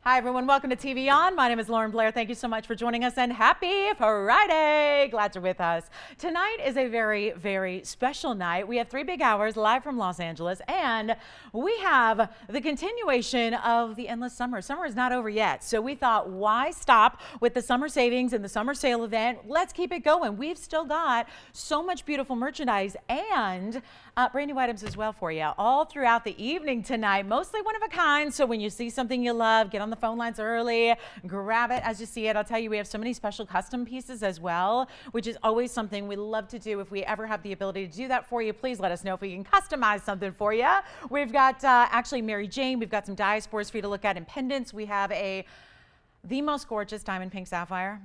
Hi, everyone. Welcome to TVON. My name is Lauren Blair. Thank you so much for joining us, and happy Friday. Glad you're with us. Tonight is a very, very special night. We have 3 big hours live from Los Angeles, and we have the continuation of the endless summer. Summer is not over yet, so we thought, why stop with the summer savings and the summer sale event? Let's keep it going. We've still got so much beautiful merchandise and brand new items as well for you all throughout the evening tonight, mostly one of a kind. So when you see something you love, get on the phone lines early, grab it as you see it. I'll tell you, we have so many special custom pieces as well, which is always something we love to do. If we ever have the ability to do that for you, please let us know if we can customize something for you. We've got actually Mary Jane. We've got some diasporas for you to look at and pendants. We have the most gorgeous diamond pink sapphire.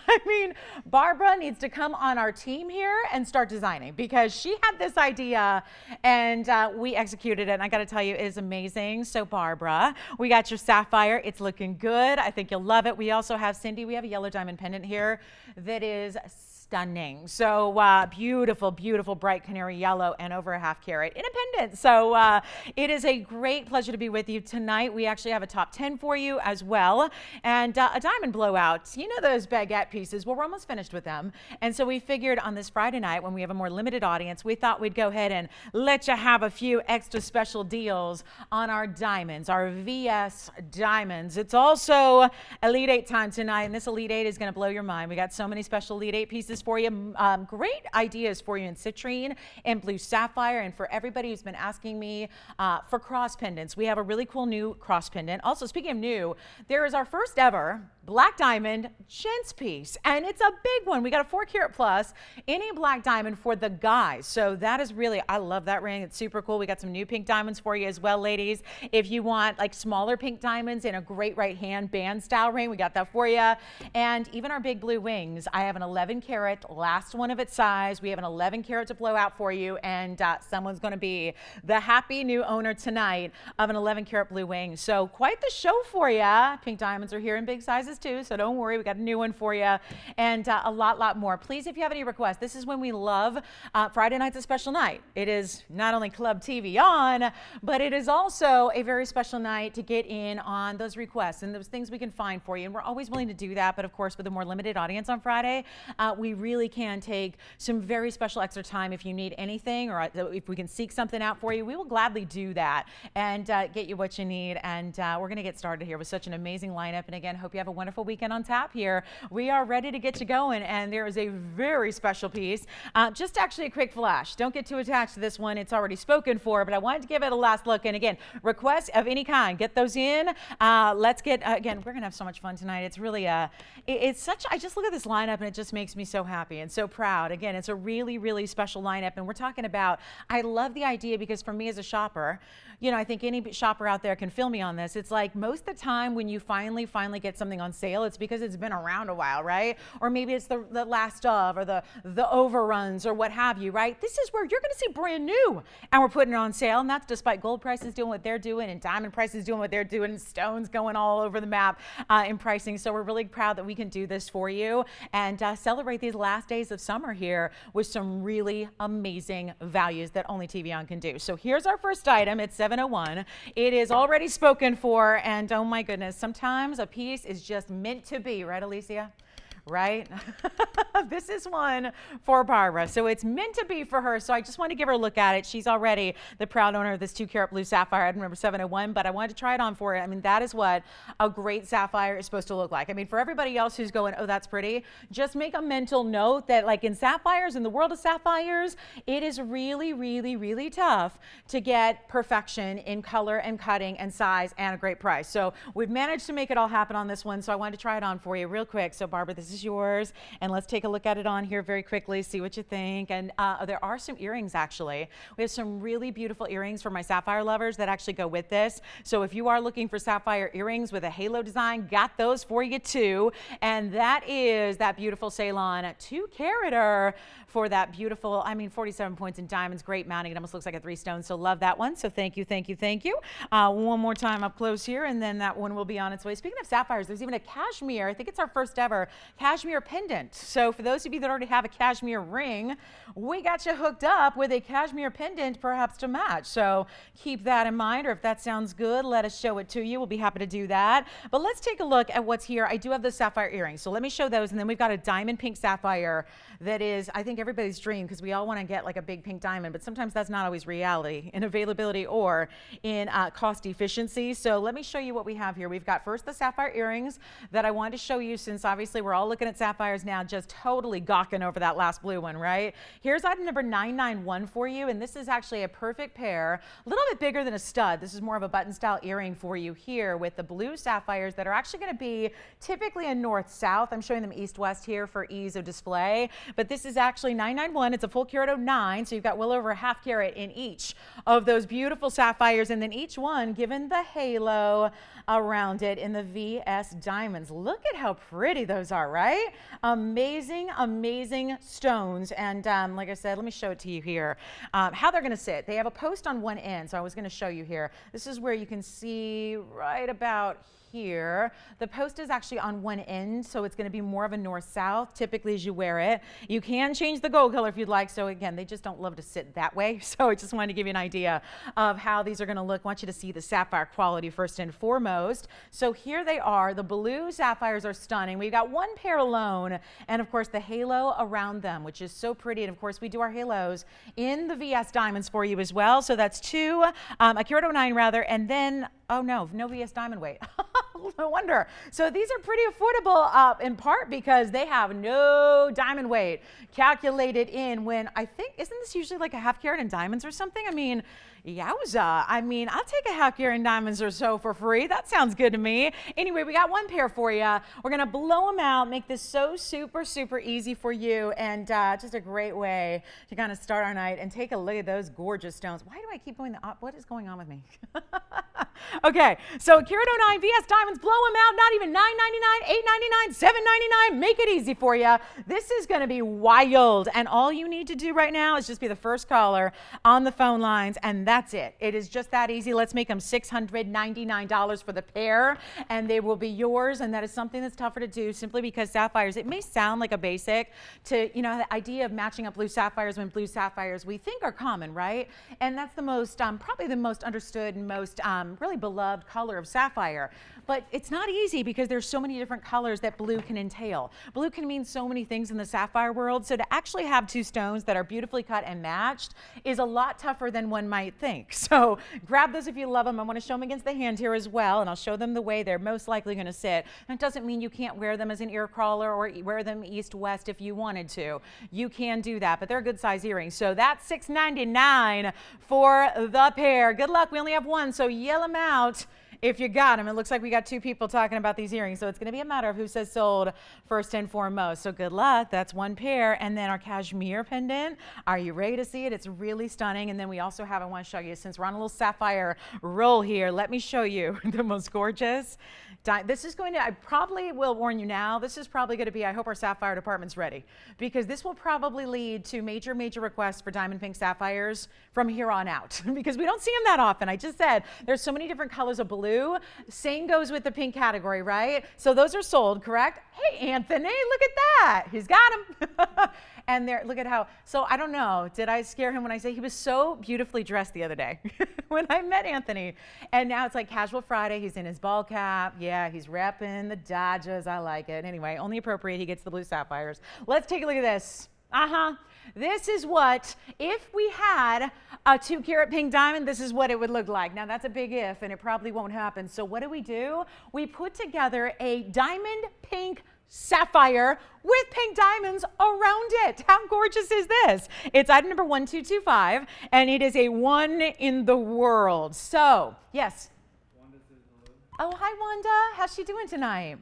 I mean, Barbara needs to come on our team here and start designing, because she had this idea and we executed it. And I got to tell you, it is amazing. So Barbara, we got your sapphire. It's looking good. I think you'll love it. We also have Cindy. We have a yellow diamond pendant here that is stunning. So beautiful, beautiful bright canary yellow and over a ½ carat in a pendant. So it is a great pleasure to be with you tonight. We actually have a top 10 for you as well, and a diamond blowout. You know those baguette pieces? Well, we're almost finished with them. And so we figured on this Friday night, when we have a more limited audience, we thought we'd go ahead and let you have a few extra special deals on our diamonds, our VS diamonds. It's also Elite 8 time tonight, and this Elite 8 is going to blow your mind. We got so many special Elite 8 pieces for you. Great ideas for you in citrine and blue sapphire. And for everybody who's been asking me for cross pendants, we have a really cool new cross pendant. Also, speaking of new, there is our first ever black diamond gents piece, and it's a big one. We got a 4 carat plus any black diamond for the guys. So that is really, I love that ring. It's super cool. We got some new pink diamonds for you as well, ladies. If you want like smaller pink diamonds in a great right hand band style ring, we got that for you. And even our big blue wings, I have an 11 carat, last one of its size. We have an 11 carat to blow out for you, and someone's going to be the happy new owner tonight of an 11 carat blue wing. So quite the show for you. Pink diamonds are here in big sizes too, so don't worry, we got a new one for you, and a lot more. Please, if you have any requests, this is when we love Friday night's a special night. It is not only Club TV on, but it is also a very special night to get in on those requests and those things we can find for you, and we're always willing to do that. But of course, with a more limited audience on Friday, we really can take some very special extra time. If you need anything, or if we can seek something out for you, we will gladly do that and get you what you need. And we're going to get started here with such an amazing lineup. And again, hope you have a wonderful weekend on tap here. We are ready to get you going, and there is a very special piece. Just actually a quick flash. Don't get too attached to this one. It's already spoken for, but I wanted to give it a last look. And again, requests of any kind, get those in. Let's get, again, we're going to have so much fun tonight. It's really, it's such, I just look at this lineup and it just makes me so happy and so proud. Again, it's a really, really special lineup. And we're talking about, I love the idea, because for me as a shopper, you know, I think any shopper out there can feel me on this. It's like most of the time when you finally get something on sale, it's because it's been around a while, right? Or maybe it's the last of, or the overruns, or what have you, right? This is where you're going to see brand new, and we're putting it on sale. And that's despite gold prices doing what they're doing, and diamond prices doing what they're doing, and stones going all over the map in pricing. So we're really proud that we can do this for you and celebrate these last days of summer here with some really amazing values that only TVON can do. So here's our first item. It's 701. It is already spoken for, and oh my goodness, sometimes a piece is just meant to be, right, Alicia? Right? This is one for Barbara. So it's meant to be for her. So I just want to give her a look at it. She's already the proud owner of this 2 carat blue sapphire. I remember 701, but I wanted to try it on for her. I mean, that is what a great sapphire is supposed to look like. I mean, for everybody else who's going, oh, that's pretty, just make a mental note that, like, in sapphires, in the world of sapphires, it is really, really, really tough to get perfection in color and cutting and size and a great price. So we've managed to make it all happen on this one. So I wanted to try it on for you real quick. So Barbara, this is yours, and let's take a look at it on here very quickly, see what you think. And there are some earrings, actually. We have some really beautiful earrings for my sapphire lovers that actually go with this. So if you are looking for sapphire earrings with a halo design, got those for you too. And that is that beautiful Ceylon 2 carater for that beautiful, I mean, 47 points in diamonds, great mounting. It almost looks like a 3 stone. So love that one. So thank you, thank you, thank you. One more time up close here, and then that one will be on its way. Speaking of sapphires, there's even a cashmere. I think it's our first ever cashmere pendant. So for those of you that already have a cashmere ring, we got you hooked up with a cashmere pendant perhaps to match. So keep that in mind, or if that sounds good, let us show it to you. We'll be happy to do that. But let's take a look at what's here. I do have the sapphire earrings, so let me show those. And then we've got a diamond pink sapphire that is, I think, everybody's dream, because we all want to get like a big pink diamond, but sometimes that's not always reality in availability or in cost efficiency. So let me show you what we have here. We've got first the sapphire earrings that I wanted to show you, since obviously we're all looking at sapphires now, just totally gawking over that last blue one, right? Here's item number 991 for you, and this is actually a perfect pair, a little bit bigger than a stud. This is more of a button style earring for you here with the blue sapphires that are actually going to be typically a north-south. I'm showing them east-west here for ease of display, but this is actually 991. It's a full carat 09, so you've got well over a half carat in each of those beautiful sapphires, and then each one given the halo around it in the VS diamonds. Look at how pretty those are, right? Amazing, amazing stones. And like I said, let me show it to you here. How they're going to sit. They have a post on one end, so I was going to show you here. This is where you can see right about here. The post is actually on one end, so it's going to be more of a north-south typically as you wear it. You can change the gold color if you'd like. So again, they just don't love to sit that way. So I just wanted to give you an idea of how these are going to look. I want you to see the sapphire quality first and foremost. So here they are. The blue sapphires are stunning. We've got one pair alone, and of course the halo around them, which is so pretty. And of course we do our halos in the VS diamonds for you as well. So that's two, a carat 09 rather, and then, oh no VS diamond weight. No wonder. So these are pretty affordable in part because they have no diamond weight calculated in, when I think, isn't this usually like a half carat in diamonds or something? I mean, yowza. I mean, I'll take a half carat in diamonds or so for free. That sounds good to me. Anyway, we got one pair for you. We're going to blow them out, make this so super, super easy for you, and just a great way to kind of start our night. And take a look at those gorgeous stones. Why do I keep going what is going on with me? Okay, so carat 09 VS diamonds, blow them out, not even $9.99, $8.99, $7.99, make it easy for you. This is going to be wild, and all you need to do right now is just be the first caller on the phone lines, and that's it. It is just that easy. Let's make them $699 for the pair, and they will be yours, and that is something that's tougher to do simply because sapphires, it may sound like a basic to, you know, the idea of matching up blue sapphires when blue sapphires we think are common, right? And that's the most, probably the most understood and most really beloved color of sapphire. But it's not easy because there's so many different colors that blue can entail. Blue can mean so many things in the sapphire world. So to actually have two stones that are beautifully cut and matched is a lot tougher than one might think. So grab those if you love them. I want to show them against the hand here as well, and I'll show them the way they're most likely going to sit. And it doesn't mean you can't wear them as an ear crawler or wear them east-west if you wanted to. You can do that, but they're good size earrings. So that's $699 for the pair. Good luck. We only have one, so yell them out if you got them. It looks like we got two people talking about these earrings, so it's going to be a matter of who says sold first and foremost. So good luck. That's one pair. And then our cashmere pendant. Are you ready to see it? It's really stunning. And then we also have, I want to show you, since we're on a little sapphire roll here, let me show you the most gorgeous. This is going to, I probably will warn you now, this is probably going to be, I hope our sapphire department's ready, because this will probably lead to major, major requests for diamond pink sapphires from here on out, because we don't see them that often. I just said there's so many different colors of blue. Same goes with the pink category, right? So those are sold, correct? Hey, Anthony, look at that. He's got them. And there, look at how, so I don't know, did I scare him when I say he was so beautifully dressed the other day when I met Anthony? And now it's like casual Friday. He's in his ball cap. Yeah, he's repping the Dodgers. I like it. Anyway, only appropriate. He gets the blue sapphires. Let's take a look at this. This is what, if we had a 2 carat pink diamond, this is what it would look like. Now that's a big if, and it probably won't happen. So what do? We put together a diamond pink sapphire with pink diamonds around it. How gorgeous is this? It's item number 1225, and it is a one in the world. So, yes. Oh, hi, Wanda. How's she doing tonight?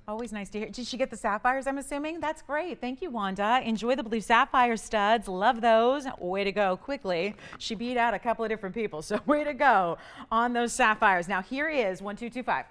Always nice to hear. Did she get the sapphires, I'm assuming? That's great. Thank you, Wanda. Enjoy the blue sapphire studs. Love those. Way to go quickly. She beat out a couple of different people, so way to go on those sapphires. Now, here is 1225.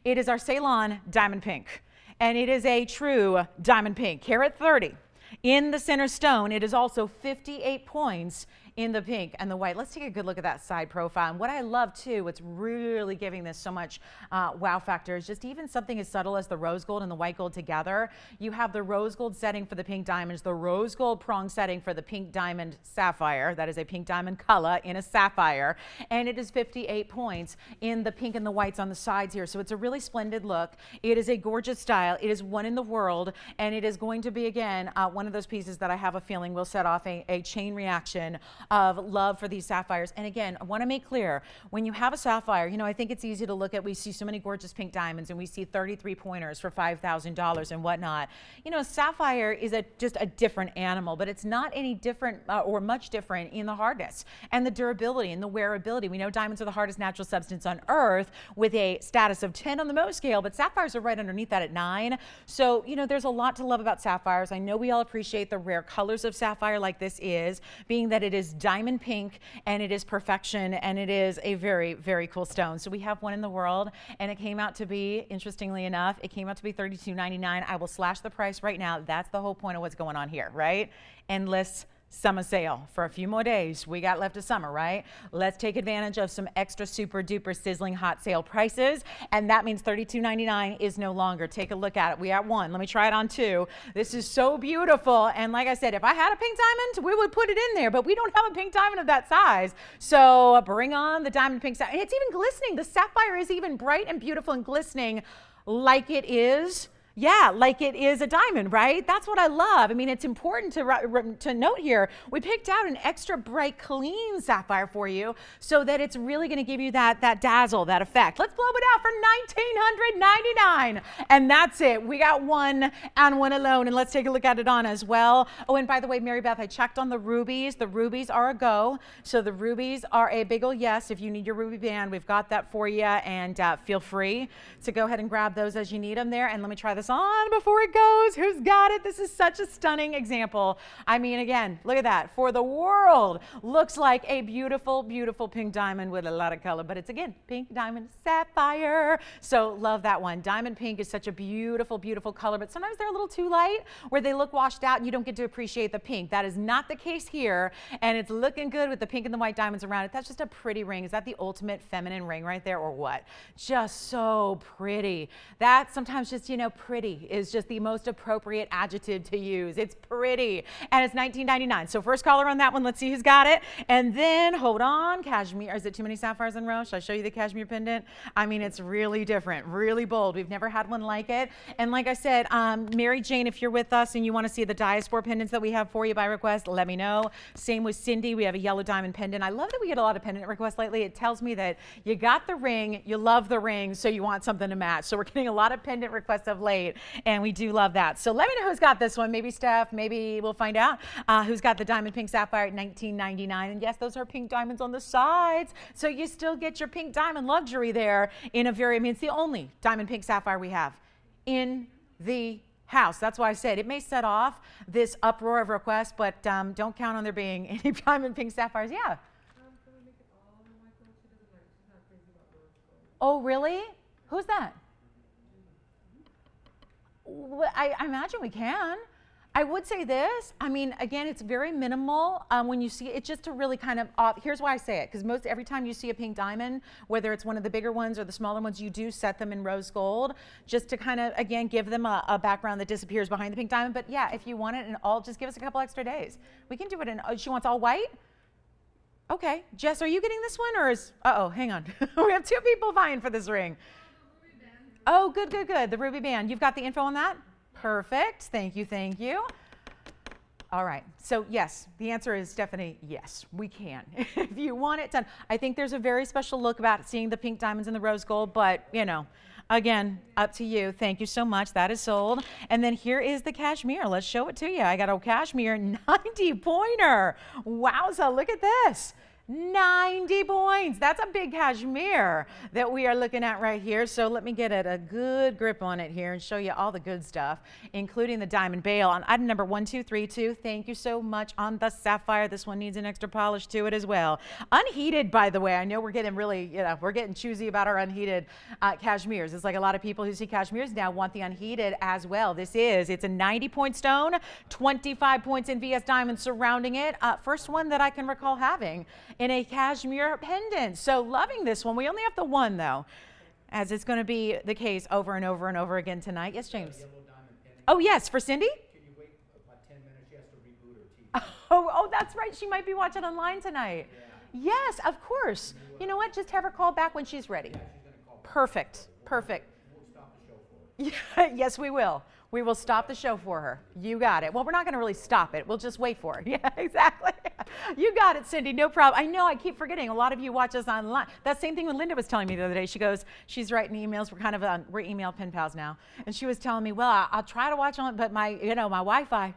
It is our Ceylon diamond pink, and it is a true diamond pink, carat 30. In the center stone, it is also 58 points in the pink and the white. Let's take a good look at that side profile. And what I love too, what's really giving this so much wow factor is just even something as subtle as the rose gold and the white gold together. You have the rose gold setting for the pink diamonds, the rose gold prong setting for the pink diamond sapphire. That is a pink diamond color in a sapphire. And it is 58 points in the pink and the whites on the sides here. So it's a really splendid look. It is a gorgeous style. It is one in the world. And it is going to be, again, one of those pieces that I have a feeling will set off a chain reaction of love for these sapphires. And again, I want to make clear, when you have a sapphire, you know, I think it's easy to look at, we see so many gorgeous pink diamonds and we see 33 pointers for $5,000 and whatnot. You know, sapphire is just a different animal, but it's not any different or much different in the hardness and the durability and the wearability. We know diamonds are the hardest natural substance on earth with a status of 10 on the Mohs scale, but sapphires are right underneath that at 9. So, you know, there's a lot to love about sapphires. I know we all appreciate the rare colors of sapphire like this is, being that it is diamond pink and it is perfection and it is a very, very cool stone. So we have one in the world and it came out to be, interestingly enough, it came out to be $32.99. I will slash the price right now. That's the whole point of what's going on here, right? Endless summer sale for a few more days. We got left of summer, right? Let's take advantage of some extra super duper sizzling hot sale prices. And that means $32.99 is no longer. Take a look at it. We have one. Let me try it on 2. This is so beautiful. And like I said, if I had a pink diamond, we would put it in there, but we don't have a pink diamond of that size. So bring on the diamond pink. And it's even glistening. The sapphire is even bright and beautiful and glistening like it is. Yeah, like it is a diamond, right? That's what I love. I mean, it's important to note here, we picked out an extra bright, clean sapphire for you so that it's really going to give you that dazzle, that effect. Let's blow it out for $1,999. And that's it. We got one and one alone. And let's take a look at it on as well. Oh, and by the way, Mary Beth, I checked on the rubies. The rubies are a go. So the rubies are a big ol' yes. If you need your ruby band, we've got that for you. And feel free to go ahead and grab those as you need them there. And let me try this on before it goes. Who's got it? This is such a stunning example. I mean, again, look at that. For the world, looks like a beautiful, beautiful pink diamond with a lot of color, but it's, again, pink diamond sapphire. So love that one. Diamond pink is such a beautiful, beautiful color, but sometimes they're a little too light where they look washed out and you don't get to appreciate the pink. That is not the case here, and it's looking good with the pink and the white diamonds around it. That's just a pretty ring. Is that the ultimate feminine ring right there, or what? Just so pretty. That sometimes just, you know, pretty is just the most appropriate adjective to use. It's pretty, and it's $19.99. So first caller on that one. Let's see who's got it. And then hold on, cashmere. Is it too many sapphires in a row? Should I show you the cashmere pendant? I mean, it's really different, really bold. We've never had one like it. And like I said, Mary Jane, if you're with us and you want to see the diaspora pendants that we have for you by request, let me know. Same with Cindy. We have a yellow diamond pendant. I love that we get a lot of pendant requests lately. It tells me that you got the ring, you love the ring, so you want something to match. So we're getting a lot of pendant requests of late, and we do love that. So let me know who's got this one. Maybe Steph, maybe we'll find out who's got the diamond pink sapphire at $19.99. And yes, those are pink diamonds on the sides. So you still get your pink diamond luxury there in a very, I mean, it's the only diamond pink sapphire we have in the house. That's why I said it may set off this uproar of requests, but don't count on there being any diamond pink sapphires. Yeah. Oh, really? Who's that? I imagine we can. I would say this. I mean, again, it's very minimal when you see it, just to really kind of, here's why I say it, because every time you see a pink diamond, whether it's one of the bigger ones or the smaller ones, you do set them in rose gold, just to kind of, again, give them a background that disappears behind the pink diamond. But yeah, if you want it in all, just give us a couple extra days. We can do it in, she wants all white? Okay. Jess, are you getting this one, or is, uh-oh, hang on. We have 2 people vying for this ring. Oh, good, good, good. The ruby band. You've got the info on that? Perfect. Thank you, thank you. All right. So yes, the answer is definitely yes, we can. If you want it done. I think there's a very special look about seeing the pink diamonds and the rose gold, but you know, again, up to you. Thank you so much. That is sold. And then here is the cashmere. Let's show it to you. I got a cashmere 90 pointer. Wowza, look at this. 90 points. That's a big cashmere that we are looking at right here. So let me get a good grip on it here and show you all the good stuff, including the diamond bail on item number 1232. Thank you so much on the sapphire. This one needs an extra polish to it as well. Unheated, by the way. I know we're getting really, we're getting choosy about our unheated cashmeres. It's like a lot of people who see cashmeres now want the unheated as well. It's a 90-point stone, 25 points in VS diamonds surrounding it. First one that I can recall having in a cashmere pendant. So loving this one. We only have the one though, as it's going to be the case over and over and over again tonight. Yes, James? Oh yes, for Cindy? Can you wait about 10 minutes? She has to reboot her TV. Oh, that's right. She might be watching online tonight. Yeah. Yes, of course. You know what? Just have her call back when she's ready. Yeah, she's going to call back. Perfect. Perfect. We'll stop the show for her. Yes, we will. We will stop the show for her. You got it. Well, we're not going to really stop it. We'll just wait for it. Yeah, exactly. You got it, Cindy. No problem. I know. I keep forgetting. A lot of you watch us online. That same thing when Linda was telling me the other day. She goes, she's writing emails. We're email pen pals now. And she was telling me, well, I'll try to watch on, but my Wi-Fi.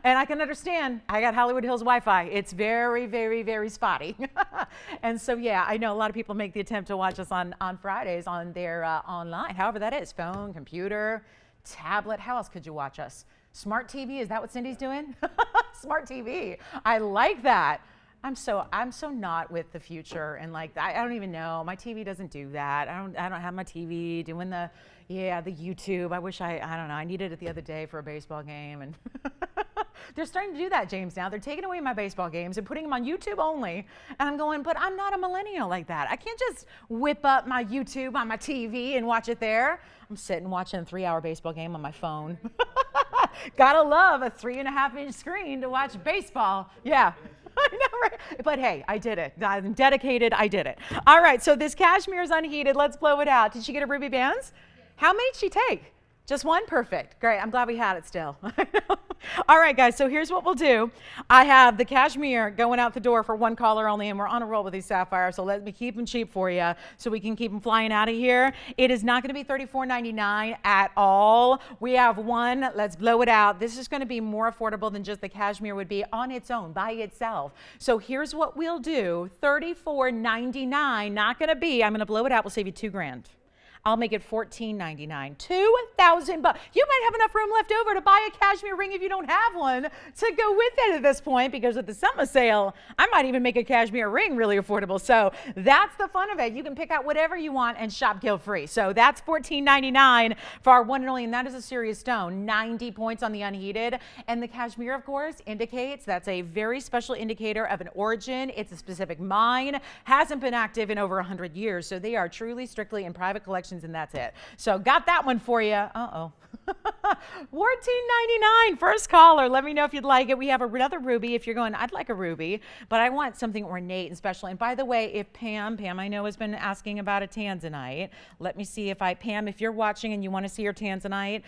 And I can understand. I got Hollywood Hills Wi-Fi. It's very, very, very spotty. And so, yeah, I know a lot of people make the attempt to watch us on Fridays on their online. However that is, phone, computer, tablet. How else could you watch us? Smart TV, is that what Cindy's doing? Smart TV. I like that. I'm so not with the future, and like I don't even know. My TV doesn't do that. I don't have my TV doing the YouTube. I wish I don't know. I needed it the other day for a baseball game, and they're starting to do that, James, now. They're taking away my baseball games and putting them on YouTube only. And I'm going, but I'm not a millennial like that. I can't just whip up my YouTube on my TV and watch it there. I'm sitting watching a 3-hour baseball game on my phone. Gotta love a 3.5-inch screen to watch baseball. Yeah. I know, right? But hey, I did it. I'm dedicated. I did it. All right. So this cashmere is unheated. Let's blow it out. Did she get her ruby bands? How many did she take? Just one? Perfect. Great. I'm glad we had it still. All right, guys. So here's what we'll do. I have the cashmere going out the door for one caller only, and we're on a roll with these sapphires. So let me keep them cheap for you so we can keep them flying out of here. It is not going to be $34.99 at all. We have one. Let's blow it out. This is going to be more affordable than just the cashmere would be on its own, by itself. So here's what we'll do. $34.99. Not going to be. I'm going to blow it out. We'll save you $2,000. I'll make it $14.99. $2,000. You might have enough room left over to buy a cashmere ring if you don't have one to go with it at this point, because with the summer sale, I might even make a cashmere ring really affordable. So that's the fun of it. You can pick out whatever you want and shop guilt-free. So that's $14.99 for our one and only, and that is a serious stone. 90 points on the unheated. And the cashmere, of course, indicates that's a very special indicator of an origin. It's a specific mine, hasn't been active in over 100 years. So they are truly, strictly in private collections, and that's it. So got that one for you. Uh-oh. $14.99. First caller. Let me know if you'd like it. We have another ruby if you're going, I'd like a ruby, but I want something ornate and special. And by the way, if Pam I know has been asking about a tanzanite. Let me see if Pam, if you're watching and you want to see your tanzanite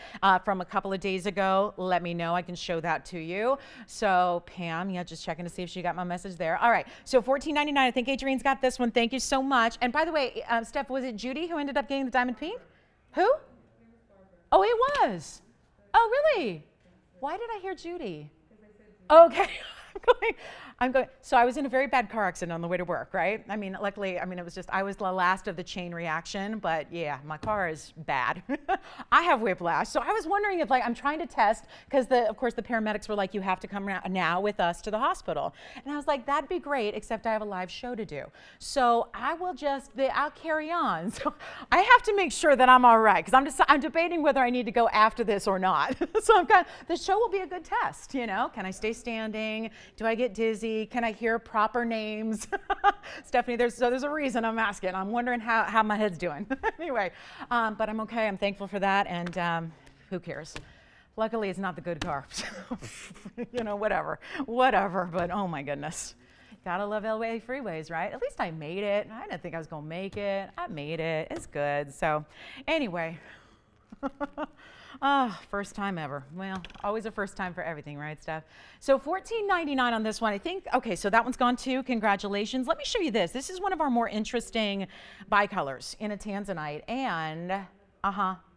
from a couple of days ago, let me know. I can show that to you. So Pam, yeah, just checking to see if she got my message there. All right. So $14.99. I think Adrienne's got this one. Thank you so much. And by the way, Steph, was it Judy who ended up getting the diamond pink? Who? Oh, it was. Oh, really? Why did I hear Judy? Okay. I'm going. So I was in a very bad car accident on the way to work, right? I mean, luckily, it was just, I was the last of the chain reaction, but yeah, my car is bad. I have whiplash. So I was wondering if, I'm trying to test, because of course the paramedics were like, you have to come now with us to the hospital. And I was like, that'd be great, except I have a live show to do. So I'll carry on. So I have to make sure that I'm all right, because I'm debating whether I need to go after this or not. So the show will be a good test, Can I stay standing? Do I get dizzy? Can I hear proper names? Stephanie, there's a reason I'm asking. I'm wondering how my head's doing. Anyway, but I'm okay. I'm thankful for that, and who cares? Luckily, it's not the good car. Whatever. But oh my goodness. Gotta love LA freeways, right? At least I made it. I didn't think I was gonna make it. I made it. It's good. So anyway. First time ever. Well, always a first time for everything, right, Steph? So $14.99 on this one. I think, okay, so that one's gone too. Congratulations. Let me show you this. This is one of our more interesting bicolors in a tanzanite, and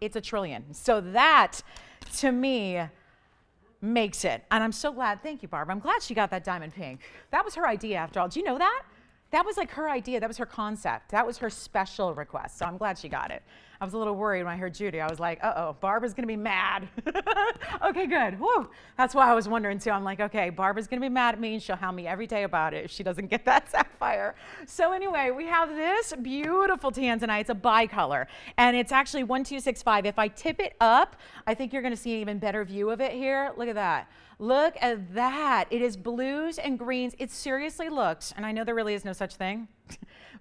it's a trillion. So that, to me, makes it. And I'm so glad. Thank you, Barb. I'm glad she got that diamond pink. That was her idea after all. Do you know that? That was like her idea. That was her concept. That was her special request. So I'm glad she got it. I was a little worried when I heard Judy. I was like, uh-oh, Barbara's going to be mad. Okay, good. Woo. That's why I was wondering too. I'm like, okay, Barbara's going to be mad at me and she'll hound me every day about it if she doesn't get that sapphire. So anyway, we have this beautiful tanzanite. It's a bicolor and it's actually 1265. If I tip it up, I think you're going to see an even better view of it here. Look at that. Look at that. It is blues and greens. It seriously looks, and I know there really is no such thing,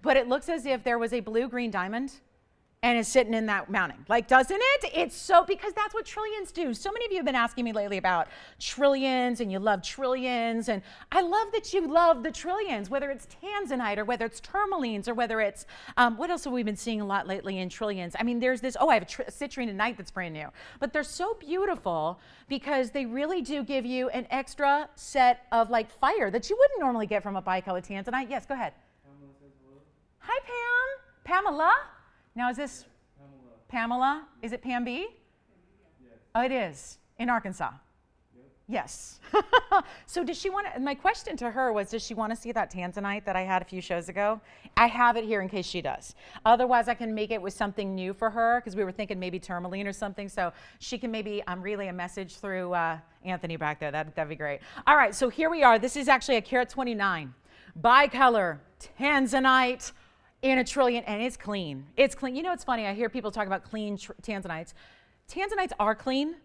but it looks as if there was a blue-green diamond and is sitting in that mounting. Like, doesn't it? It's so, because that's what trillions do. So many of you have been asking me lately about trillions and you love trillions. And I love that you love the trillions, whether it's tanzanite or whether it's tourmalines or whether it's, what else have we been seeing a lot lately in trillions? I mean, there's this, I have a citrine and that's brand new. But they're so beautiful because they really do give you an extra set of like fire that you wouldn't normally get from a bicolor tanzanite. Yes, go ahead. Hi, Pam. Pamela? Now, is this Pamela? Is it Pam B? Yes. Oh, it is. In Arkansas? Yep. Yes. So does she want to, my question to her was, does she want to see that tanzanite that I had a few shows ago? I have it here in case she does. Otherwise, I can make it with something new for her because we were thinking maybe tourmaline or something. So she can maybe relay a message through Anthony back there. That'd be great. All right, so here we are. This is actually a carat 29. Bicolor, tanzanite, in a trillion, and it's clean. It's clean. You know, it's funny. I hear people talk about clean tanzanites. Tanzanites are clean,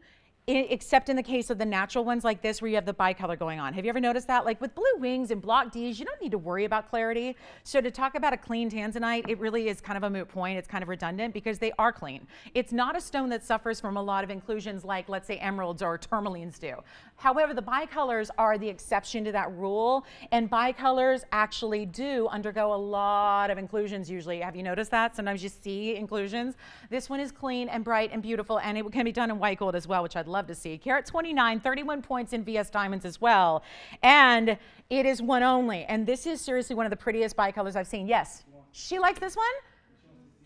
except in the case of the natural ones like this where you have the bicolor going on. Have you ever noticed that? Like with blue wings and block Ds, you don't need to worry about clarity. So to talk about a clean tanzanite, it really is kind of a moot point. It's kind of redundant because they are clean. It's not a stone that suffers from a lot of inclusions like, let's say, emeralds or tourmalines do. However, the bicolors are the exception to that rule, and bicolors actually do undergo a lot of inclusions usually. Have you noticed that? Sometimes you see inclusions. This one is clean and bright and beautiful, and it can be done in white gold as well, which I'd love to see. Carat 29, 31 points in VS diamonds as well, and it is one only. And this is seriously one of the prettiest bicolors I've seen. Yes, she likes this one?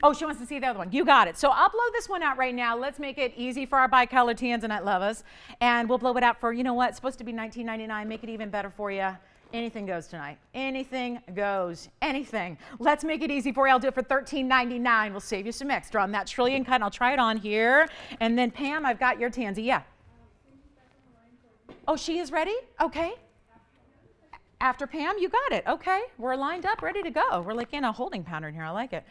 Oh, she wants to see the other one. You got it. So I'll blow this one out right now. Let's make it easy for our bicolor tanzanite lovers. And we'll blow it out for, you know what, it's supposed to be $19.99. Make it even better for you. Anything goes tonight. Anything goes. Anything. Let's make it easy for you. I'll do it for $13.99. We'll save you some extra on that trillion cut. And I'll try it on here. And then, Pam, I've got your tansy. Yeah. Oh, she is ready? Okay. After Pam, you got it. Okay, we're lined up, ready to go. We're like in a holding pattern here. I like it.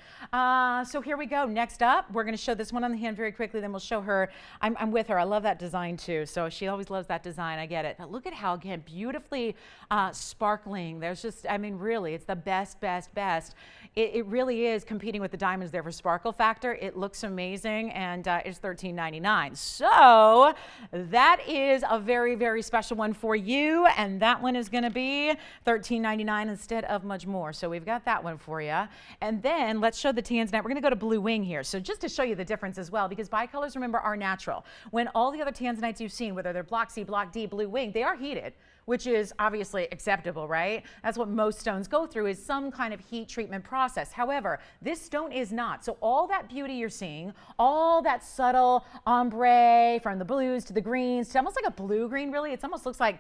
So here we go. Next up, we're going to show this one on the hand very quickly. Then we'll show her. I'm with her. I love that design too. So she always loves that design. I get it. But look at how, again, beautifully sparkling. There's just, I mean, really, it's the best, best, best. It really is competing with the diamonds there for sparkle factor. It looks amazing, and it's $13.99. So that is a very, very special one for you, and that one is going to be $13.99 instead of much more. So we've got that one for you. And then let's show the tanzanite. We're going to go to blue wing here. So just to show you the difference as well, because bicolors, remember, are natural. When all the other tanzanites you've seen, whether they're block C, block D, blue wing, they are heated, which is obviously acceptable, right? That's what most stones go through, is some kind of heat treatment process. However, this stone is not. So all that beauty you're seeing, all that subtle ombre from the blues to the greens to almost like a blue-green, really. It almost looks like,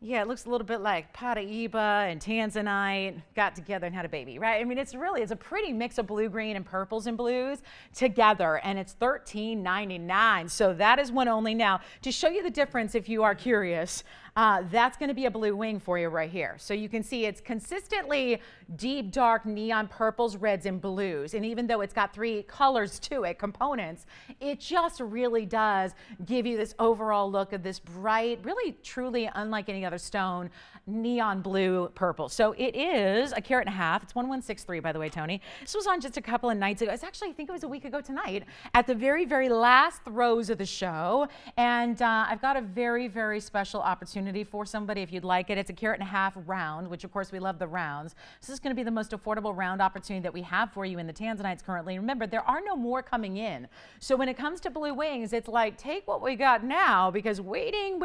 yeah, it looks a little bit like Paraíba and tanzanite got together and had a baby, right? I mean, it's a pretty mix of blue-green and purples and blues together, and it's $13.99. So that is one only. Now, to show you the difference, if you are curious, that's going to be a blue wing for you right here. So you can see it's consistently deep, dark neon purples, reds, and blues. And even though it's got three colors to it, components, it just really does give you this overall look of this bright, really, truly unlike any other stone, neon blue purple. So it is a carat and a half. It's 1163, by the way, Tony. This was on just a couple of nights ago. It's actually, I think it was a week ago tonight, at the very, very last throws of the show. And I've got a very, very special opportunity for somebody if you'd like it. It's a carat and a half round, which of course we love the rounds. This is going to be the most affordable round opportunity that we have for you in the tanzanites currently. Remember, there are no more coming in. So when it comes to blue wings, it's like, take what we got now, because waiting.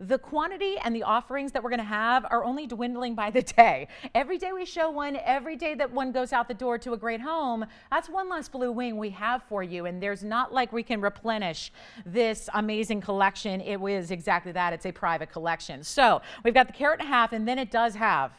The quantity and the offerings that we're going to have are only dwindling by the day. Every day we show one, every day that one goes out the door to a great home, that's one less blue wing we have for you. And there's not like we can replenish this amazing collection. It was exactly that. It's a private collection. So we've got the carat and a half, and then it does have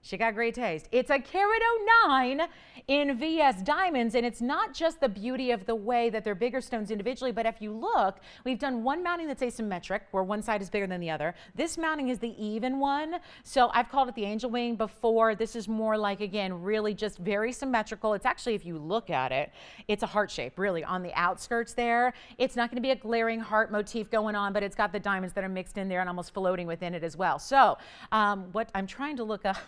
She got great taste. It's a carat 09 in VS diamonds, and it's not just the beauty of the way that they're bigger stones individually, but if you look, we've done one mounting that's asymmetric, where one side is bigger than the other. This mounting is the even one, so I've called it the angel wing before. This is more like, again, really just very symmetrical. It's actually, if you look at it, it's a heart shape, really, on the outskirts there. It's not going to be a glaring heart motif going on, but it's got the diamonds that are mixed in there and almost floating within it as well. So what I'm trying to look up,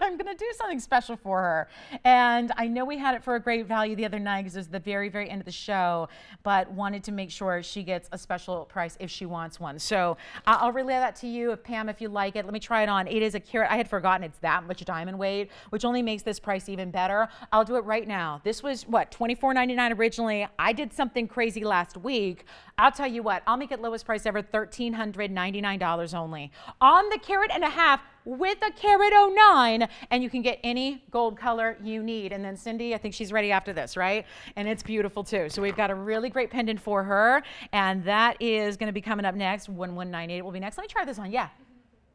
I'm going to do something special for her. And I know we had it for a great value the other night because it was the very, very end of the show, but wanted to make sure she gets a special price if she wants one. So I'll relay that to you, Pam, if you like it. Let me try it on. It is a carat. I had forgotten it's that much diamond weight, which only makes this price even better. I'll do it right now. This was, what, $24.99 originally. I did something crazy last week. I'll tell you what, I'll make it lowest price ever, $1,399 only. On the carat and a half, with a carat 09, and you can get any gold color you need. And then Cindy, I think she's ready after this, right? And it's beautiful too. So we've got a really great pendant for her, and that is going to be coming up next. 1198 will be next. Let me try this on. Yeah.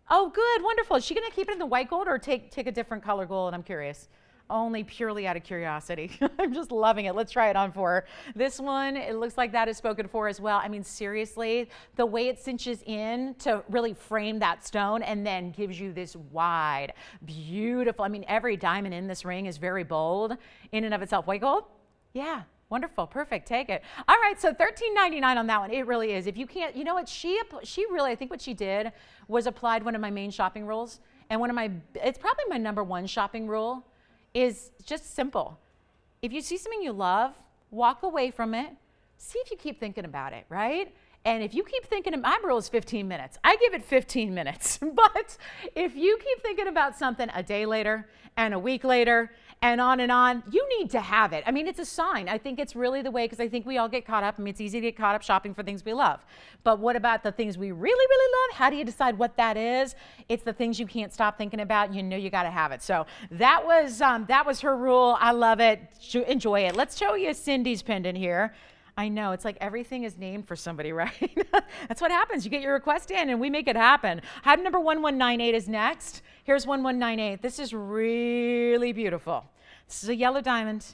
Oh, good, wonderful. Is she going to keep it in the white gold or take a different color gold? I'm curious. Only purely out of curiosity. I'm just loving it. Let's try it on for her. This one, it looks like that is spoken for as well. I mean, seriously, the way it cinches in to really frame that stone and then gives you this wide, beautiful, I mean, every diamond in this ring is very bold in and of itself. White gold? Yeah. Wonderful, perfect, take it. All right, so $13.99 on that one. It really is. If you can't, you know what, she really, I think what she did was applied one of my main shopping rules, and it's probably my #1 shopping rule, is just simple. If you see something you love, walk away from it. See if you keep thinking about it, right? And if you keep thinking, my rule is 15 minutes. I give it 15 minutes. But if you keep thinking about something a day later and a week later and on, you need to have it. I mean, it's a sign. I think it's really the way, because I think we all get caught up. I mean, it's easy to get caught up shopping for things we love. But what about the things we really, really love? How do you decide what that is? It's the things you can't stop thinking about. You know you got to have it. So that was her rule. I love it. Enjoy it. Let's show you Cindy's pendant here. I know, it's like everything is named for somebody, right? That's what happens. You get your request in and we make it happen. Item number 1198 is next. Here's 1198. This is really beautiful. This is a yellow diamond,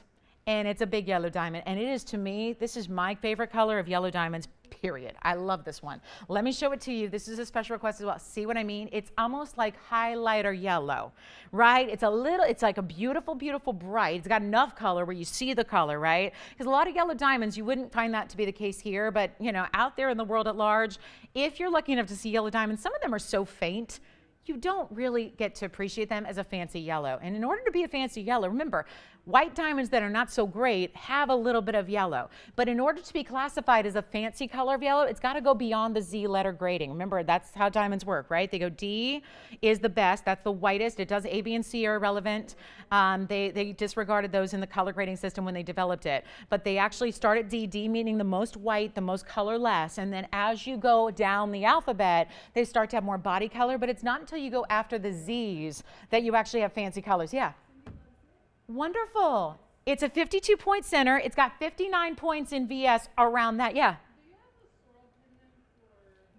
and it's a big yellow diamond. And it is, to me, this is my favorite color of yellow diamonds, period. I love this one. Let me show it to you. This is a special request as well. See what I mean? It's almost like highlighter yellow, right? It's like a beautiful, beautiful bright. It's got enough color where you see the color, right? Because a lot of yellow diamonds, you wouldn't find that to be the case here, but you know, out there in the world at large, if you're lucky enough to see yellow diamonds, some of them are so faint, you don't really get to appreciate them as a fancy yellow. And in order to be a fancy yellow, remember, white diamonds that are not so great have a little bit of yellow. But in order to be classified as a fancy color of yellow, it's got to go beyond the Z letter grading. Remember, that's how diamonds work, right? They go D is the best. That's the whitest. It does A, B, and C are irrelevant. They disregarded those in the color grading system when they developed it. But they actually start at D, D meaning the most white, the most colorless. And then as you go down the alphabet, they start to have more body color. But it's not until you go after the Z's that you actually have fancy colors. Yeah. Wonderful. It's a 52-point center. It's got 59 points in VS around that. Yeah. Do you have a swirl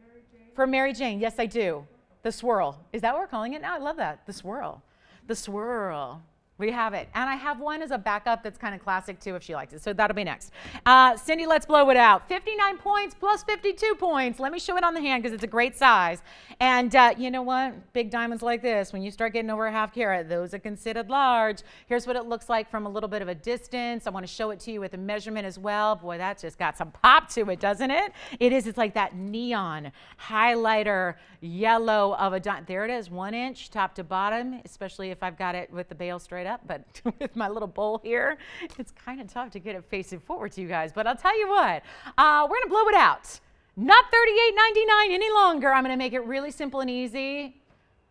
pendant For Mary Jane, yes, I do. The swirl. Is that what we're calling it now? I love that. The swirl. The swirl. We have it. And I have one as a backup that's kind of classic too if she likes it. So that'll be next. Cindy, let's blow it out. 59 points plus 52 points. Let me show it on the hand because it's a great size. And you know what? Big diamonds like this, when you start getting over a half carat, those are considered large. Here's what it looks like from a little bit of a distance. I want to show it to you with a measurement as well. Boy, that just got some pop to it, doesn't it? It is. It's like that neon highlighter yellow of a diamond. There it is, 1 inch top to bottom, especially if I've got it with the bail straight up, but with my little bowl here, it's kind of tough to get it facing forward to you guys. But I'll tell you what, we're going to blow it out. Not $38.99 any longer. I'm going to make it really simple and easy.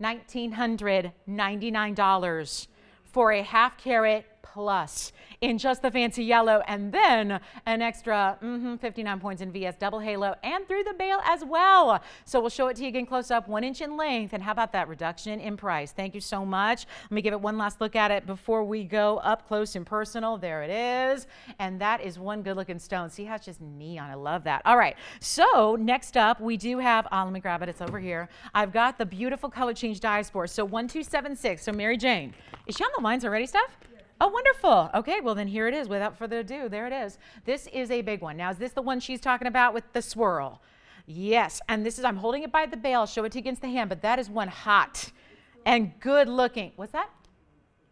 $1,999 for a half carat plus in just the fancy yellow, and then an extra 59 points in VS double halo and through the bail as well. So we'll show it to you again close up, 1 inch in length, and how about that reduction in price? Thank you so much. Let me give it one last look at it before we go up close and personal. There it is, and that is one good looking stone. See how it's just neon? I love that. All right, so next up we do have, let me grab it, it's over here. I've got the beautiful color change diaspora. So 1276, so Mary Jane. Is she on the lines already, Steph? Yes. Oh, wonderful. Okay, well then here it is. Without further ado, there it is. This is a big one. Now, is this the one she's talking about with the swirl? Yes, and this is, I'm holding it by the bail. I'll show it to you against the hand, but that is one hot and good looking. What's that?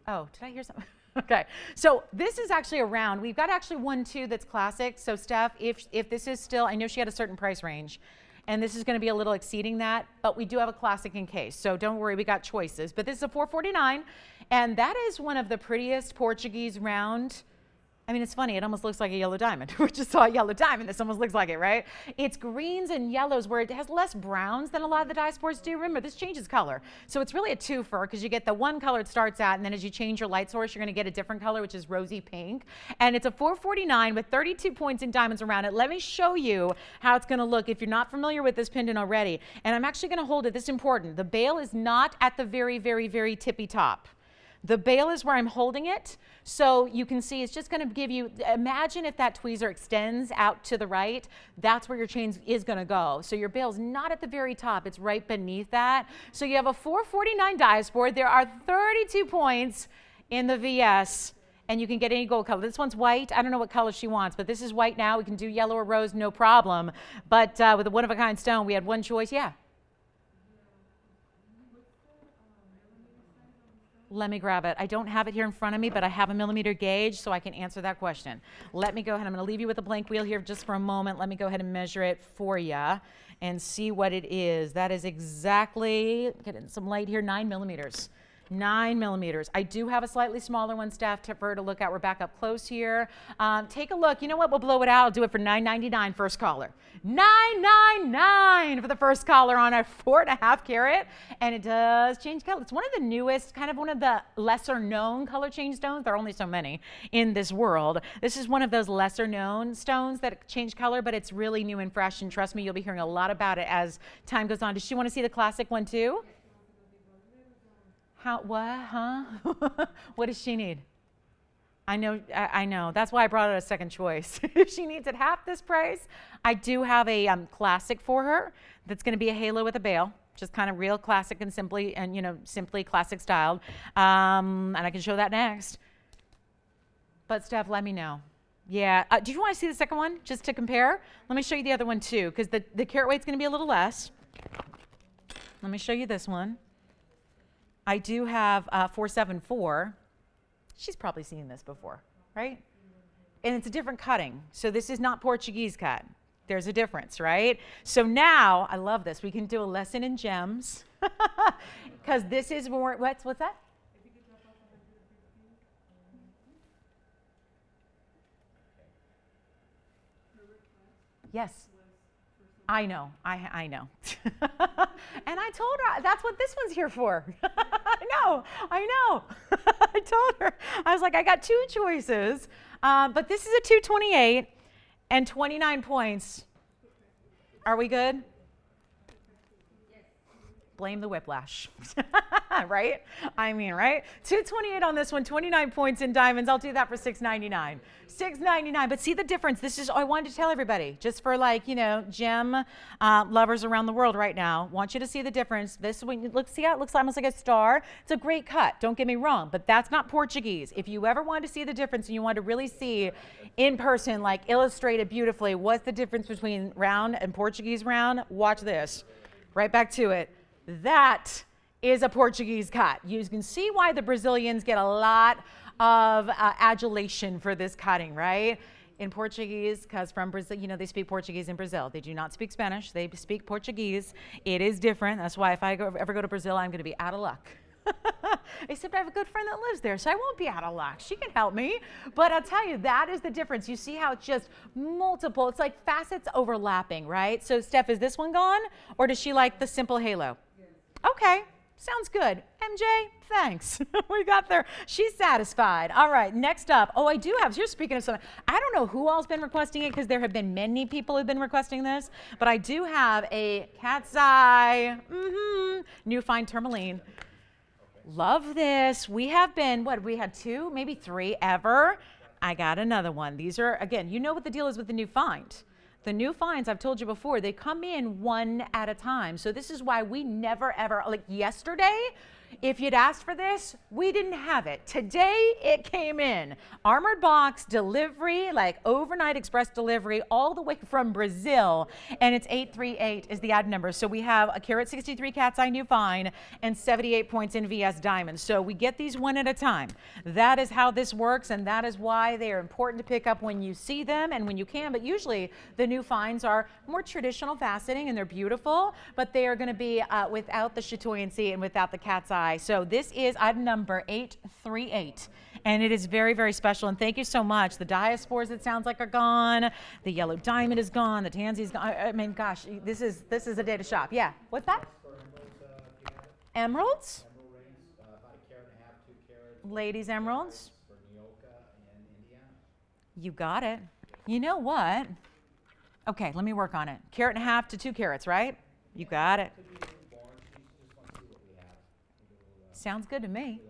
Oh, did I hear something? Okay, so this is actually a round. We've got actually one too that's classic. So Steph, if this is still, I know she had a certain price range, and this is going to be a little exceeding that, but we do have a classic in case, so don't worry, we got choices. But this is a $449, and that is one of the prettiest Portuguese round. I mean, it's funny, it almost looks like a yellow diamond. We just saw a yellow diamond. This almost looks like it, right? It's greens and yellows where it has less browns than a lot of the diasporas do. Remember, this changes color. So it's really a twofer because you get the one color it starts at, and then as you change your light source, you're going to get a different color, which is rosy pink. And it's a $449 with 32 points in diamonds around it. Let me show you how it's going to look if you're not familiar with this pendant already. And I'm actually going to hold it. This is important. The bail is not at the very, very, very tippy top. The bail is where I'm holding it, so you can see it's just going to give you, imagine if that tweezer extends out to the right, that's where your chain is going to go. So your bail's not at the very top, it's right beneath that. So you have a $449 diaspora. There are 32 points in the VS, and you can get any gold color. This one's white. I don't know what color she wants, but this is white now. We can do yellow or rose, no problem. But with a one-of-a-kind stone, we had one choice. Yeah. Let me grab it. I don't have it here in front of me, but I have a millimeter gauge, so I can answer that question. Let me go ahead. I'm going to leave you with a blank wheel here just for a moment. Let me go ahead and measure it for you and see what it is. That is exactly, getting some light here, 9 millimeters. 9 millimeters. I do have a slightly smaller one, Steph, for her to look at. We're back up close here. Take a look. You know what? We'll blow it out. I'll do it for $9.99 first caller. $9.99 for the first caller on a 4.5 carat. And it does change color. It's one of the newest, kind of one of the lesser known color change stones. There are only so many in this world. This is one of those lesser known stones that change color, but it's really new and fresh. And trust me, you'll be hearing a lot about it as time goes on. Does she want to see the classic one too? What, huh? What does she need? I know. That's why I brought it a second choice. If she needs it half this price, I do have a classic for her that's going to be a halo with a bail, just kind of real classic and simply classic styled. And I can show that next. But Steph, let me know. Yeah. Do you want to see the second one just to compare? Let me show you the other one too, because the carat weight's going to be a little less. Let me show you this one. I do have 474. She's probably seen this before, right? And it's a different cutting. So this is not Portuguese cut. There's a difference, right? So now, I love this. We can do a lesson in gems because this is more, what's that? Yes. I know. I know. And I told her that's what this one's here for. I know. I told her. I was like, I got two choices, but this is a 228 and 29 points. Are we good? Blame the whiplash. Right? I mean, right? 228 on this one, 29 points in diamonds. I'll do that for $6.99. $6.99. But see the difference. This is, I wanted to tell everybody, just for gem lovers around the world right now. Want you to see the difference. This one, look, see how it looks almost like a star? It's a great cut. Don't get me wrong, but that's not Portuguese. If you ever want to see the difference and you want to really see in person, like illustrated beautifully, what's the difference between round and Portuguese round? Watch this. Right back to it. That is a Portuguese cut. You can see why the Brazilians get a lot of adulation for this cutting, right? In Portuguese, because from Brazil, they speak Portuguese in Brazil. They do not speak Spanish. They speak Portuguese. It is different. That's why if I ever go to Brazil, I'm going to be out of luck. Except I have a good friend that lives there, so I won't be out of luck. She can help me. But I'll tell you, that is the difference. You see how it's just multiple. It's like facets overlapping, right? So, Steph, is this one gone? Or does she like the simple halo? Okay. sounds good. MJ, thanks. We got there. She's satisfied. All right, next up. Oh, I do have, you're speaking of something. I don't know who all's been requesting it because there have been many people who've been requesting this, but I do have a cat's eye, new fine tourmaline. Love this. We have been, we had 2, maybe 3 ever. I got another one. These are, again, you know what the deal is with the new find. The new finds, I've told you before, they come in one at a time. So this is why we never ever, like yesterday, if you'd asked for this, we didn't have it. Today, it came in. Armored box delivery, like overnight express delivery, all the way from Brazil. And it's 838 is the item number. So we have a carat 63 cat's eye new fine and 78 points in VS diamonds. So we get these one at a time. That is how this works, and that is why they are important to pick up when you see them and when you can. But usually the new finds are more traditional faceting and they're beautiful, but they are going to be without the chatoyancy and without the cat's eye. So this is item number 838, and it is very, very special. And thank you so much. The diaspores, it sounds like, are gone. The yellow diamond is gone. The tansy's gone. I mean, gosh, this is a day to shop. Yeah. What's that? Emeralds? Emerald rings, about a carat and a half, 2 carats. Ladies' emeralds. For New York and Indiana. You got it. You know what? Okay, let me work on it. Carat and a half to 2 carats, right? You got it. Sounds good to me.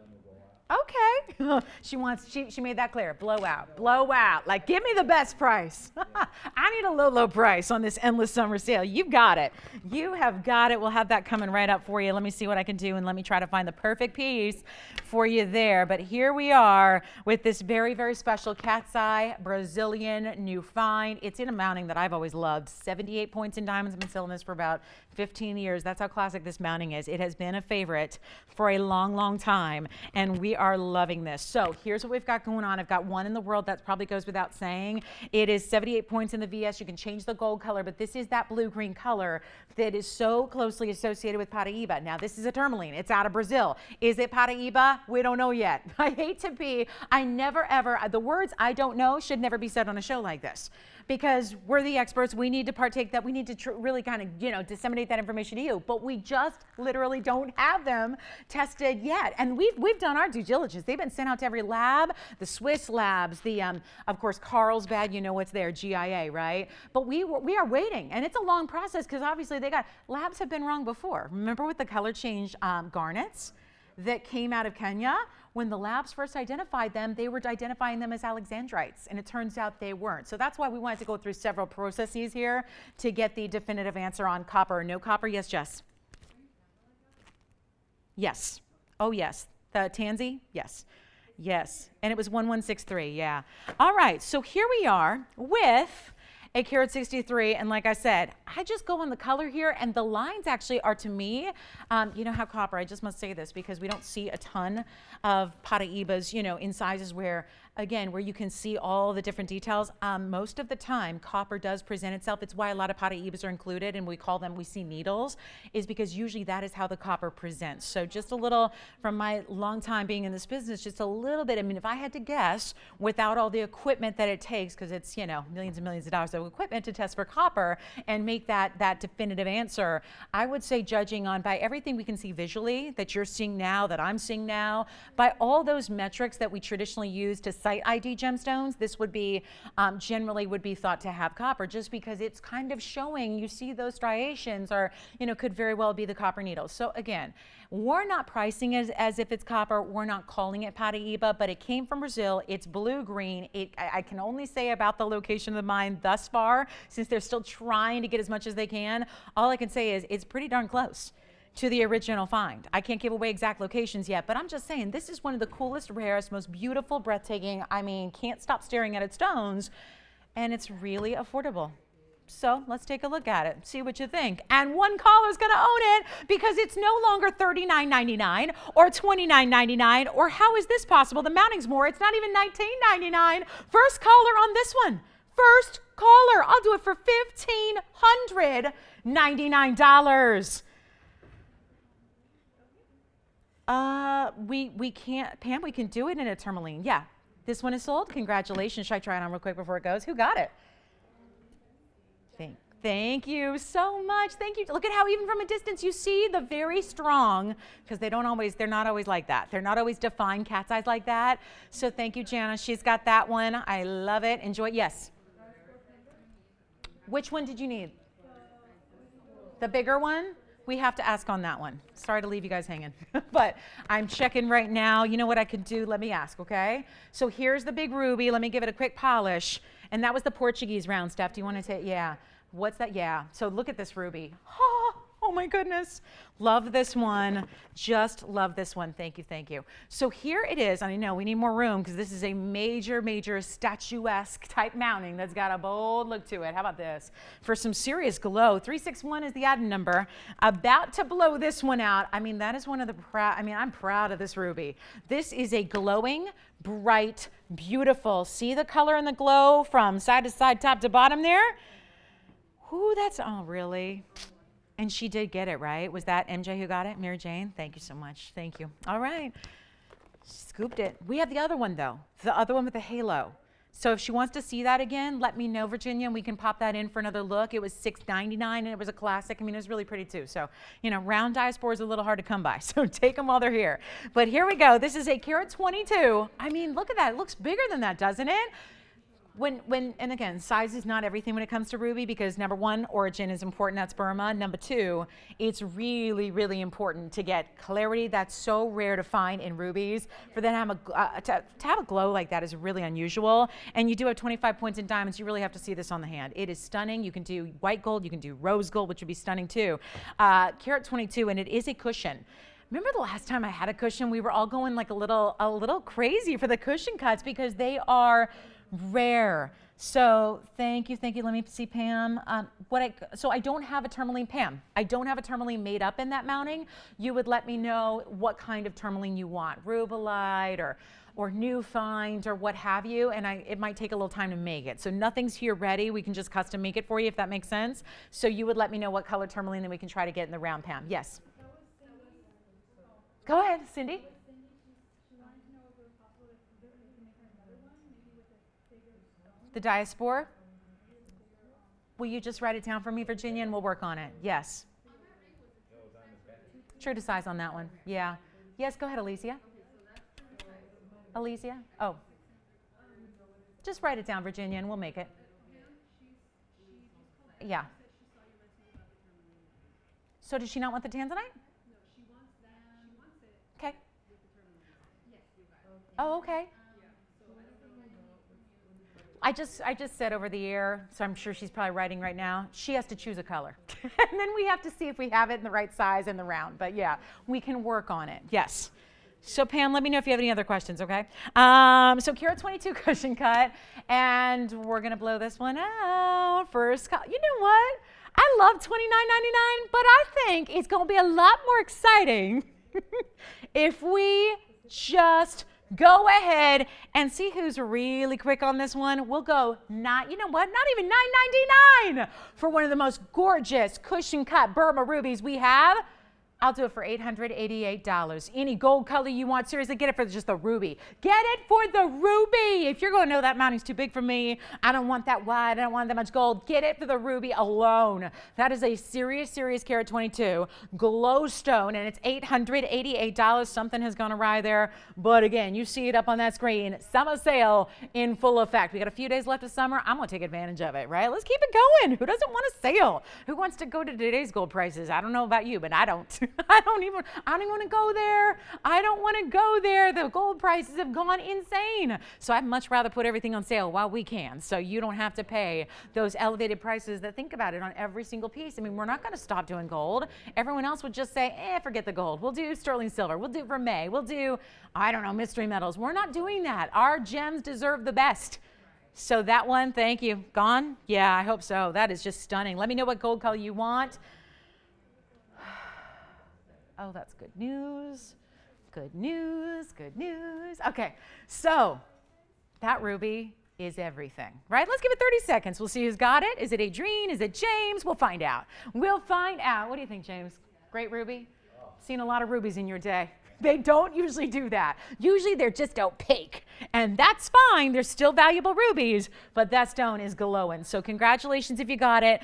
Okay. she made that clear. Blowout. Blowout. Like, give me the best price. I need a low price on this endless summer sale. You got it. You have got it. We'll have that coming right up for you. Let me see what I can do, and let me try to find the perfect piece for you there. But here we are with this very, very special cat's eye Brazilian new find. It's in a mounting that I've always loved. 78 points in diamonds. I've been selling this for about 15 years. That's how classic this mounting is. It has been a favorite for a long, long time, and we are loving this. So here's what we've got going on. I've got one in the world that probably goes without saying. It is 78 points in the VS. You can change the gold color, but this is that blue-green color that is so closely associated with Paraíba. Now, this is a tourmaline. It's out of Brazil. Is it Paraíba? We don't know yet. I never ever, the words I don't know should never be said on a show like this, because we're the experts. We need to partake that. We need to really kind of, disseminate that information to you, but we just literally don't have them tested yet. And we've done our due diligence. They've been sent out to every lab, the Swiss labs, the, of course, Carlsbad, you know what's there, GIA, right? But we are waiting, and it's a long process because obviously labs have been wrong before. Remember with the color change garnets that came out of Kenya? When the labs first identified them, they were identifying them as alexandrites, and it turns out they weren't. So that's why we wanted to go through several processes here to get the definitive answer on copper or no copper. Yes, Jess? Yes. Oh, yes. The tansy? Yes. Yes. And it was 1163, yeah. All right, so here we are with a carat 63, and like I said, I just go on the color here, and the lines actually are, to me, you know how copper, I just must say this because we don't see a ton of Paraíbas, in sizes where, again, where you can see all the different details. Most of the time, copper does present itself. It's why a lot of Paraíbas are included, and we see needles, is because usually that is how the copper presents. So just a little, from my long time being in this business, just a little bit, if I had to guess, without all the equipment that it takes, because it's, millions and millions of dollars of equipment to test for copper and make that definitive answer, I would say, judging on by everything we can see visually that you're seeing now, that I'm seeing now, by all those metrics that we traditionally use to site ID gemstones, this would be generally would be thought to have copper, just because it's kind of showing, you see those striations are, could very well be the copper needles. So again, we're not pricing it as if it's copper. We're not calling it Paraíba, but it came from Brazil. It's blue-green. I can only say about the location of the mine thus far, since they're still trying to get as much as they can. All I can say is it's pretty darn close to the original find. I can't give away exact locations yet, but I'm just saying this is one of the coolest, rarest, most beautiful, breathtaking, can't stop staring at its stones, and it's really affordable. So let's take a look at it, see what you think. And one caller's gonna own it because it's no longer $39.99 or $29.99, or how is this possible? The mounting's more, it's not even $19.99. First caller on this one. First caller, I'll do it for $1,599. We can't, Pam, we can do it in a tourmaline. Yeah, this one is sold. Congratulations. Should I try it on real quick before it goes? Who got it? Thank you so much. Thank you. Look at how even from a distance you see the very strong, because they're not always like that. They're not always defined cat's eyes like that. So thank you, Jana. She's got that one. I love it. Enjoy. Yes. Which one did you need? The bigger one? We have to ask on that one. Sorry to leave you guys hanging, but I'm checking right now. You know what I could do? Let me ask, okay? So here's the big ruby. Let me give it a quick polish. And that was the Portuguese round, Steph. Do you want to take? Yeah. What's that? Yeah. So look at this ruby. Oh my goodness. Love this one. Just love this one. Thank you. Thank you. So here it is. I know we need more room because this is a major statuesque type mounting that's got a bold look to it. How about this? For some serious glow. 361 is the item number. About to blow this one out. I mean, that is one of the I'm proud of this ruby. This is a glowing, bright, beautiful. See the color and the glow from side to side, top to bottom there? Ooh, oh, really? And she did get it, right? Was that MJ who got it? Mary Jane? Thank you so much. Thank you. All right. Scooped it. We have the other one, though. The other one with the halo. So if she wants to see that again, let me know, Virginia, and we can pop that in for another look. It was $6.99, and it was a classic. I mean, it was really pretty, too. So, round diaspora is a little hard to come by. So take them while they're here. But here we go. This is a carat 22. I mean, look at that. It looks bigger than that, doesn't it? And again, size is not everything when it comes to ruby because number one, origin is important. That's Burma. Number two, it's really important to get clarity. That's so rare to find in rubies. For them to have a glow like that is really unusual. And you do have 25 points in diamonds. You really have to see this on the hand. It is stunning. You can do white gold. You can do rose gold, which would be stunning too. Carat 22, and it is a cushion. Remember the last time I had a cushion? We were all going like a little crazy for the cushion cuts because they are rare. So thank you. Let me see, Pam. So I don't have a tourmaline, Pam. I don't have a tourmaline made up in that mounting. You would let me know what kind of tourmaline you want, rubellite or new find or what have you, and it might take a little time to make it. So nothing's here ready. We can just custom make it for you if that makes sense. So you would let me know what color tourmaline that we can try to get in the round, Pam. Yes. Go ahead, Cindy. The diaspora? Will you just write it down for me, Virginia, and we'll work on it? Yes. True to size on that one. Yeah. Yes, go ahead, Alicia. Alicia? Oh. Just write it down, Virginia, and we'll make it. Yeah. So does she not want the tanzanite? No, she wants that. She wants it. Okay. With the tourmaline. Yes, you got it. Oh, okay. I just said over the air, so I'm sure she's probably writing right now, she has to choose a color. And then we have to see if we have it in the right size and the round. But yeah, we can work on it. Yes. So Pam, let me know if you have any other questions, okay? So carat 22 cushion cut, and we're going to blow this one out. First, you know what? I love $29.99, but I think it's going to be a lot more exciting if we just go ahead and see who's really quick on this one. We'll go, not even $9.99 for one of the most gorgeous cushion cut Burma rubies we have. I'll do it for $888. Any gold color you want, seriously, get it for just the ruby. Get it for the ruby. If you're going, no, that mounting's too big for me, I don't want that wide, I don't want that much gold, get it for the ruby alone. That is a serious carat 22 glow stone, and it's $888. Something has gone awry there, but again, you see it up on that screen. Summer sale in full effect. We got a few days left of summer. I'm gonna take advantage of it, right? Let's keep it going. Who doesn't want a sale? Who wants to go to today's gold prices? I don't know about you, but I don't. I don't even want to go there. I don't want to go there. The gold prices have gone insane. So I'd much rather put everything on sale while we can, so you don't have to pay those elevated prices that think about it on every single piece. I mean, we're not going to stop doing gold. Everyone else would just say, forget the gold. We'll do sterling silver. We'll do vermeil. We'll do, I don't know, mystery metals. We're not doing that. Our gems deserve the best. So that one, thank you. Gone? Yeah, I hope so. That is just stunning. Let me know what gold color you want. Oh, that's good news. Good news. Okay, so that ruby is everything, right? Let's give it 30 seconds. We'll see who's got it. Is it Adrienne? Is it James? We'll find out. What do you think, James? Great ruby? Seen a lot of rubies in your day. They don't usually do that. Usually they're just opaque, and that's fine. They're still valuable rubies, but that stone is glowing. So congratulations if you got it.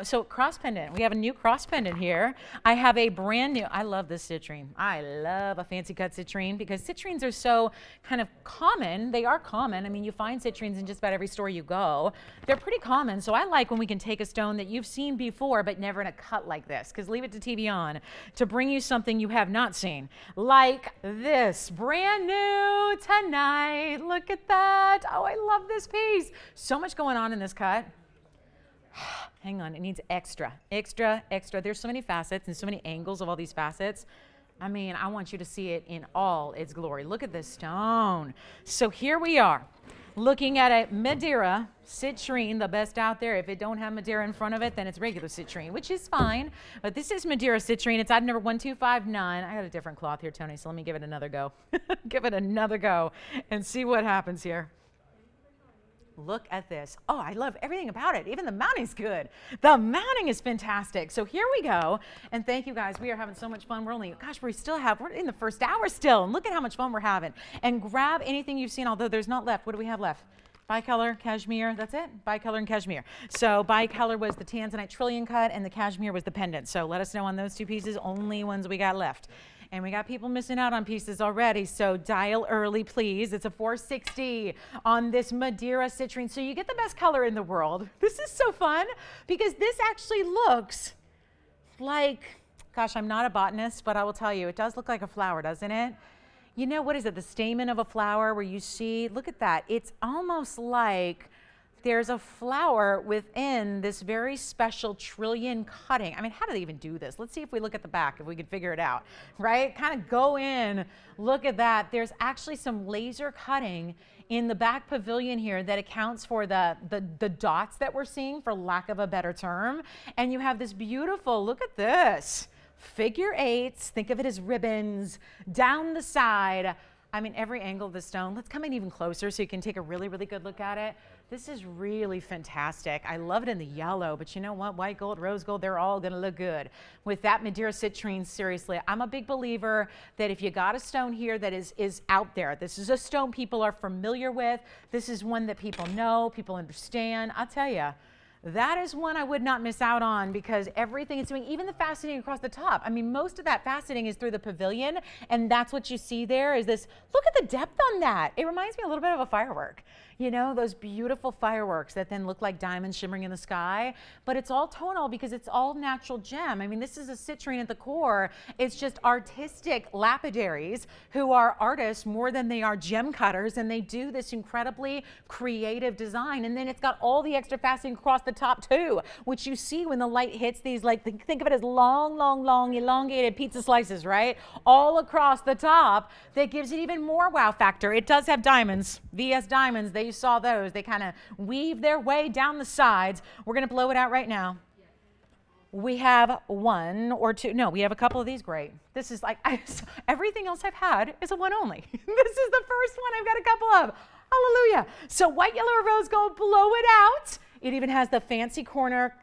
So cross pendant. We have a new cross pendant here. I have a brand new, I love this citrine. I love a fancy cut citrine because citrines are so kind of common. They are common. I mean, you find citrines in just about every store you go. They're pretty common. So I like when we can take a stone that you've seen before, but never in a cut like this, because leave it to TVON to bring you something you have not seen, like this, brand new tonight. Look at that. Oh, I love this piece. So much going on in this cut. Hang on, it needs extra, extra, extra. There's so many facets and so many angles of all these facets. I mean, I want you to see it in all its glory. Look at this stone. So here we are, looking at a Madeira citrine, the best out there. If it don't have Madeira in front of it, then it's regular citrine, which is fine. But this is Madeira citrine. It's item number 1259. I got a different cloth here, Tony, so let me give it another go. Give it another go and see what happens here. Look at this. Oh, I love everything about it. Even the mounting's good. The mounting is fantastic. So here we go. And thank you guys. We are having so much fun. We're in the first hour still. And look at how much fun we're having. And grab anything you've seen, although there's not left. What do we have left? Bicolor, cashmere, that's it? Bicolor and cashmere. So bicolor was the tanzanite trillion cut and the cashmere was the pendant. So let us know on those two pieces, only ones we got left. And we got people missing out on pieces already, so dial early, please. It's a 460 on this Madeira citrine. So you get the best color in the world. This is so fun because this actually looks like, gosh, I'm not a botanist, but I will tell you, it does look like a flower, doesn't it? You know, what is it, the stamen of a flower where you see, look at that. It's almost like there's a flower within this very special trillion cutting. I mean, how do they even do this? Let's see if we look at the back, if we can figure it out, right? Kind of go in, look at that. There's actually some laser cutting in the back pavilion here that accounts for the dots that we're seeing, for lack of a better term. And you have this beautiful, look at this, figure eights, think of it as ribbons, down the side. I mean, every angle of the stone. Let's come in even closer so you can take a really, really good look at it. This is really fantastic. I love it in the yellow, but you know what? White gold, rose gold, they're all gonna look good. With that Madeira citrine, seriously, I'm a big believer that if you got a stone here that is out there, this is a stone people are familiar with, this is one that people know, people understand, I'll tell you, that is one I would not miss out on because everything it's doing, even the faceting across the top. I mean, most of that faceting is through the pavilion, and that's what you see there is this, look at the depth on that. It reminds me a little bit of a firework. You know, those beautiful fireworks that then look like diamonds shimmering in the sky, but it's all tonal because it's all natural gem. I mean, this is a citrine at the core. It's just artistic lapidaries who are artists more than they are gem cutters, and they do this incredibly creative design. And then it's got all the extra faceting across the top too, which you see when the light hits these, like, think of it as long, long, long, elongated pizza slices, right? All across the top. That gives it even more wow factor. It does have diamonds, VS diamonds. They saw those. They kind of weave their way down the sides. We're going to blow it out right now. We have one or two. No, we have a couple of these. Great. This is like, everything else I've had is a one only. This is the first one I've got a couple of. Hallelujah. So white, yellow, or rose gold, blow it out. It even has the fancy corner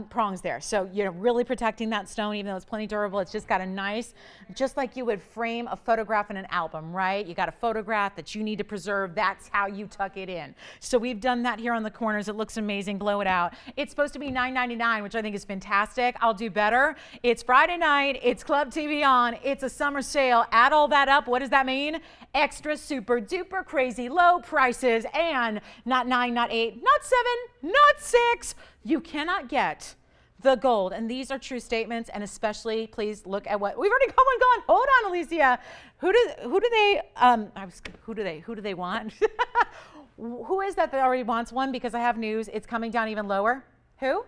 prongs there. So you're really protecting that stone, even though it's plenty durable. It's just got a nice, just like you would frame a photograph in an album, right? You got a photograph that you need to preserve. That's how you tuck it in. So we've done that here on the corners. It looks amazing. Blow it out. It's supposed to be $9.99, which I think is fantastic. I'll do better. It's Friday night. It's Club TV on. It's a summer sale. Add all that up. What does that mean? Extra super duper crazy low prices, and not 9, not 8, not 7, not 6. You cannot get the gold, and these are true statements. And especially, please look at what we've already got one going. Hold on, Alicia. Who do they want? Who is that already wants one? Because I have news. It's coming down even lower. Who?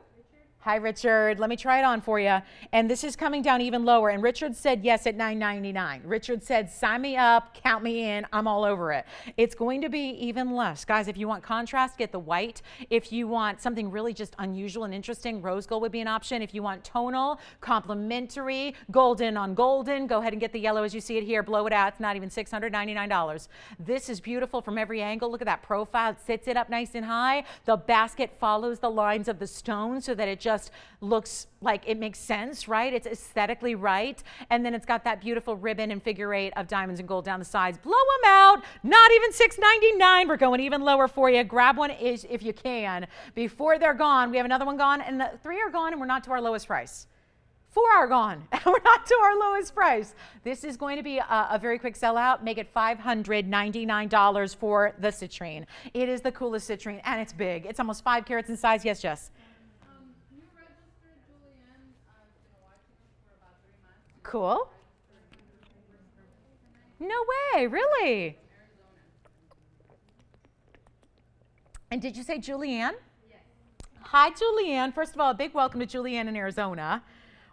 Hi, Richard. Let me try it on for you. And this is coming down even lower. And Richard said yes at $9.99. Richard said, sign me up, count me in. I'm all over it. It's going to be even less. Guys, if you want contrast, get the white. If you want something really just unusual and interesting, rose gold would be an option. If you want tonal, complementary, golden on golden, go ahead and get the yellow as you see it here. Blow it out. It's not even $699. This is beautiful from every angle. Look at that profile. It sits it up nice and high. The basket follows the lines of the stone so that it just just looks like it makes sense, right? It's aesthetically right. And then it's got that beautiful ribbon and figure eight of diamonds and gold down the sides. Blow them out. Not even $6.99. We're going even lower for you. Grab one if you can before they're gone. We have another one gone, and the 3 are gone, and we're not to our lowest price. 4 are gone, and we're not to our lowest price. This is going to be a very quick sellout. Make it $599 for the citrine. It is the coolest citrine, and it's big. It's almost 5 carats in size. Yes, Jess? You registered Julianne. Been watching us for about 3 months. Cool. No way, really? And did you say Julianne? Yes. Hi, Julianne. First of all, a big welcome to Julianne in Arizona.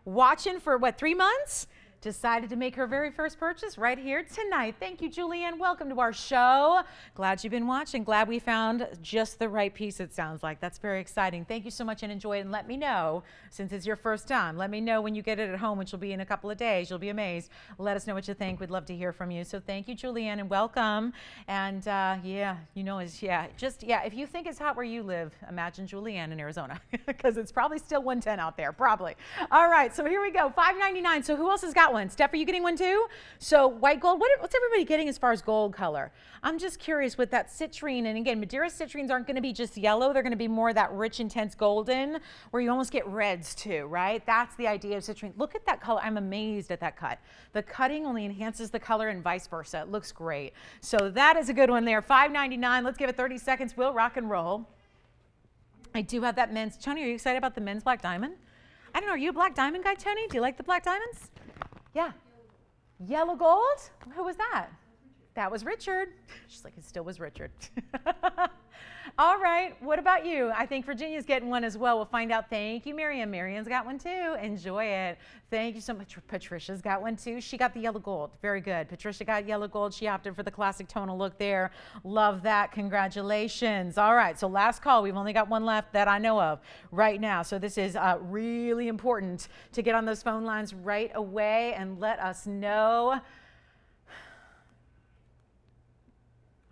Watching for, what, 3 months? Decided to make her very first purchase right here tonight. Thank you, Julianne. Welcome to our show. Glad you've been watching. Glad we found just the right piece, it sounds like. That's very exciting. Thank you so much and enjoy it. And let me know, since it's your first time, let me know when you get it at home, which will be in a couple of days. You'll be amazed. Let us know what you think. We'd love to hear from you. So thank you, Julianne, and welcome. And yeah, you know, if you think it's hot where you live, imagine Julianne in Arizona, because it's probably still 110 out there, probably. All right, so here we go, $5.99. So who else has got one? Steph, are you getting one too? So white gold, what's everybody getting as far as gold color? I'm just curious with that citrine, and again, Madeira citrines aren't gonna be just yellow, they're gonna be more that rich, intense golden, where you almost get reds too, right? That's the idea of citrine. Look at that color, I'm amazed at that cut. The cutting only enhances the color and vice versa. It looks great. So that is a good one there, $5.99. Let's give it 30 seconds, we'll rock and roll. I do have that men's, Tony, are you excited about the men's black diamond? I don't know, are you a black diamond guy, Tony? Do you like the black diamonds? Yeah. Yellow gold? Who was that? That was Richard. She's like, it still was Richard. All right. What about you? I think Virginia's getting one as well. We'll find out. Thank you, Miriam. Miriam's got one too. Enjoy it. Thank you so much. Patricia's got one too. She got the yellow gold. Very good. Patricia got yellow gold. She opted for the classic tonal look there. Love that. Congratulations. All right. So last call. We've only got one left that I know of right now. So this is really important to get on those phone lines right away and let us know.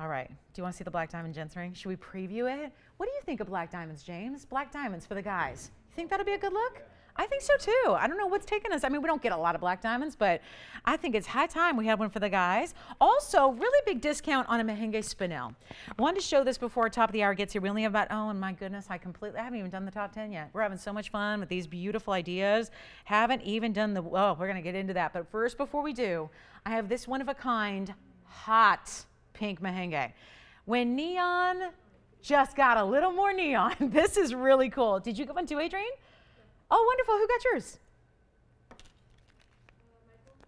All right. Do you want to see the black diamond gents ring? Should we preview it? What do you think of black diamonds, James? Black diamonds for the guys. You think that'll be a good look? I think so too. I don't know what's taking us. I mean, we don't get a lot of black diamonds, but I think it's high time we had one for the guys. Also, really big discount on a Mahenge spinel. Wanted to show this before top of the hour gets here. We only have about, oh, and my goodness, I haven't even done the top 10 yet. We're having so much fun with these beautiful ideas. Haven't even done we're going to get into that. But first, before we do, I have this one of a kind, hot pink Mahenge. When neon just got a little more neon. This is really cool. Did you get one too, Adrienne? Oh, wonderful. Who got yours?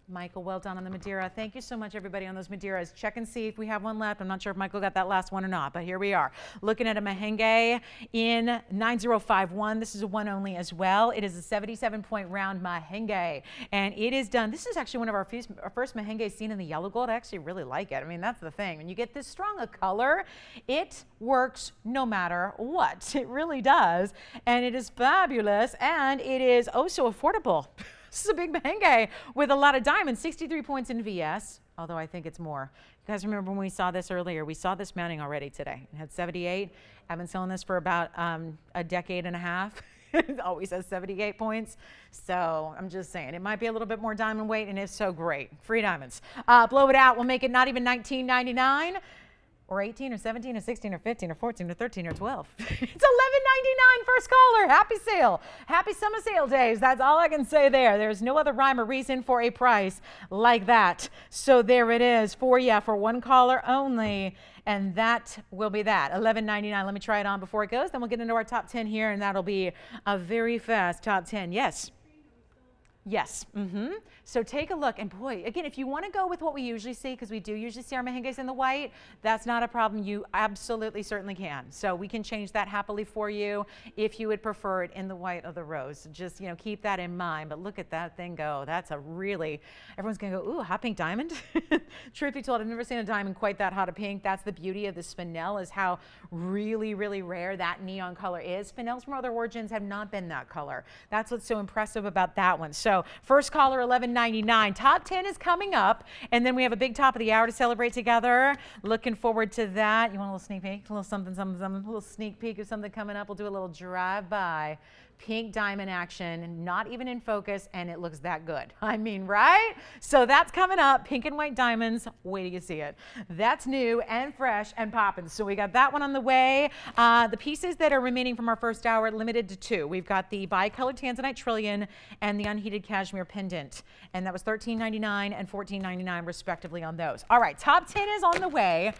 Michael, well done on the Madeira. Thank you so much, everybody, on those Madeiras. Check and see if we have one left. I'm not sure if Michael got that last one or not, but here we are. Looking at a Mahenge in 9051. This is a one only as well. It is a 77-point round Mahenge, and it is done. This is actually one of our first Mahenge seen in the yellow gold. I actually really like it. I mean, that's the thing. When you get this strong a color, it works no matter what. It really does, and it is fabulous, and it is oh so affordable. This is a big Mahenge with a lot of diamonds, 63 points in VS, although I think it's more. You guys remember when we saw this earlier? We saw this mounting already today. It had 78. I've been selling this for about a decade and a half. It always has 78 points. So I'm just saying, it might be a little bit more diamond weight, and if so, great. Free diamonds. Blow it out. We'll make it not even $19.99. Or 18 or 17 or 16 or 15 or 14 or 13 or 12. It's $11.99 first caller. Happy sale. Happy summer sale days. That's all I can say there. There's no other rhyme or reason for a price like that. So there it is for you for one caller only. And that will be that, $11.99. Let me try it on before it goes. Then we'll get into our top 10 here, and that'll be a very fast top 10. Yes. Yes. So take a look. And boy, again, if you want to go with what we usually see, because we do usually see our Mahenges in the white, that's not a problem. You absolutely certainly can. So we can change that happily for you if you would prefer it in the white of the rose. Just, you know, keep that in mind. But look at that thing go. That's a really, everyone's going to go, ooh, hot pink diamond. Truth be told, I've never seen a diamond quite that hot a pink. That's the beauty of the spinel, is how really, really rare that neon color is. Spinels from other origins have not been that color. That's what's so impressive about that one. So first caller, $11.99. Top 10 is coming up, and then we have a big top of the hour to celebrate together. Looking forward to that. You want a little sneak peek? A little something, a little sneak peek of something coming up. We'll do a little drive-by pink diamond action, not even in focus, and it looks that good. I mean, right? So that's coming up, pink and white diamonds. Wait till you see it. That's new and fresh and popping. So we got that one on the way. The pieces that are remaining from our first hour, limited to 2. We've got the bi-colored tanzanite trillion and the unheated cashmere pendant, and that was $13.99 and $14.99 respectively on those. All right, top 10 is on the way.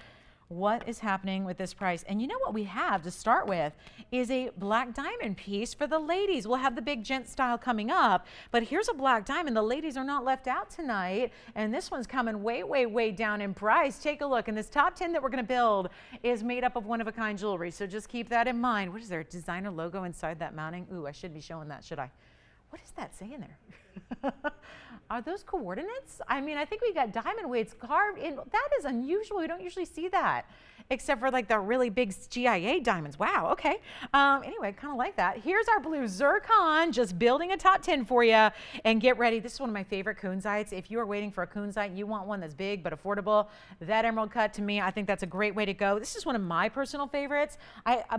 What is happening with this price? And you know what we have to start with is a black diamond piece for the ladies. We'll have the big gent style coming up, but here's a black diamond. The ladies are not left out tonight, and this one's coming way, way, way down in price. Take a look, and this top 10 that we're gonna build is made up of one-of-a-kind jewelry, so just keep that in mind. What is there, a designer logo inside that mounting? Ooh, I should be showing that, should I? What is that saying there? Are those coordinates? I mean, I think we got diamond weights carved in. That is unusual. We don't usually see that, except for like the really big GIA diamonds. Wow, okay. Anyway, kind of like that. Here's our blue zircon, just building a top 10 for you. And get ready. This is one of my favorite kunzites. If you are waiting for a kunzite, you want one that's big but affordable, that emerald cut, to me, I think that's a great way to go. This is one of my personal favorites.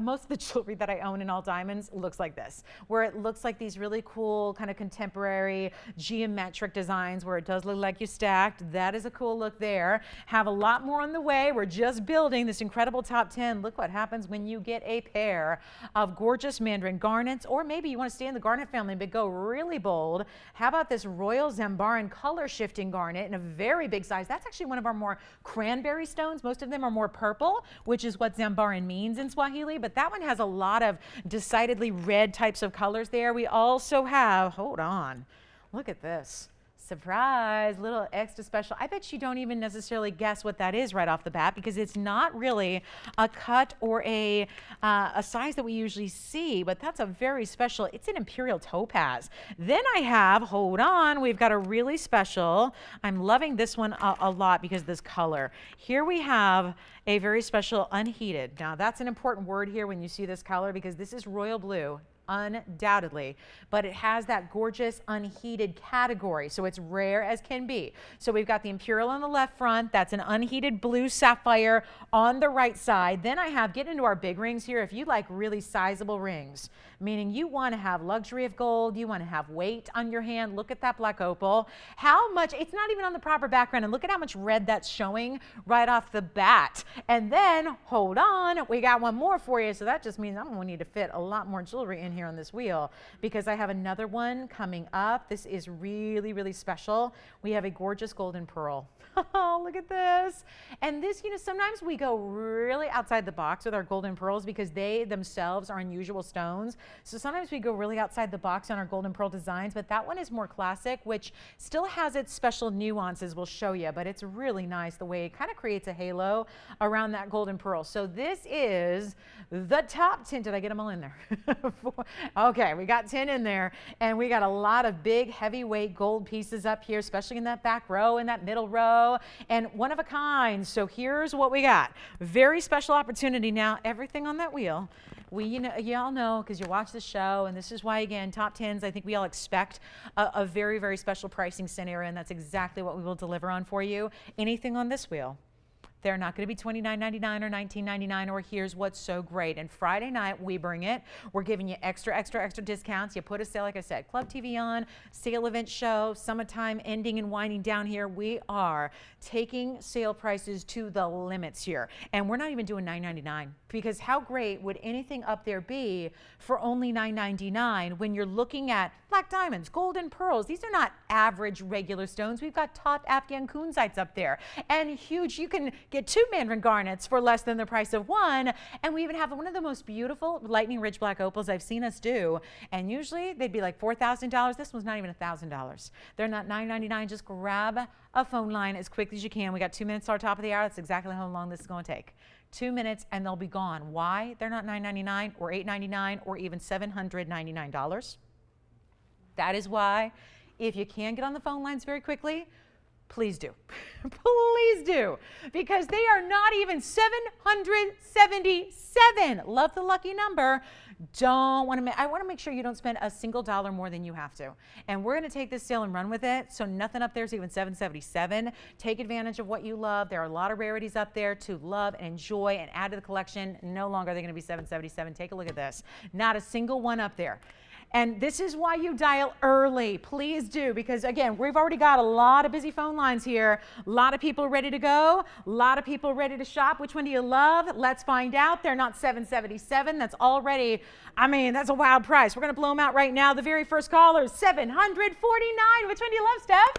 Most of the jewelry that I own in all diamonds looks like this, where it looks like these really cool kind of contemporary geometric designs where it does look like you stacked. That is a cool look there. Have a lot more on the way. We're just building this incredible top 10. Look what happens when you get a pair of gorgeous mandarin garnets, or maybe you want to stay in the garnet family but go really bold. How about this royal Zambaran color shifting garnet in a very big size? That's actually one of our more cranberry stones. Most of them are more purple, which is what Zambaran means in Swahili, but that one has a lot of decidedly red types of colors there. We also have, hold on, look at this. Surprise, little extra special. I bet you don't even necessarily guess what that is right off the bat, because it's not really a cut or a size that we usually see, but that's a very special, it's an imperial topaz. Then I have, hold on, we've got a really special, I'm loving this one a lot because of this color. Here we have a very special unheated. Now that's an important word here when you see this color, because this is royal blue. Undoubtedly, but it has that gorgeous unheated category, so it's rare as can be. So we've got the imperial on the left front, that's an unheated blue sapphire on the right side. Then I have, get into our big rings here, if you like really sizable rings, meaning you want to have luxury of gold, you want to have weight on your hand, look at that black opal. How much, it's not even on the proper background, and look at how much red that's showing right off the bat. And then, hold on, we got one more for you, so that just means I'm going to need to fit a lot more jewelry in here on this wheel, because I have another one coming up. This is really, really special. We have a gorgeous golden pearl. Oh, look at this. And this, you know, sometimes we go really outside the box with our golden pearls because they themselves are unusual stones. So sometimes we go really outside the box on our golden pearl designs, but that one is more classic, which still has its special nuances we'll show you, but it's really nice the way it kind of creates a halo around that golden pearl. So this is the top 10. Did I get them all in there? Okay, we got 10 in there, and we got a lot of big heavyweight gold pieces up here, especially in that back row and that middle row, and one of a kind. So here's what we got. Very special opportunity now. Everything on that wheel, you all know because you watch the show, and this is why, again, top 10s, I think we all expect a very, very special pricing scenario, and that's exactly what we will deliver on for you. Anything on this wheel, they're not going to be $29.99 or $19.99, or here's what's so great. And Friday night, we bring it. We're giving you extra, extra, extra discounts. You put a sale, like I said, Club TVON, sale event show, summertime ending and winding down here. We are taking sale prices to the limits here. And we're not even doing $9.99, because how great would anything up there be for only $9.99 when you're looking at black diamonds, golden pearls? These are not average regular stones. We've got top Afghan kunzites up there, and huge. You can get 2 mandarin garnets for less than the price of 1. And we even have one of the most beautiful lightning ridge black opals I've seen us do. And usually they'd be like $4,000. This one's not even $1,000. They're not $9.99. Just grab a phone line as quickly as you can. We got 2 minutes to our top of the hour. That's exactly how long this is going to take. 2 minutes and they'll be gone. Why? They're not $9.99 or $8.99 or even $799. That is why, if you can get on the phone lines very quickly, please do. Please do. Because they are not even $777. Love the lucky number. I want to make sure you don't spend a single dollar more than you have to. And we're going to take this sale and run with it. So nothing up there is even $777. Take advantage of what you love. There are a lot of rarities up there to love and enjoy and add to the collection. No longer are they going to be $777. Take a look at this. Not a single one up there. And this is why you dial early. Please do, because again, we've already got a lot of busy phone lines here. A lot of people ready to go. A lot of people ready to shop. Which one do you love? Let's find out. They're not $777. That's already, that's a wild price. We're going to blow them out right now. The very first caller is $749. Which one do you love, Steph?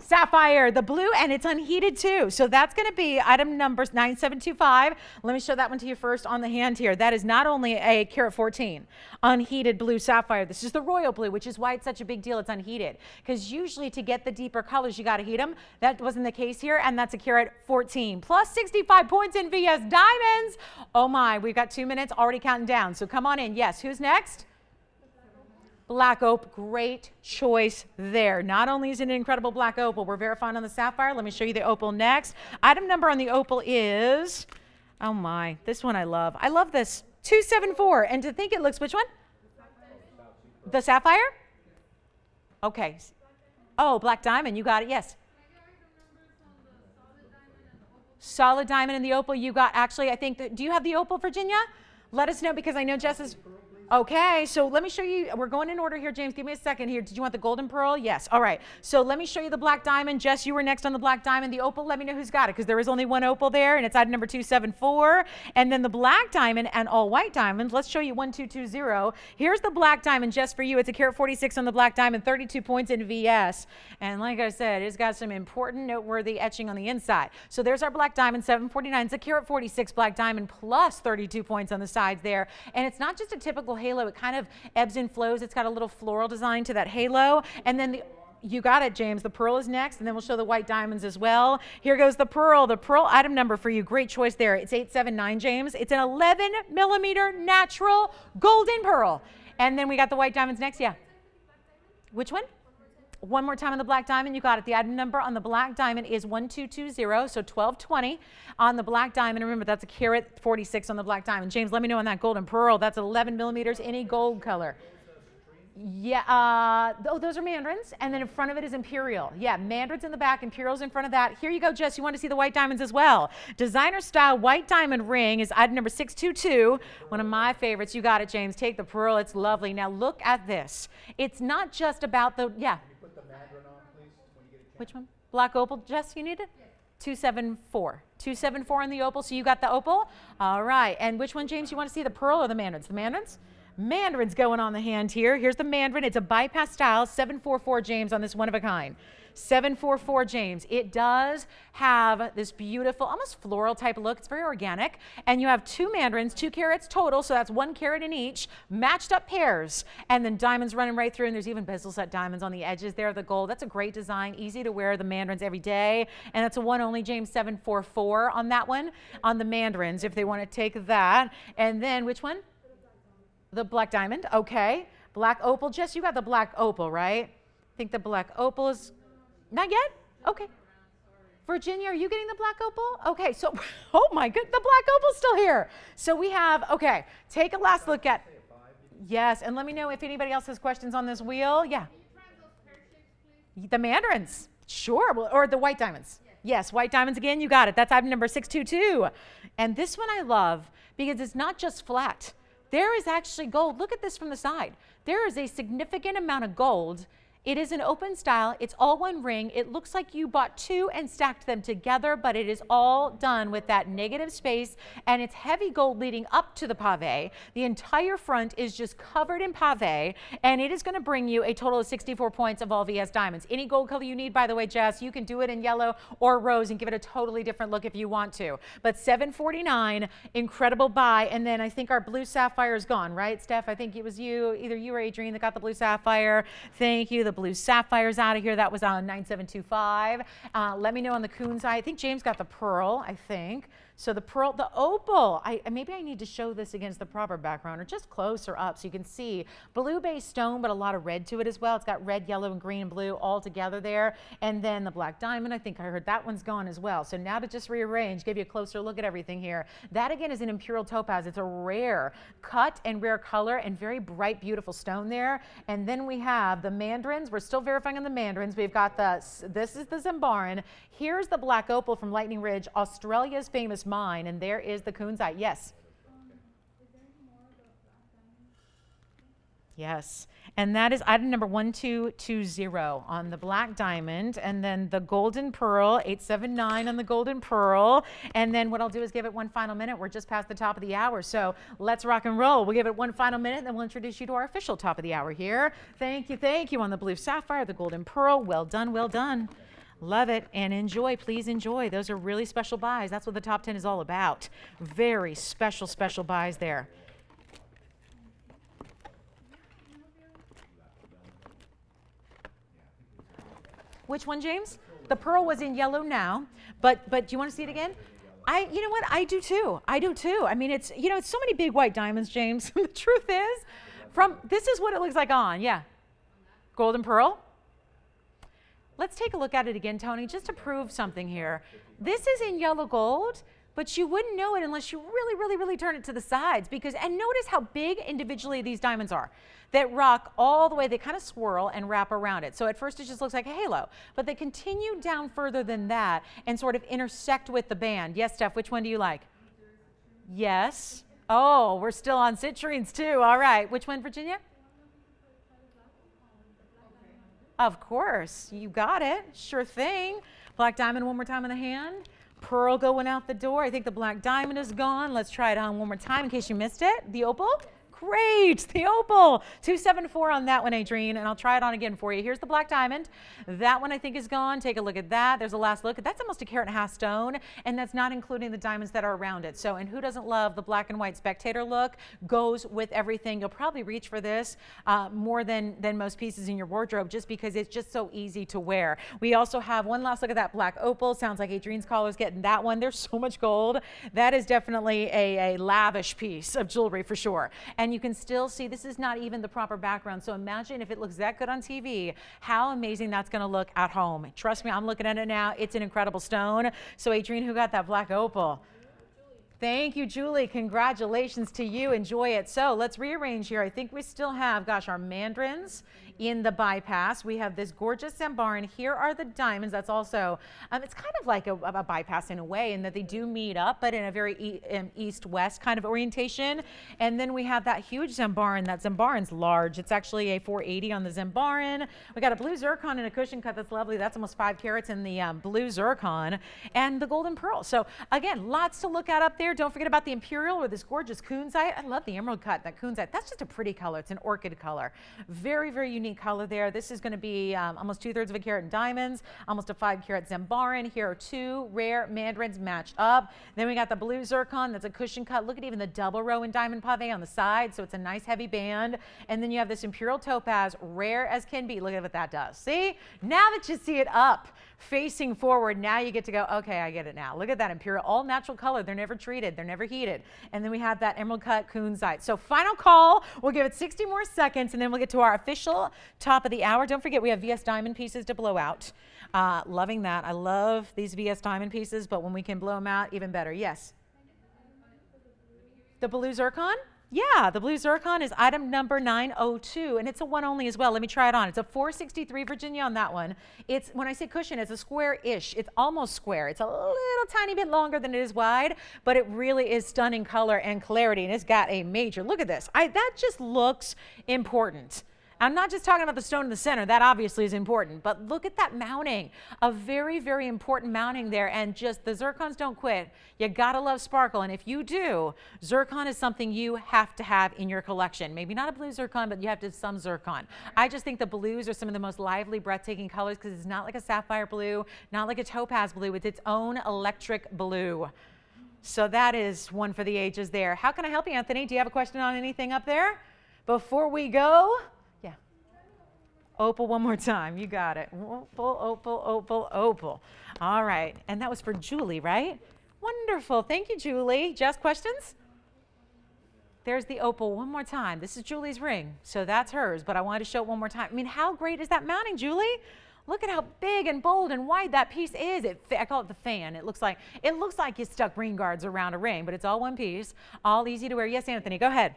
Sapphire, the blue, and it's unheated too. So that's going to be item number 9725. Let me show that one to you first on the hand here. That is not only a carat 14 unheated blue sapphire. This is the royal blue, which is why it's such a big deal. It's unheated, because usually to get the deeper colors, you got to heat them. That wasn't the case here, and that's a carat 14 plus 65 points in VS diamonds. Oh my, we've got 2 minutes already counting down. So come on in. Yes, who's next? Black opal, great choice there. Not only is it an incredible black opal, we're verifying on the sapphire. Let me show you the opal next. Item number on the opal is, oh my, this one I love. I love this, 274. And to think it looks, which one? The sapphire? Okay. Oh, black diamond, you got it, yes. Solid diamond and the opal, you got, actually, I think, do you have the opal, Virginia? Let us know, because I know Jess is... Okay, so let me show you. We're going in order here, James. Give me a second here. Did you want the golden pearl? Yes. All right. So let me show you the black diamond. Jess, you were next on the black diamond. The opal, let me know who's got it, because there is only one opal there, and it's item number 274. And then the black diamond and all white diamonds. Let's show you 1220. Here's the black diamond just for you. It's a carat 46 on the black diamond, 32 points in VS. And like I said, it's got some important, noteworthy etching on the inside. So there's our black diamond, 749. It's a carat 46 black diamond plus 32 points on the sides there. And it's not just a typical halo. It kind of ebbs and flows. It's got a little floral design to that halo. And then you got it, James. The pearl is next, and then we'll show the white diamonds as well. Here goes the pearl. The pearl item number for you. Great choice there. It's 879, James. It's an 11 millimeter natural golden pearl. And then we got the white diamonds next. Yeah. Which one? One more time on the black diamond. You got it. The item number on the black diamond is 1220, so 1220 on the black diamond. Remember, that's a carat 46 on the black diamond. James, let me know on that golden pearl. That's 11 millimeters, any gold color. Yeah, those are mandarins, and then in front of it is imperial. Yeah, mandarins in the back, imperials in front of that. Here you go, Jess. You want to see the white diamonds as well. Designer style white diamond ring is item number 622. One of my favorites. You got it, James. Take the pearl. It's lovely. Now look at this. It's not just about the, yeah. Which one? Black opal. Jess, you need it? Yes. 274. 274 on the opal. So you got the opal? All right. And which one, James? You want to see the pearl or the mandarins? The mandarins? Mandarin's going on the hand here. Here's the mandarin. It's a bypass style. 744, James, on this one of a kind. 744, James. It does have this beautiful, almost floral type look. It's very organic. And you have two mandarins, 2 carats total, so that's 1 carat in each, matched up pairs. And then diamonds running right through, and there's even bezel set diamonds on the edges there of the gold. That's a great design, easy to wear the mandarins every day. And that's a one only, James, 744 on that one, on the mandarins, if they want to take that. And then which one? The black diamond. Okay. Black opal. Jess, you got the black opal, right? I think the black opal is... Not yet? Okay. Virginia, are you getting the black opal? Okay, so, oh my goodness, the black opal's still here. So we have, okay, take a last look at, yes, and let me know if anybody else has questions on this wheel. Yeah. The mandarins, sure, well, or the white diamonds. Yes, white diamonds again, you got it. That's item number 622. And this one I love because it's not just flat. There is actually gold. Look at this from the side. There is a significant amount of gold. It is an open style. It's all one ring. It looks like you bought 2 and stacked them together, but it is all done with that negative space, and it's heavy gold leading up to the pave. The entire front is just covered in pave, and it is going to bring you a total of 64 points of all VS diamonds. Any gold color you need, by the way, Jess, you can do it in yellow or rose and give it a totally different look if you want to. But $749, incredible buy. And then I think our blue sapphire is gone, right, Steph? I think it was you, either you or Adrienne, that got the blue sapphire. Thank you. The blue sapphire's out of here. That was on 9725. Let me know on the Coons eye. I think James got the pearl, I think. So the pearl, the opal, maybe I need to show this against the proper background or just closer up so you can see blue-based stone, but a lot of red to it as well. It's got red, yellow, and green and blue all together there. And then the black diamond, I think I heard that one's gone as well. So now to just rearrange, give you a closer look at everything here. That again is an imperial topaz. It's a rare cut and rare color and very bright, beautiful stone there. And then we have the mandarins. We're still verifying on the mandarins. We've got this is the Zambaran. Here's the black opal from Lightning Ridge, Australia's famous mine, and there is the Coons eye. Yes. Yes. And that is item number 1220 on the black diamond. And then the golden pearl, 879 on the golden pearl. And then what I'll do is give it one final minute. We're just past the top of the hour. So let's rock and roll. We'll give it one final minute, and then we'll introduce you to our official top of the hour here. Thank you on the blue sapphire, the golden pearl. Well done, well done. Love it. And enjoy, please enjoy. Those are really special buys. That's what the top 10 is all about. Very special, special buys there. Which one, James? The pearl was in yellow now, but do you want to see it again? You know what? I do too. I mean, it's so many big white diamonds, James. The truth is, this is what it looks like on. Yeah. Golden pearl. Let's take a look at it again, Tony, just to prove something here. This is in yellow gold, but you wouldn't know it unless you really, really, really turn it to the sides, and notice how big individually these diamonds are. That rock all the way, they kind of swirl and wrap around it. So at first it just looks like a halo, but they continue down further than that and sort of intersect with the band. Yes, Steph, which one do you like? Yes. Oh, we're still on citrines too. All right. Which one, Virginia? Of course. You got it. Sure thing. Black diamond one more time in the hand. Pearl going out the door. I think the black diamond is gone. Let's try it on one more time in case you missed it. The opal. Great, the opal. 274 on that one, Adrienne, and I'll try it on again for you. Here's the black diamond. That one I think is gone. Take a look at that. There's a last look. That's almost a carat and a half stone, and that's not including the diamonds that are around it. So, and who doesn't love the black and white spectator look? Goes with everything. You'll probably reach for this more than most pieces in your wardrobe just because it's just so easy to wear. We also have one last look at that black opal. Sounds like Adrienne's collar's getting that one. There's so much gold. That is definitely a lavish piece of jewelry for sure. And you can still see this is not even the proper background. So imagine if it looks that good on TV, how amazing that's going to look at home. Trust me, I'm looking at it now. It's an incredible stone. So Adrienne, who got that black opal? Thank you, Julie. Congratulations to you. Enjoy it. So let's rearrange here. I think we still have, our mandarins in the bypass. We have this gorgeous Zambaran. Here are the diamonds. That's also, it's kind of like a bypass in a way in that they do meet up, but in a very east-west kind of orientation. And then we have that huge Zambaran. That Zambaran's large. It's actually a 480 on the Zambaran. We got a blue zircon and a cushion cut. That's lovely. That's almost 5 carats in the blue zircon and the golden pearl. So again, lots to look at up there. Don't forget about the imperial or this gorgeous kunzite. I love the emerald cut, that kunzite. That's just a pretty color. It's an orchid color. Very, very unique color there. This is going to be almost 2/3 of a carat in diamonds, almost a 5 carat Zambaran. Here are 2 rare mandarins matched up. Then we got the blue zircon. That's a cushion cut. Look at even the double row in diamond pave on the side. So it's a nice heavy band. And then you have this imperial topaz, rare as can be. Look at what that does. See? Now that you see it up, facing forward, now you get to go, okay, I get it now. Look at that imperial, all natural color. They're never treated. They're never heated. And then we have that emerald cut kunzite. So final call. We'll give it 60 more seconds, and then we'll get to our official top of the hour. Don't forget, we have VS diamond pieces to blow out. Loving that. I love these VS diamond pieces, but when we can blow them out, even better. Yes? The blue zircon? Yeah, the blue zircon is item number 902, and it's a one only as well. Let me try it on. It's a 463, Virginia, on that one. It's, when I say cushion, it's a square-ish. It's almost square. It's a little tiny bit longer than it is wide, but it really is stunning color and clarity, and it's got a major, look at this. That just looks important. I'm not just talking about the stone in the center. That obviously is important, but look at that mounting. A very, very important mounting there, and just the zircons don't quit. You gotta love sparkle, and if you do, zircon is something you have to have in your collection. Maybe not a blue zircon, but you have to have some zircon. I just think the blues are some of the most lively, breathtaking colors because it's not like a sapphire blue, not like a topaz blue. It's its own electric blue. So that is one for the ages there. How can I help you, Anthony? Do you have a question on anything up there? Before we go? Opal one more time. You got it. Opal, opal, opal, opal. All right. And that was for Julie, right? Wonderful. Thank you, Julie. Just questions? There's the opal one more time. This is Julie's ring, so that's hers, but I wanted to show it one more time. I mean, how great is that mounting, Julie? Look at how big and bold and wide that piece is. I call it the fan. It looks like you stuck ring guards around a ring, but it's all one piece, all easy to wear. Yes, Anthony, go ahead.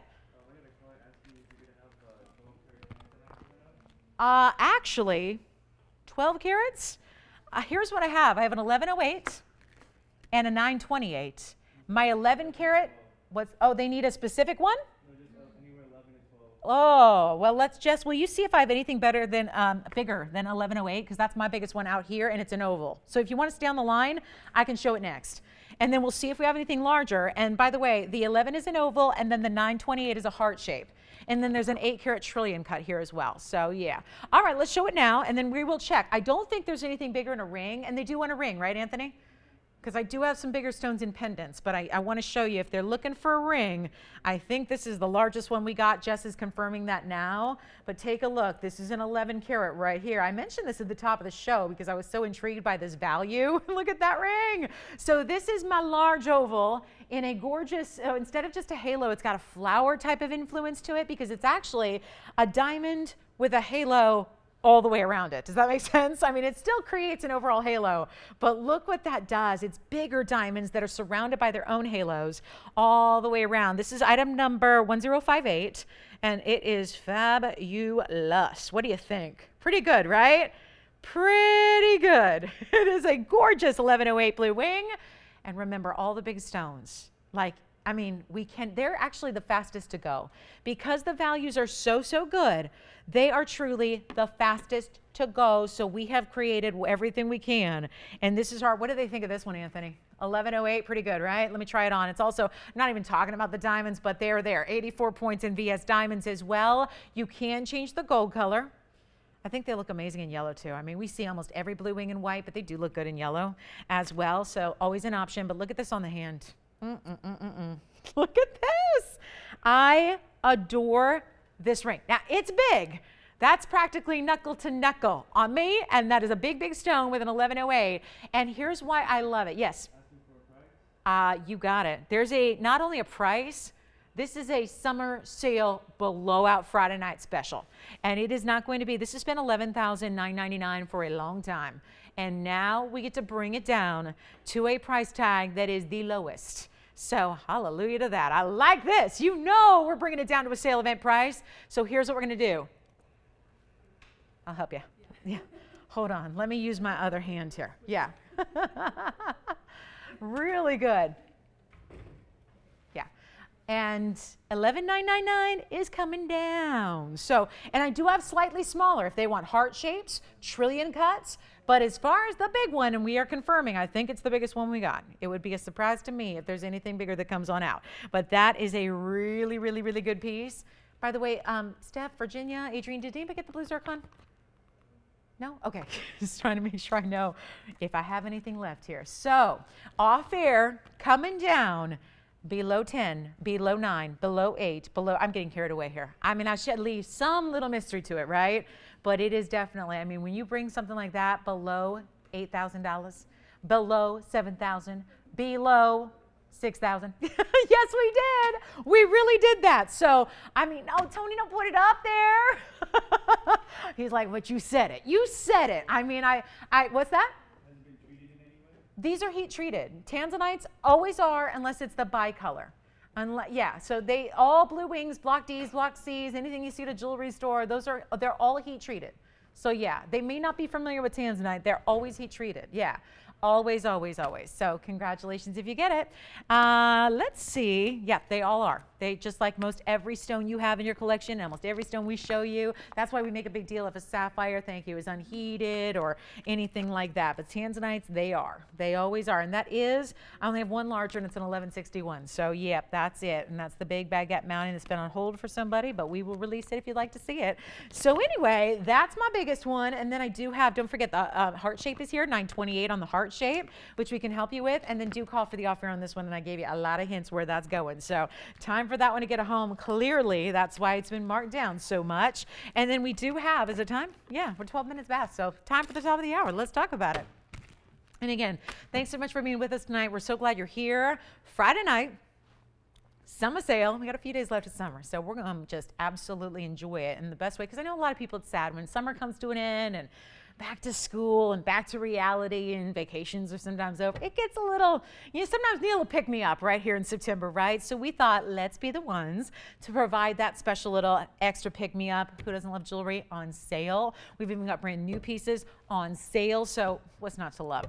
Actually, 12 carats. Here's what I have. I have an 1108 and a 928. My 11 carat was, oh, they need a specific one? Oh, well, will you see if I have anything better than, bigger than 1108? Because that's my biggest one out here, and it's an oval. So if you want to stay on the line, I can show it next. And then we'll see if we have anything larger. And by the way, the 11 is an oval, and then the 928 is a heart shape. And then there's an 8-carat trillion cut here as well. So yeah. All right, let's show it now, and then we will check. I don't think there's anything bigger in a ring, and they do want a ring, right, Anthony? Because I do have some bigger stones in pendants, but I want to show you if they're looking for a ring. I think this is the largest one we got. Jess is confirming that now, but take a look. This is an 11 karat right here. I mentioned this at the top of the show because I was so intrigued by this value. Look at that ring. So this is my large oval in a gorgeous, instead of just a halo, it's got a flower type of influence to it because it's actually a diamond with a halo all the way around it. Does that make sense? I mean, it still creates an overall halo, but look what that does. It's bigger diamonds that are surrounded by their own halos all the way around. This is item number 1058, and it is fabulous. What do you think? Pretty good, right? Pretty good. It is a gorgeous 1108 blue wing. And remember all the big stones. I mean, they're actually the fastest to go. Because the values are so good, they are truly the fastest to go. So we have created everything we can. And this is what do they think of this one, Anthony? 1108, pretty good, right? Let me try it on. It's also, I'm not even talking about the diamonds, but they're there. 84 points in VS diamonds as well. You can change the gold color. I think they look amazing in yellow too. I mean, we see almost every blue wing in white, but they do look good in yellow as well. So always an option, but look at this on the hand. Look at this. I adore this ring. Now, it's big. That's practically knuckle to knuckle on me, and that is a big stone with an 1108. And here's why I love it. Yes. You got it. There's not only a price, this is a summer sale blowout Friday night special. And it is not going to be, this has been $11,999 for a long time. And now we get to bring it down to a price tag that is the lowest. So hallelujah to that. I like this. You know we're bringing it down to a sale event price. So here's what we're going to do. I'll help you. Yeah. Hold on. Let me use my other hand here. Yeah. Really good. Yeah. And $11,999 is coming down. So, and I do have slightly smaller if they want heart shapes, trillion cuts. But as far as the big one, and we are confirming, I think it's the biggest one we got. It would be a surprise to me if there's anything bigger that comes on out. But that is a really good piece. By the way, Steph, Virginia, Adrienne, did anybody get the blue zircon? No? Okay. Just trying to make sure I know if I have anything left here. So, off air, coming down, below 10, below 9, below 8, below, I'm getting carried away here. I mean, I should leave some little mystery to it, right? But it is definitely, I mean, when you bring something like that below $8,000, below $7,000, below $6,000. Yes, we did. We really did that. So, I mean, oh, Tony, don't put it up there. He's like, but you said it. You said it. I mean, what's that? These are heat treated. Tanzanites always are, unless it's the bicolor. Yeah, so all blue wings, block Ds, block Cs, anything you see at a jewelry store, they're all heat treated. So yeah, they may not be familiar with Tanzanite. They're always heat treated. Yeah. Always. So congratulations if you get it. Let's see. Yeah, they all are. They just like most every stone you have in your collection, almost every stone we show you. That's why we make a big deal if a sapphire, thank you, is unheated or anything like that. But Tanzanites, they are. They always are. And that is, I only have one larger and it's an 1161. So yeah, that's it. And that's the big baguette mounting that's been on hold for somebody, but we will release it if you'd like to see it. So anyway, that's my biggest one. And then I do have, don't forget the heart shape is here, 928 on the heart shape, which we can help you with. And then do call for the offer on this one. And I gave you a lot of hints where that's going. So time for that one to get a home. Clearly, that's why it's been marked down so much. And then we do have, is it time? Yeah, we're 12 minutes past. So time for the top of the hour. Let's talk about it. And again, thanks so much for being with us tonight. We're so glad you're here. Friday night, summer sale. We got a few days left of summer, so we're going to just absolutely enjoy it in the best way. Because I know a lot of people, it's sad when summer comes to an end and back to school and back to reality and vacations are sometimes over. It gets a little, sometimes Neil will pick me up right here in September, right? So we thought, let's be the ones to provide that special little extra pick-me-up. Who doesn't love jewelry? On sale. We've even got brand new pieces on sale, so what's not to love?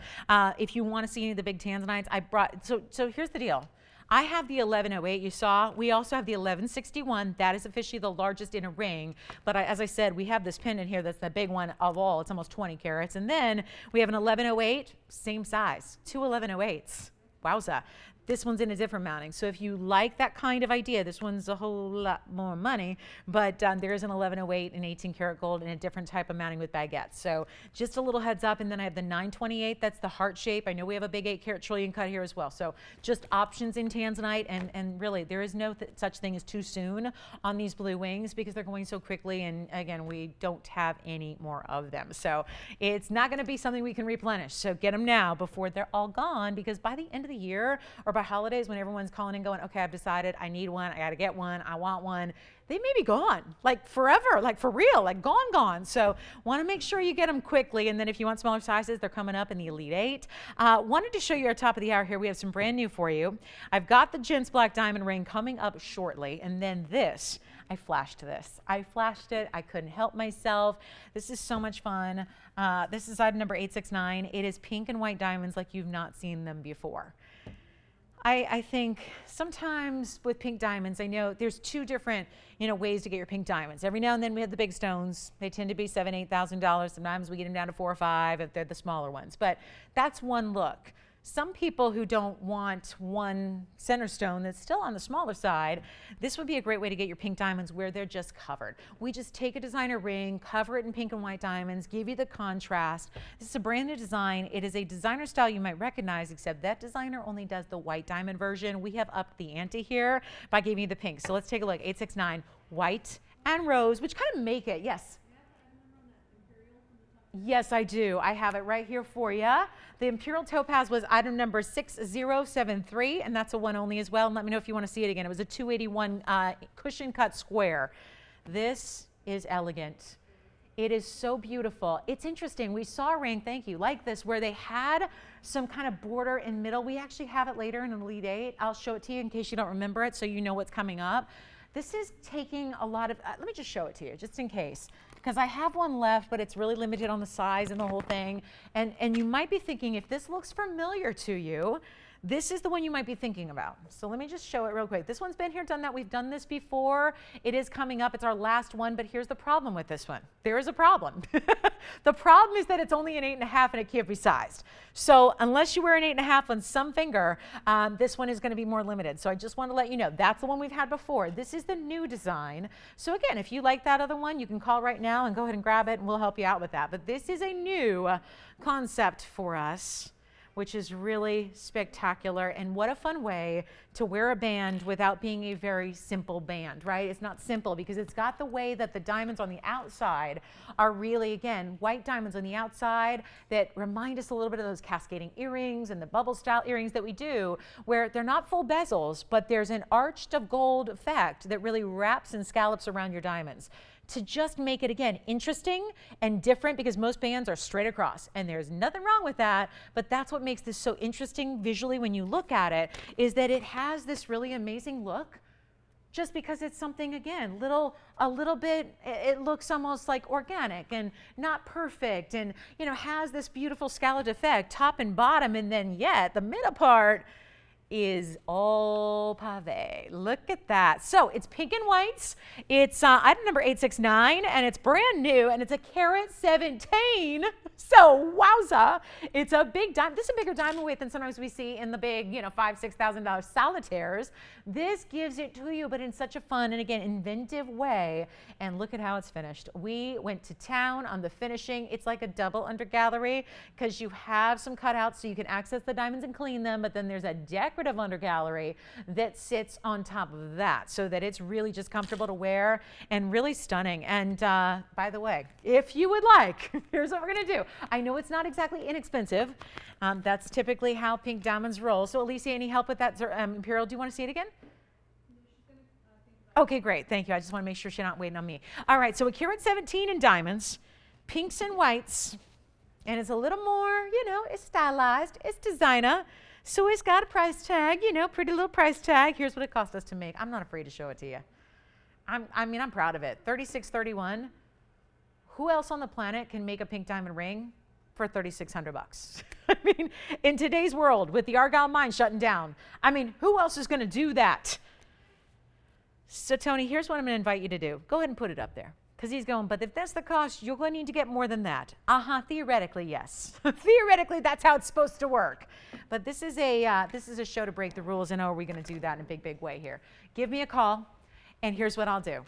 If you want to see any of the big Tanzanites, I brought, so here's the deal. I have the 1108 you saw. We also have the 1161. That is officially the largest in a ring. But as I said, we have this pendant here that's the big one of all. It's almost 20 carats. And then we have an 1108, same size, two 1108s. Wowza. This one's in a different mounting. So if you like that kind of idea, this one's a whole lot more money, but there is an 1108 and 18 karat gold and a different type of mounting with baguettes. So just a little heads up. And then I have the 928. That's the heart shape. I know we have a big 8 karat trillion cut here as well. So just options in tanzanite. And really, there is no such thing as too soon on these blue wings because they're going so quickly. And again, we don't have any more of them. So it's not going to be something we can replenish. So get them now before they're all gone, because by the end of the year or by holidays, when everyone's calling and going, okay, I've decided I need one, I got to get one, I want one, they may be gone, like forever, like for real, like gone. So want to make sure you get them quickly. And then if you want smaller sizes, they're coming up in the Elite 8. Wanted to show you our top of the hour here. We have some brand new for you. I've got the Gents Black Diamond Ring coming up shortly. And then this, I flashed this. I flashed it. I couldn't help myself. This is so much fun. This is item number 869. It is pink and white diamonds like you've not seen them before. I think sometimes with pink diamonds, I know there's two different, ways to get your pink diamonds. Every now and then we have the big stones. They tend to be $7,000, $8,000. Sometimes we get them down to $4,000 or $5,000 if they're the smaller ones. But that's one look. Some people who don't want one center stone that's still on the smaller side, this would be a great way to get your pink diamonds where they're just covered. We just take a designer ring, cover it in pink and white diamonds, give you the contrast. This is a brand new design. It is a designer style you might recognize, except that designer only does the white diamond version. We have upped the ante here by giving you the pink. So let's take a look. 869, white and rose, which kind of make it, yes. Yes, I do. I have it right here for you. The Imperial Topaz was item number 6073, and that's a one only as well. And let me know if you want to see it again. It was a 281 cushion cut square. This is elegant. It is so beautiful. It's interesting. We saw a ring, thank you, like this, where they had some kind of border in middle. We actually have it later in an Elite 8. I'll show it to you in case you don't remember it so you know what's coming up. This is taking a lot of, let me just show it to you just in case, because I have one left, but it's really limited on the size and the whole thing. And you might be thinking, if this looks familiar to you, this is the one you might be thinking about. So let me just show it real quick. This one's been here, done that. We've done this before. It is coming up. It's our last one, but here's the problem with this one. There is a problem. The problem is that it's only an 8.5 and it can't be sized. So unless you wear an 8.5 on some finger, this one is going to be more limited. So I just want to let you know, that's the one we've had before. This is the new design. So again, if you like that other one, you can call right now and go ahead and grab it and we'll help you out with that. But this is a new concept for us, which is really spectacular. And what a fun way to wear a band without being a very simple band, right? It's not simple because it's got the way that the diamonds on the outside are really, again, white diamonds on the outside that remind us a little bit of those cascading earrings and the bubble style earrings that we do, where they're not full bezels, but there's an arched of gold effect that really wraps and scallops around your diamonds, to just make it, again, interesting and different, because most bands are straight across and there's nothing wrong with that, but that's what makes this so interesting visually when you look at it, is that it has this really amazing look just because it's something, again, a little bit, it looks almost like organic and not perfect, and has this beautiful scalloped effect top and bottom, and then yet the middle part is all pave. Look at that. So it's pink and whites. It's item number 869, and it's brand new, and it's a carat 17. So wowza, it's a big diamond. This is a bigger diamond weight than sometimes we see in the big, $5,000, $6,000 solitaires. This gives it to you, but in such a fun and, again, inventive way. And look at how it's finished. We went to town on the finishing. It's like a double under gallery because you have some cutouts so you can access the diamonds and clean them, but then there's a decorative under gallery that sits on top of that so that it's really just comfortable to wear and really stunning. And by the way, if you would like, here's what we're going to do. I know it's not exactly inexpensive. That's typically how pink diamonds roll. So Alicia, any help with that? Imperial, do you want to see it again? Okay, great. Thank you. I just want to make sure she's not waiting on me. All right, so a carat 17 in diamonds, pinks and whites, and it's a little more, it's stylized, it's designer. So it's got a price tag, pretty little price tag. Here's what it cost us to make. I'm not afraid to show it to you. I'm proud of it. $36.31. Who else on the planet can make a pink diamond ring for $3,600? mean, in today's world with the Argyle mine shutting down, I mean, who else is going to do that? So Tony, here's what I'm going to invite you to do. Go ahead and put it up there. Because he's going, but if that's the cost, you're going to need to get more than that. Theoretically, yes. Theoretically, that's how it's supposed to work. But this is a show to break the rules, and we're going to do that in a big, big way here. Give me a call, and here's what I'll do.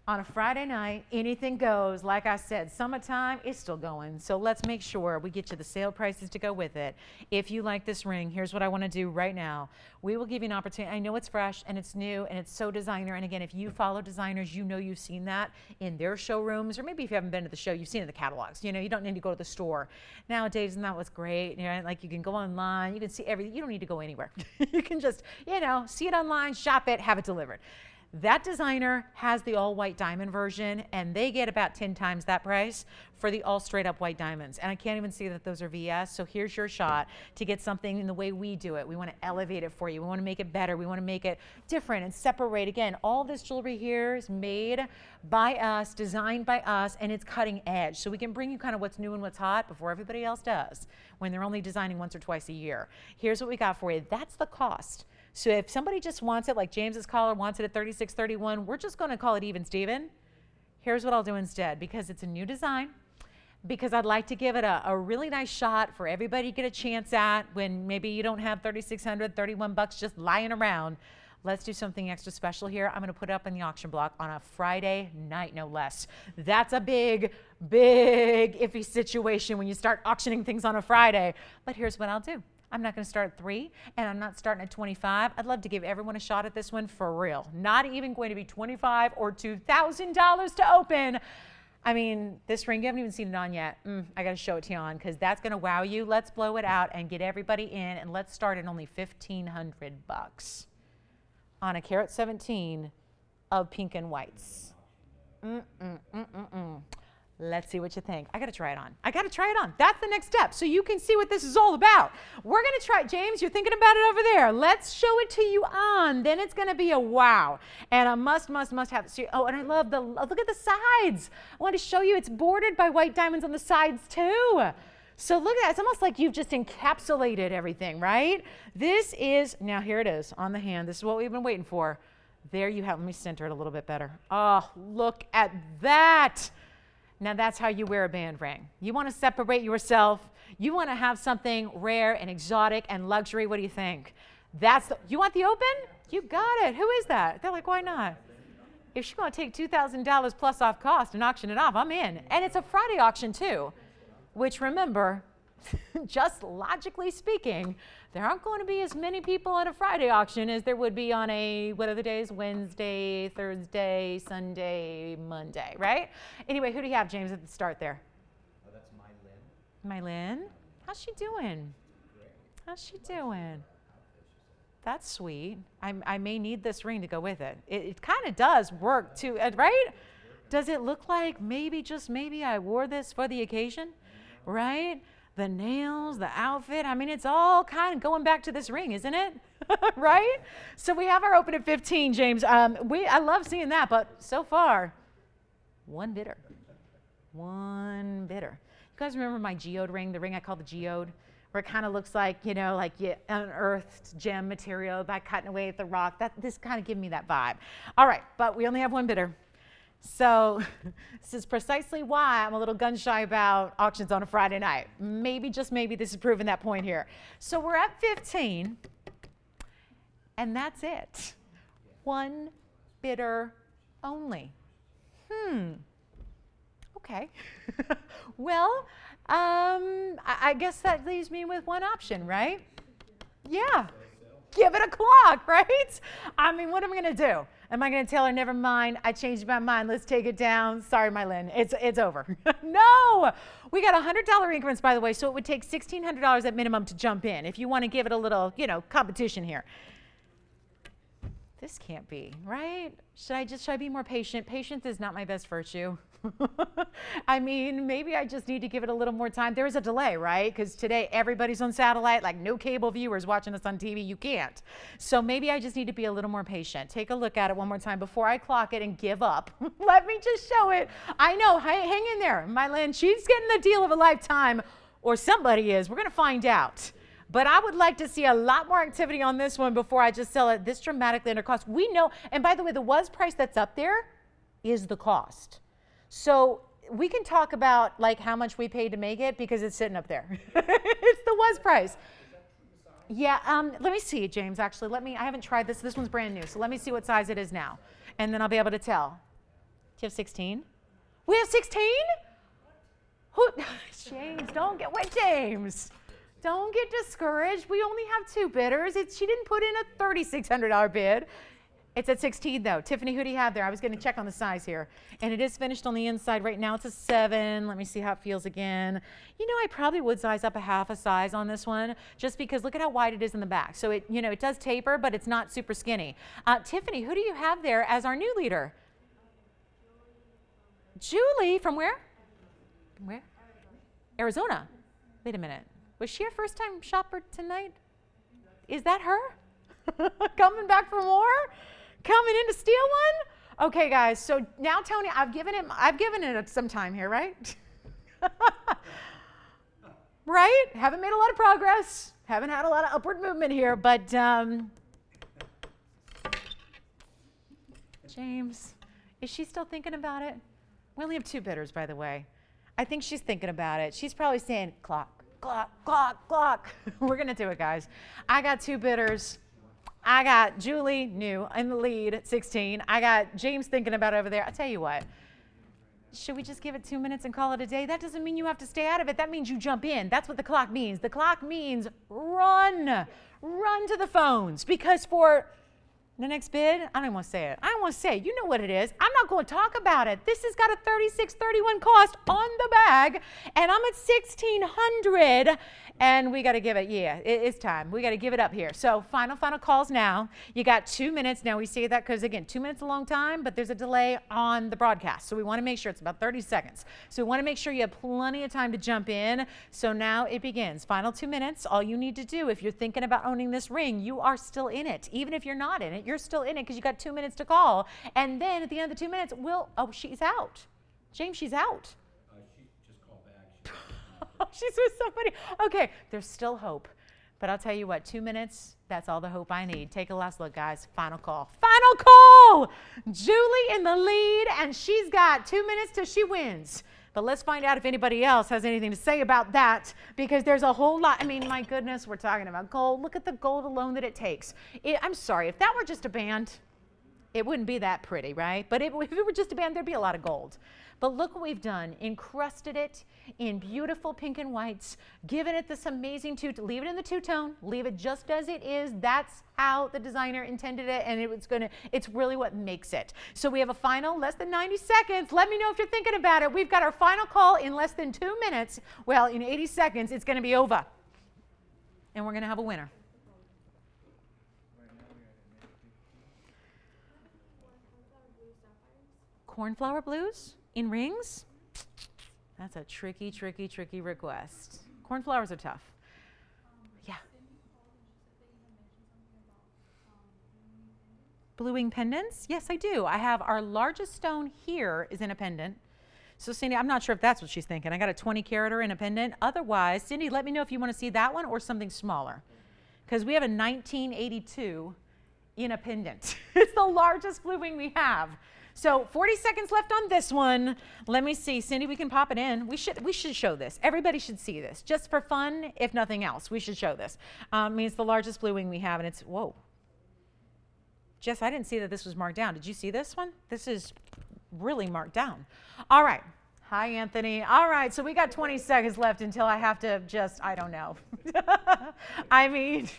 On a Friday night, anything goes. Like I said, summertime is still going. So let's make sure we get you the sale prices to go with it. If you like this ring, here's what I want to do right now. We will give you an opportunity. I know it's fresh and it's new and it's so designer. And again, if you follow designers, you know you've seen that in their showrooms, or maybe if you haven't been to the show, you've seen it in the catalogs. You know, you don't need to go to the store. Nowadays, isn't that what's great? You know, like you can go online, you can see everything. You don't need to go anywhere. You can just, you know, see it online, shop it, have it delivered. That designer has the all white diamond version, and they get about 10 times that price for the all straight up white diamonds. And I can't even see that those are VS. So here's your shot to get something in the way we do it. We want to elevate it for you. We want to make it better. We want to make it different and separate. Again, all this jewelry here is made by us, designed by us, and it's cutting edge. So we can bring you kind of what's new and what's hot before everybody else does when they're only designing once or twice a year. Here's what we got for you. That's the cost. So if somebody just wants it, like James's caller wants it at $36.31, we're just going to call it even Steven. Here's what I'll do instead, because it's a new design, because I'd like to give it a really nice shot for everybody to get a chance at when maybe you don't have $3,600, $31 just lying around. Let's do something extra special here. I'm going to put it up in the auction block on a Friday night, no less. That's a big, big iffy situation when you start auctioning things on a Friday. But here's what I'll do. I'm not going to start at 3, and I'm not starting at 25. I'd love to give everyone a shot at this one for real. Not even going to be $25 or $2,000 to open. I mean, this ring, you haven't even seen it on yet. I got to show it to you on, because that's going to wow you. Let's blow it out and get everybody in, and let's start at only $1,500 on a carat 17 of pink and whites. Let's see what you think. I got to try it on. I got to try it on. That's the next step, so you can see what this is all about. We're going to try it. James, you're thinking about it over there. Let's show it to you on. Then it's going to be a wow. And a must have. Oh, and I love look at the sides. I want to show you it's bordered by white diamonds on the sides too. So look at that. It's almost like you've just encapsulated everything, right? This is, now here it is on the hand. This is what we've been waiting for. There you have, let me center it a little bit better. Oh, look at that. Now that's how you wear a band ring. You want to separate yourself. You want to have something rare and exotic and luxury. What do you think? You want the open? You got it. Who is that? They're like, why not? If she's going to take $2,000 plus off cost and auction it off, I'm in. And it's a Friday auction too, which remember, just logically speaking, there aren't going to be as many people at a Friday auction as there would be on a, what are the days? Wednesday, Thursday, Sunday, Monday, right? Anyway, who do you have, James, at the start there? Oh, that's my Lynn. My Lynn? How's she doing? Great. How's she doing? That's sweet. I may need this ring to go with it. It kind of does work too, right? Does it look like maybe, just maybe, I wore this for the occasion, right? The nails, the outfit, I mean, it's all kind of going back to this ring, isn't it? Right? So we have our open at 15, James. I love seeing that, but so far, one bidder. One bidder. You guys remember my geode ring, the ring I call the geode, where it kind of looks like, you know, like you unearthed gem material by cutting away at the rock. This kind of gives me that vibe. All right, but we only have one bidder. So this is precisely why I'm a little gun shy about auctions on a Friday night. Maybe, just maybe, this is proving that point here. So we're at 15, and that's it. One bidder only. Okay. Well, I guess that leaves me with one option, right? Yeah. Give it a clock, right? I mean, what am I going to do? Am I going to tell her, never mind, I changed my mind, let's take it down? Sorry, my Lynn, it's over. No! We got $100 increments, by the way, so it would take $1,600 at minimum to jump in if you want to give it a little, you know, competition here. This can't be, right? Should I be more patient? Patience is not my best virtue. I mean, maybe I just need to give it a little more time. There is a delay, right? Because today everybody's on satellite, like no cable viewers watching us on TV. You can't. So maybe I just need to be a little more patient. Take a look at it one more time before I clock it and give up. Let me just show it. I know. Hang in there. My Lynn, she's getting the deal of a lifetime or somebody is. We're going to find out. But I would like to see a lot more activity on this one before I just sell it this dramatically under cost. We know, and by the way, the was price that's up there is the cost. So we can talk about like how much we paid to make it because it's sitting up there. It's the was price. Yeah, let me see, James, actually. I haven't tried this. This one's brand new. So let me see what size it is now. And then I'll be able to tell. Do you have 16? We have 16? Who? James, don't get, wait, James. Don't get discouraged. We only have 2 bidders. She didn't put in a $3,600 bid. It's at 16 though. Tiffany, who do you have there? I was going to check on the size here. And it is finished on the inside. Right now it's a 7. Let me see how it feels again. You know, I probably would size up a half a size on this one just because look at how wide it is in the back. So it, you know, it does taper, but it's not super skinny. Tiffany, who do you have there as our new leader? Julie, from where? From where? Arizona. Wait a minute. Was she a first-time shopper tonight? Is that her? Coming back for more? Coming in to steal one? Okay, guys. So now, Tony, I've given it some time here, right? Right? Haven't made a lot of progress. Haven't had a lot of upward movement here, but James, is she still thinking about it? We only have 2 bidders, by the way. I think she's thinking about it. She's probably saying, clock, clock, clock, clock. We're going to do it, guys. I got 2 bidders. I got Julie, new, in the lead at 16. I got James thinking about it over there. I'll tell you what. Should we just give it 2 minutes and call it a day? That doesn't mean you have to stay out of it. That means you jump in. That's what the clock means. The clock means run. Run to the phones. Because for the next bid, I don't even want to say it. I don't want to say it. You know what it is. I'm not going to talk about it. This has got a $36.31 cost on the bag, and I'm at $1,600, and we got to give it, it's time. We got to give it up here. So final calls now. You got 2 minutes. Now we say that because, again, 2 minutes is a long time, but there's a delay on the broadcast. So we want to make sure it's about 30 seconds. So we want to make sure you have plenty of time to jump in. So now it begins. Final 2 minutes. All you need to do, if you're thinking about owning this ring, you are still in it. Even if you're not in it, you're still in it because you got 2 minutes to call. And then at the end of the 2 minutes, she's out. James, she's out. She just called back. She's with somebody. Okay, there's still hope. But I'll tell you what, 2 minutes, that's all the hope I need. Take a last look, guys. Final call. Final call! Julie in the lead, and she's got 2 minutes till she wins. But let's find out if anybody else has anything to say about that, because there's a whole lot. I mean, my goodness, we're talking about gold. Look at the gold alone that it takes. I'm sorry, if that were just a band, it wouldn't be that pretty, right? But if it were just a band, there'd be a lot of gold. But look what we've done. Encrusted it in beautiful pink and whites, given it this amazing leave it in the two-tone, leave it just as it is. That's how the designer intended it, and it's really what makes it. So we have a final, less than 90 seconds. Let me know if you're thinking about it. We've got our final call in less than 2 minutes. Well, in 80 seconds, it's going to be over. And we're going to have a winner. Cornflower blues in rings? That's a tricky request. Cornflowers are tough. Yeah. Blue wing pendants? Yes, I do. I have our largest stone here is in a pendant. So Cindy, I'm not sure if that's what she's thinking. I got a 20 carater in a pendant. Otherwise, Cindy, let me know if you want to see that one or something smaller. Because we have a 1982 in a pendant. It's the largest blue wing we have. So 40 seconds left on this one. Let me see. Cindy, we can pop it in. We should show this. Everybody should see this. Just for fun, if nothing else, we should show this. I mean, it's the largest blue wing we have, and it's, whoa. Jess, I didn't see that this was marked down. Did you see this one? This is really marked down. All right. Hi, Anthony. All right, so we got 20 seconds left until I have to just, I don't know. I mean,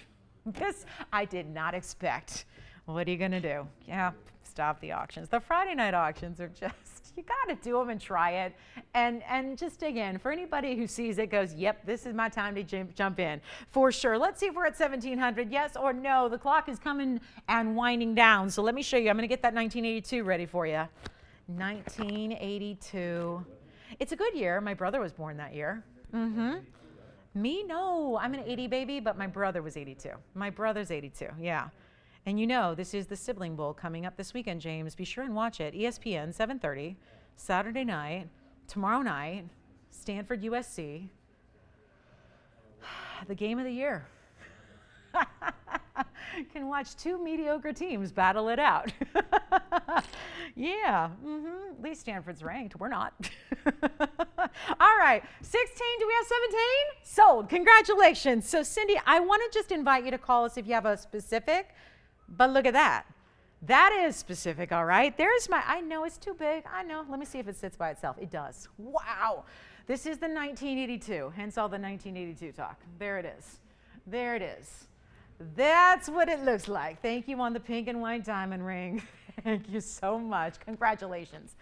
this I did not expect. What are you going to do? Yeah, stop the auctions. The Friday night auctions are just, you got to do them and try it. And just again, for anybody who sees it goes, yep, this is my time to jump in. For sure. Let's see if we're at 1,700. Yes or no. The clock is coming and winding down. So let me show you. I'm going to get that 1982 ready for you. 1982. It's a good year. My brother was born that year. Me? No. I'm an 80 baby, but my brother was 82. My brother's 82. Yeah. And you know, this is the Sibling Bowl coming up this weekend, James. Be sure and watch it. ESPN, 7:30, Saturday night, tomorrow night, Stanford, USC. The game of the year. Can watch two mediocre teams battle it out. Yeah, at least Stanford's ranked. We're not. All right, 16, do we have 17? Sold, congratulations. So Cindy, I want to just invite you to call us if you have a specific, but look at that. That is specific, all right? There's my, I know it's too big, I know. Let me see if it sits by itself. It does. Wow. This is the 1982, hence all the 1982 talk. There it is. There it is. That's what it looks like. Thank you on the pink and white diamond ring. Thank you so much. Congratulations.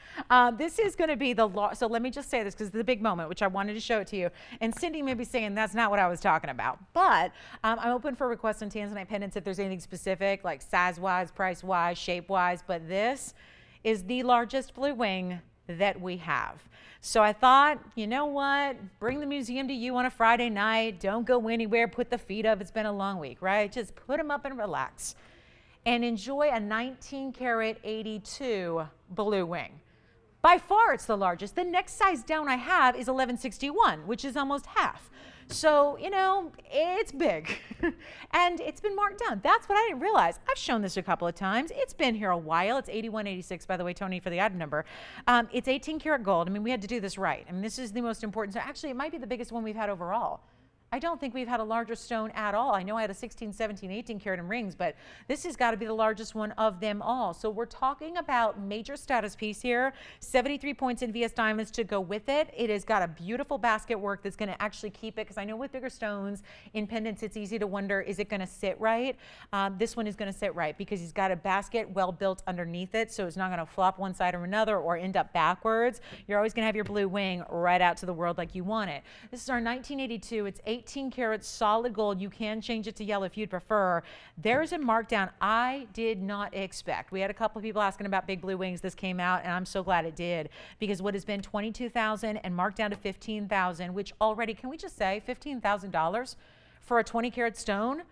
This is going to be the, so let me just say this because it's the big moment, which I wanted to show it to you. And Cindy may be saying that's not what I was talking about. But I'm open for requests on Tanzanite pendants if there's anything specific, like size-wise, price-wise, shape-wise. But this is the largest blue wing that we have. So I thought, you know what? Bring the museum to you on a Friday night. Don't go anywhere. Put the feet up. It's been a long week, right? Just put them up and relax. And enjoy a 19 karat 82 blue wing. By far, it's the largest. The next size down I have is 1161, which is almost half. So, you know, it's big. And it's been marked down. That's what I didn't realize. I've shown this a couple of times. It's been here a while. It's 8186, by the way, Tony, for the item number. It's 18 karat gold. I mean, we had to do this right. I mean, this is the most important. So actually, it might be the biggest one we've had overall. I don't think we've had a larger stone at all. I know I had a 16, 17, 18 karat in rings, but this has got to be the largest one of them all. So we're talking about major status piece here, 73 points in VS diamonds to go with it. It has got a beautiful basket work that's going to actually keep it, because I know with bigger stones in pendants, it's easy to wonder, is it going to sit right? This one is going to sit right because he's got a basket well built underneath it, so it's not going to flop one side or another or end up backwards. You're always going to have your blue wing right out to the world like you want it. This is our 1982. It's 18 karat solid gold. You can change it to yellow if you'd prefer. There's a markdown I did not expect. We had a couple of people asking about big blue wings. This came out, and I'm so glad it did, because what has been $22,000 and marked down to $15,000, which already, can we just say $15,000 for a 20 karat stone?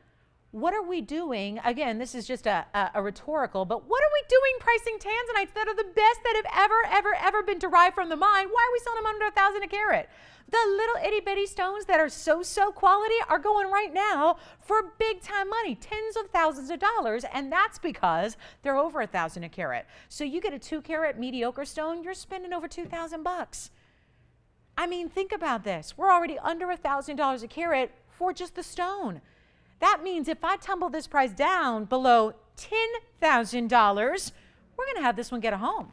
What are we doing? Again, this is just a rhetorical, but what are we doing pricing tanzanites that are the best that have ever been derived from the mine? Why are we selling them under $1,000 a carat? The little itty bitty stones that are so quality are going right now for big time money, tens of thousands of dollars, and that's because they're over $1,000 a carat. So you get a 2 karat mediocre stone, you're spending over $2,000. I mean, think about this. We're already under $1,000 a carat for just the stone. That means if I tumble this price down below $10,000, we're going to have this one get a home,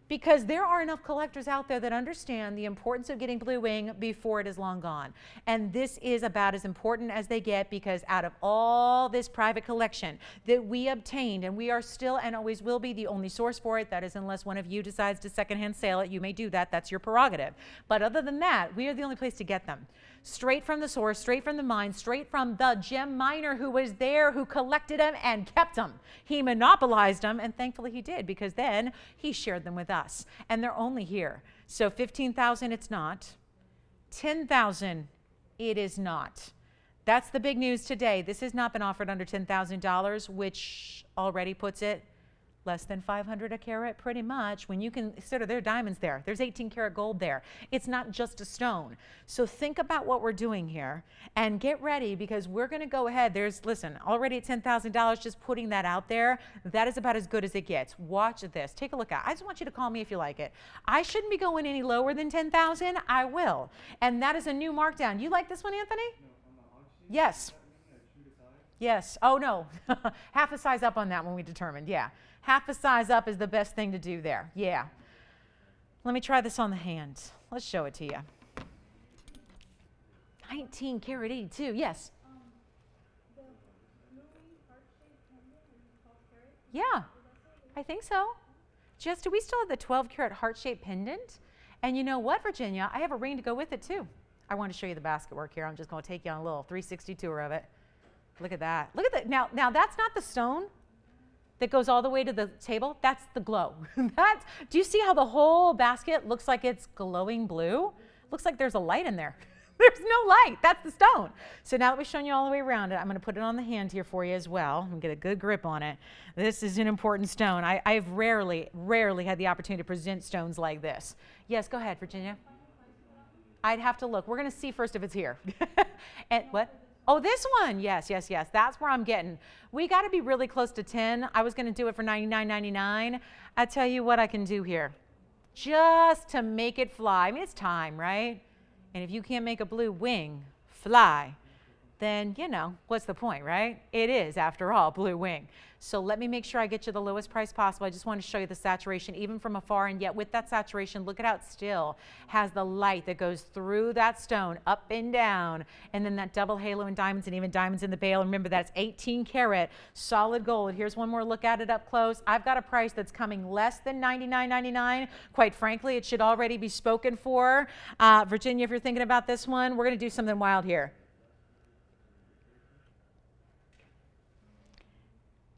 because there are enough collectors out there that understand the importance of getting blue wing before it is long gone. And this is about as important as they get, because out of all this private collection that we obtained, and we are still and always will be the only source for it, that is unless one of you decides to secondhand sale it, you may do that, that's your prerogative. But other than that, we are the only place to get them. Straight from the source, straight from the mine, straight from the gem miner who was there, who collected them and kept them. He monopolized them, and thankfully he did, because then he shared them with us. And they're only here. So 15,000, it's not. 10,000, it is not. That's the big news today. This has not been offered under $10,000, which already puts it less than 500 a carat, pretty much, when you consider there are diamonds there. There's 18 karat gold there. It's not just a stone. So think about what we're doing here and get ready, because we're going to go ahead. Listen, already at $10,000, just putting that out there, that is about as good as it gets. Watch this. Take a look at it. I just want you to call me if you like it. I shouldn't be going any lower than 10,000. I will. And that is a new markdown. You like this one, Anthony? Yes. Yes. Oh, no. Half a size up on that one we determined. Yeah. Half a size up is the best thing to do there. Yeah. Let me try this on the hand. Let's show it to you. 19 karat 82. Yes. The Louis heart-shaped pendant is 12 karat. Yeah. I think so. Jess, do we still have the 12 karat heart-shaped pendant? And you know what, Virginia? I have a ring to go with it too. I want to show you the basket work here. I'm just going to take you on a little 360 tour of it. Look at that. Look at that. Now that's not the stone that goes all the way to the table. That's the glow. Do you see how the whole basket looks like it's glowing blue? Looks like there's a light in there. There's no light. That's the stone. So now that we've shown you all the way around it, I'm going to put it on the hand here for you as well and get a good grip on it. This is an important stone. I've rarely had the opportunity to present stones like this. Yes, go ahead, Virginia. I'd have to look. We're going to see first if it's here. And what? Oh, this one. Yes, yes, yes. That's where I'm getting. We got to be really close to 10. I was going to do it for $99.99. I tell you what I can do here. Just to make it fly. I mean, it's time, right? And if you can't make a blue wing fly, then, you know, what's the point, right? It is, after all, blue wing. So let me make sure I get you the lowest price possible. I just want to show you the saturation even from afar, and yet with that saturation, look at how it still has the light that goes through that stone up and down, and then that double halo and diamonds, and even diamonds in the bail. And remember, that's 18 karat solid gold. Here's one more look at it up close. I've got a price that's coming less than $99.99. Quite frankly, it should already be spoken for. Virginia, if you're thinking about this one, we're going to do something wild here.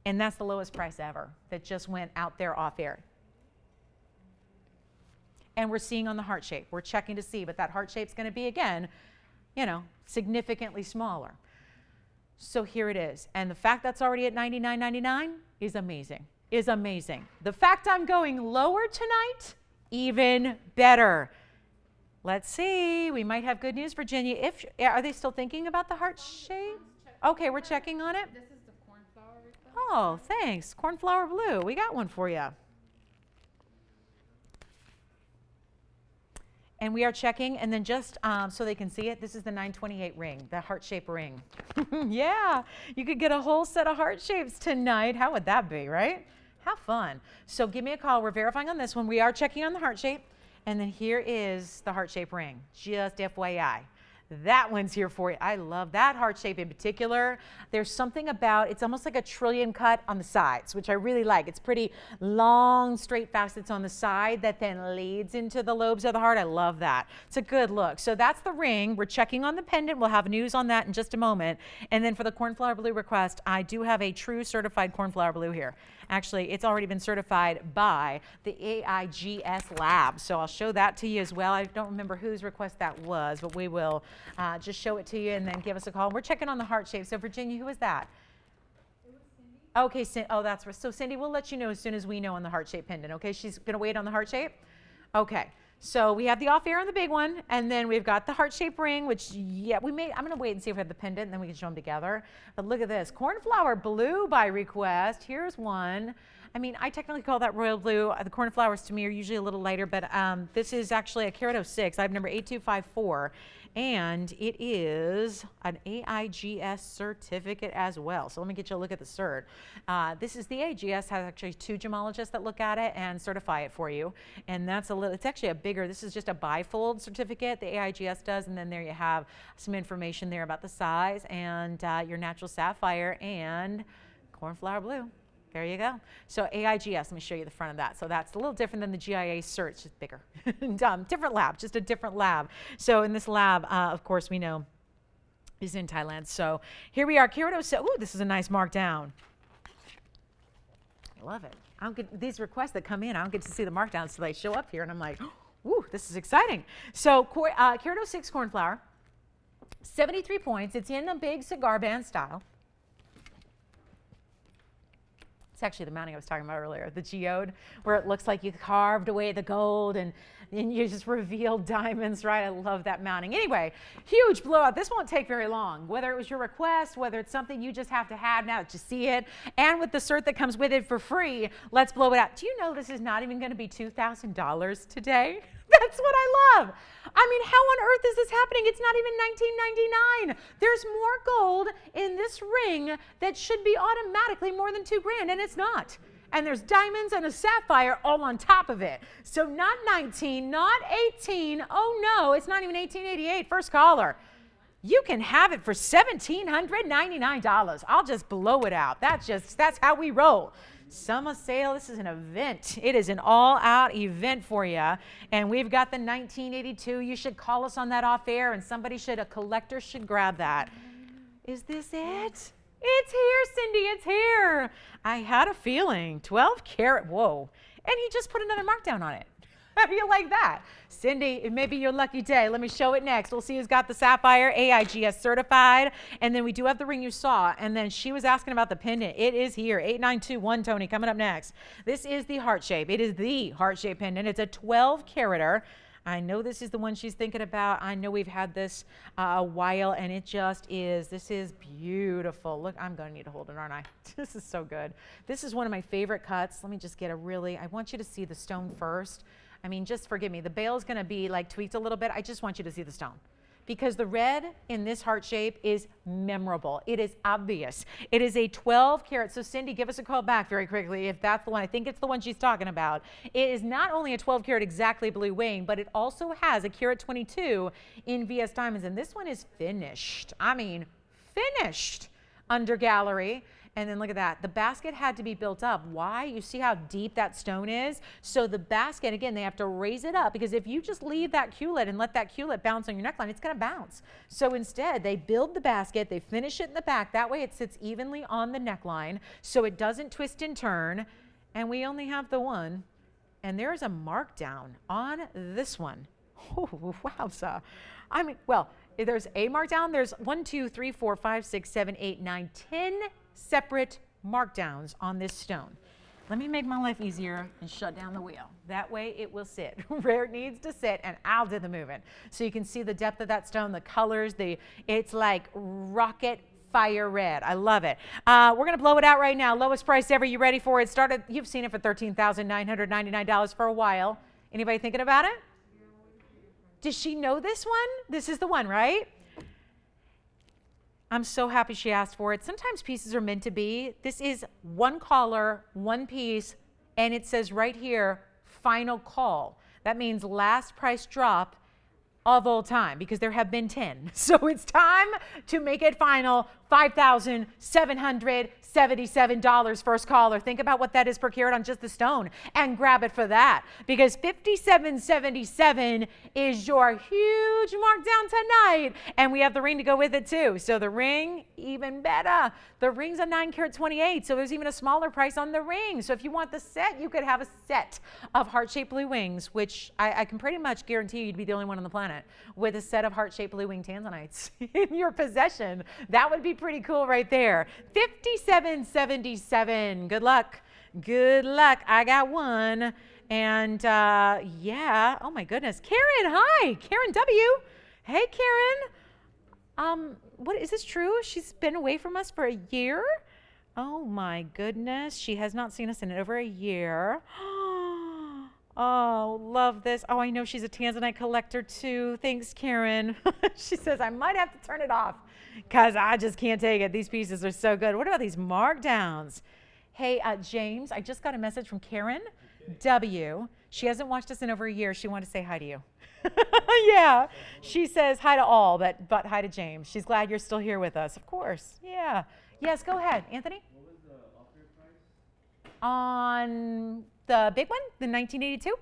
And that's the lowest price ever that just went out there off air. And we're seeing on the heart shape. We're checking to see, but that heart shape's going to be, again, you know, significantly smaller. So here it is. And the fact that's already at $99.99 is amazing, is amazing. The fact I'm going lower tonight, even better. Let's see. We might have good news, Virginia. Are they still thinking about the heart shape? Okay, we're checking on it. This is the cornflower request. Oh, thanks. Cornflower blue. We got one for you. And we are checking, and then just so they can see it, this is the 928 ring, the heart-shaped ring. Yeah, you could get a whole set of heart shapes tonight. How would that be, right? How fun. So give me a call. We're verifying on this one. We are checking on the heart shape, and then here is the heart-shaped ring, just FYI. That one's here for you. I love that heart shape in particular. There's something about, it's almost like a trillion cut on the sides, which I really like. It's pretty long, straight facets on the side that then leads into the lobes of the heart. I love that. It's a good look. So that's the ring. We're checking on the pendant. We'll have news on that in just a moment. And then for the cornflower blue request, I do have a true certified cornflower blue here. Actually, it's already been certified by the AIGS lab. So I'll show that to you as well. I don't remember whose request that was, but we will just show it to you and then give us a call. We're checking on the heart shape. So Virginia, who was that? It was Cindy. Okay, oh, that's right. So Cindy, we'll let you know as soon as we know on the heart shape pendant. Okay, she's going to wait on the heart shape? Okay. So we have the off air on the big one, and then we've got the heart shape ring, which, yeah, I'm going to wait and see if we have the pendant, and then we can show them together. But look at this, cornflower blue by request. Here's one. I mean, I technically call that royal blue. The cornflowers to me are usually a little lighter, but this is actually a carat 06. I have number 8254. And it is an AIGS certificate as well. So let me get you a look at the cert. This is the AIGS, has actually 2 gemologists that look at it and certify it for you. And that's it's actually a bigger, this is just a bifold certificate, the AIGS does. And then there you have some information there about the size and your natural sapphire and cornflower blue. There you go. So AIGS, let me show you the front of that. So that's a little different than the GIA cert, it's just bigger. Different lab, just a different lab. So in this lab, of course, we know is in Thailand. So here we are, carat 07. Ooh, this is a nice markdown. I love it. I don't get these requests that come in. I don't get to see the markdowns until they show up here, and I'm like, ooh, this is exciting. So carat 06 cornflower, 73 points. It's in a big cigar band style. It's actually the mounting I was talking about earlier, the geode, where it looks like you carved away the gold and you just revealed diamonds, right? I love that mounting. Anyway, huge blowout. This won't take very long. Whether it was your request, whether it's something you just have to have now that you see it, and with the cert that comes with it for free, let's blow it out. Do you know this is not even going to be $2,000 today? That's what I love. I mean, how on earth is this happening? It's not even $19.99. There's more gold in this ring that should be automatically more than $2,000, and it's not. And there's diamonds and a sapphire all on top of it. So not 19, not 18. Oh no, it's not even 1888. First caller. You can have it for $1,799. I'll just blow it out. That's how we roll. Summer sale, this is an event. It is an all-out event for you. And we've got the 1982. You should call us on that off air, and a collector should grab that. Is this it? It's here, Cindy, it's here. I had a feeling. 12 karat, whoa. And he just put another markdown on it. How do you like that? Cindy, it may be your lucky day. Let me show it next. We'll see who's got the sapphire, AIGS certified. And then we do have the ring you saw. And then she was asking about the pendant. It is here. 8921, Tony, coming up next. This is the heart shape. It is the heart shape pendant. It's a 12 karater. I know this is the one she's thinking about. I know we've had this a while, and it just is. This is beautiful. Look, I'm going to need to hold it, aren't I? This is so good. This is one of my favorite cuts. Let me just get I want you to see the stone first. I mean, just forgive me. The bail is going to be like tweaked a little bit. I just want you to see the stone. Because the red in this heart shape is memorable. It is obvious. It is a 12 karat. So Cindy, give us a call back very quickly if that's the one. I think it's the one she's talking about. It is not only a 12 karat exactly blue wing, but it also has a carat 22 in VS diamonds. And this one is finished. I mean, finished under gallery. And then look at that. The basket had to be built up. Why? You see how deep that stone is? So the basket, again, they have to raise it up because if you just leave that culet and let that culet bounce on your neckline, it's going to bounce. So instead, they build the basket, they finish it in the back. That way it sits evenly on the neckline so it doesn't twist and turn. And we only have the one. And there's a markdown on this one. Oh, wowza. I mean, well, there's a markdown. There's 1, 2, 3, 4, 5, 6, 7, 8, 9, 10 separate markdowns on this stone. Let me make my life easier and shut down the wheel. That way it will sit where it needs to sit and I'll do the moving. So you can see the depth of that stone, the colors, it's like rocket fire red. I love it. We're going to blow it out right now. Lowest price ever. You ready for it? You've seen it for $13,999 for a while. Anybody thinking about it? Does she know this one? This is the one, right? I'm so happy she asked for it. Sometimes pieces are meant to be. This is one caller, one piece, and it says right here, final call. That means last price drop of all time because there have been 10. So it's time to make it final. $5,777 first caller. Think about what that is per carat on just the stone and grab it for that because $5,777 is your huge markdown tonight. And we have the ring to go with it too. So the ring, even better. The ring's a 9 karat 28. So there's even a smaller price on the ring. So if you want the set, you could have a set of heart-shaped blue wings, which I can pretty much guarantee you'd be the only one on the planet with a set of heart-shaped blue wing tanzanites in your possession. That would be pretty cool right there. $5,777. Good luck. Good luck. I got one. And yeah. Oh my goodness. Karen, hi. Karen W. Hey, Karen. What is this true? She's been away from us for a year? Oh my goodness. She has not seen us in over a year. Oh, love this. Oh, I know she's a Tanzanite collector too. Thanks, Karen. She says, I might have to turn it off because I just can't take it. These pieces are so good. What about these markdowns? Hey, James, I just got a message from Karen W. She hasn't watched us in over a year. She wanted to say hi to you. Yeah. She says hi to all, but hi to James. She's glad you're still here with us. Of course. Yeah. Yes, go ahead. Anthony? What was the offer price? On the big one, the 1982?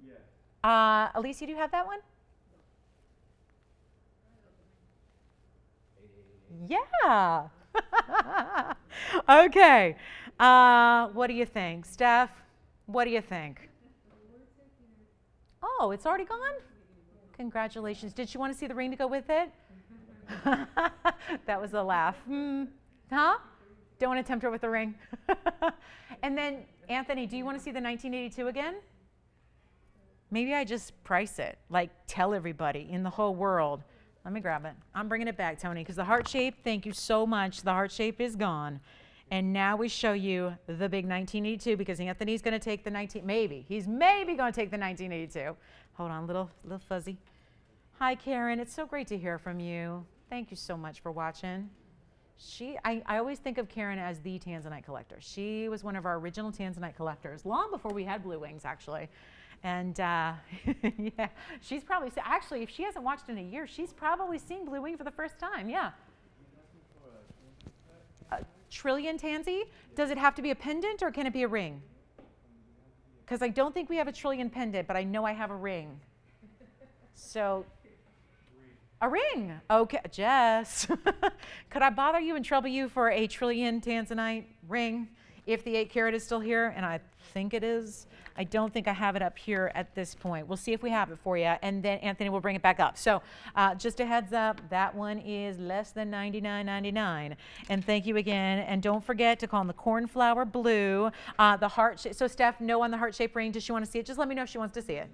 Yeah. Alicia, do you have that one? Yeah. Okay. What do you think? Steph, what do you think? Oh, it's already gone? Congratulations. Did she want to see the ring to go with it? That was a laugh. Huh? Don't want to tempt her with the ring. And then, Anthony, do you want to see the 1982 again? Maybe I just price it, like tell everybody in the whole world. Let me grab it. I'm bringing it back, Tony, because the heart shape, thank you so much. The heart shape is gone. And now we show you the big 1982 because Anthony's going to take the he's maybe going to take the 1982. Hold on, little fuzzy. Hi, Karen. It's so great to hear from you. Thank you so much for watching. I always think of Karen as the Tanzanite collector. She was one of our original Tanzanite collectors, long before we had blue wings, actually. And yeah, she's probably, actually, if she hasn't watched in a year, she's probably seen blue wing for the first time. Yeah. A trillion tansy? Does it have to be a pendant or can it be a ring? Because I don't think we have a trillion pendant, but I know I have a ring. So, a ring. Okay, Jess. Could I bother you and trouble you for a trillion Tanzanite ring if the 8 karat is still here? And I think it is. I don't think I have it up here at this point. We'll see if we have it for you, and then Anthony will bring it back up. So just a heads up, that one is less than $99.99. And thank you again. And don't forget to call in the cornflower blue, the heart shape. So Steph, no on the heart shape ring. Does she want to see it? Just let me know if she wants to see it.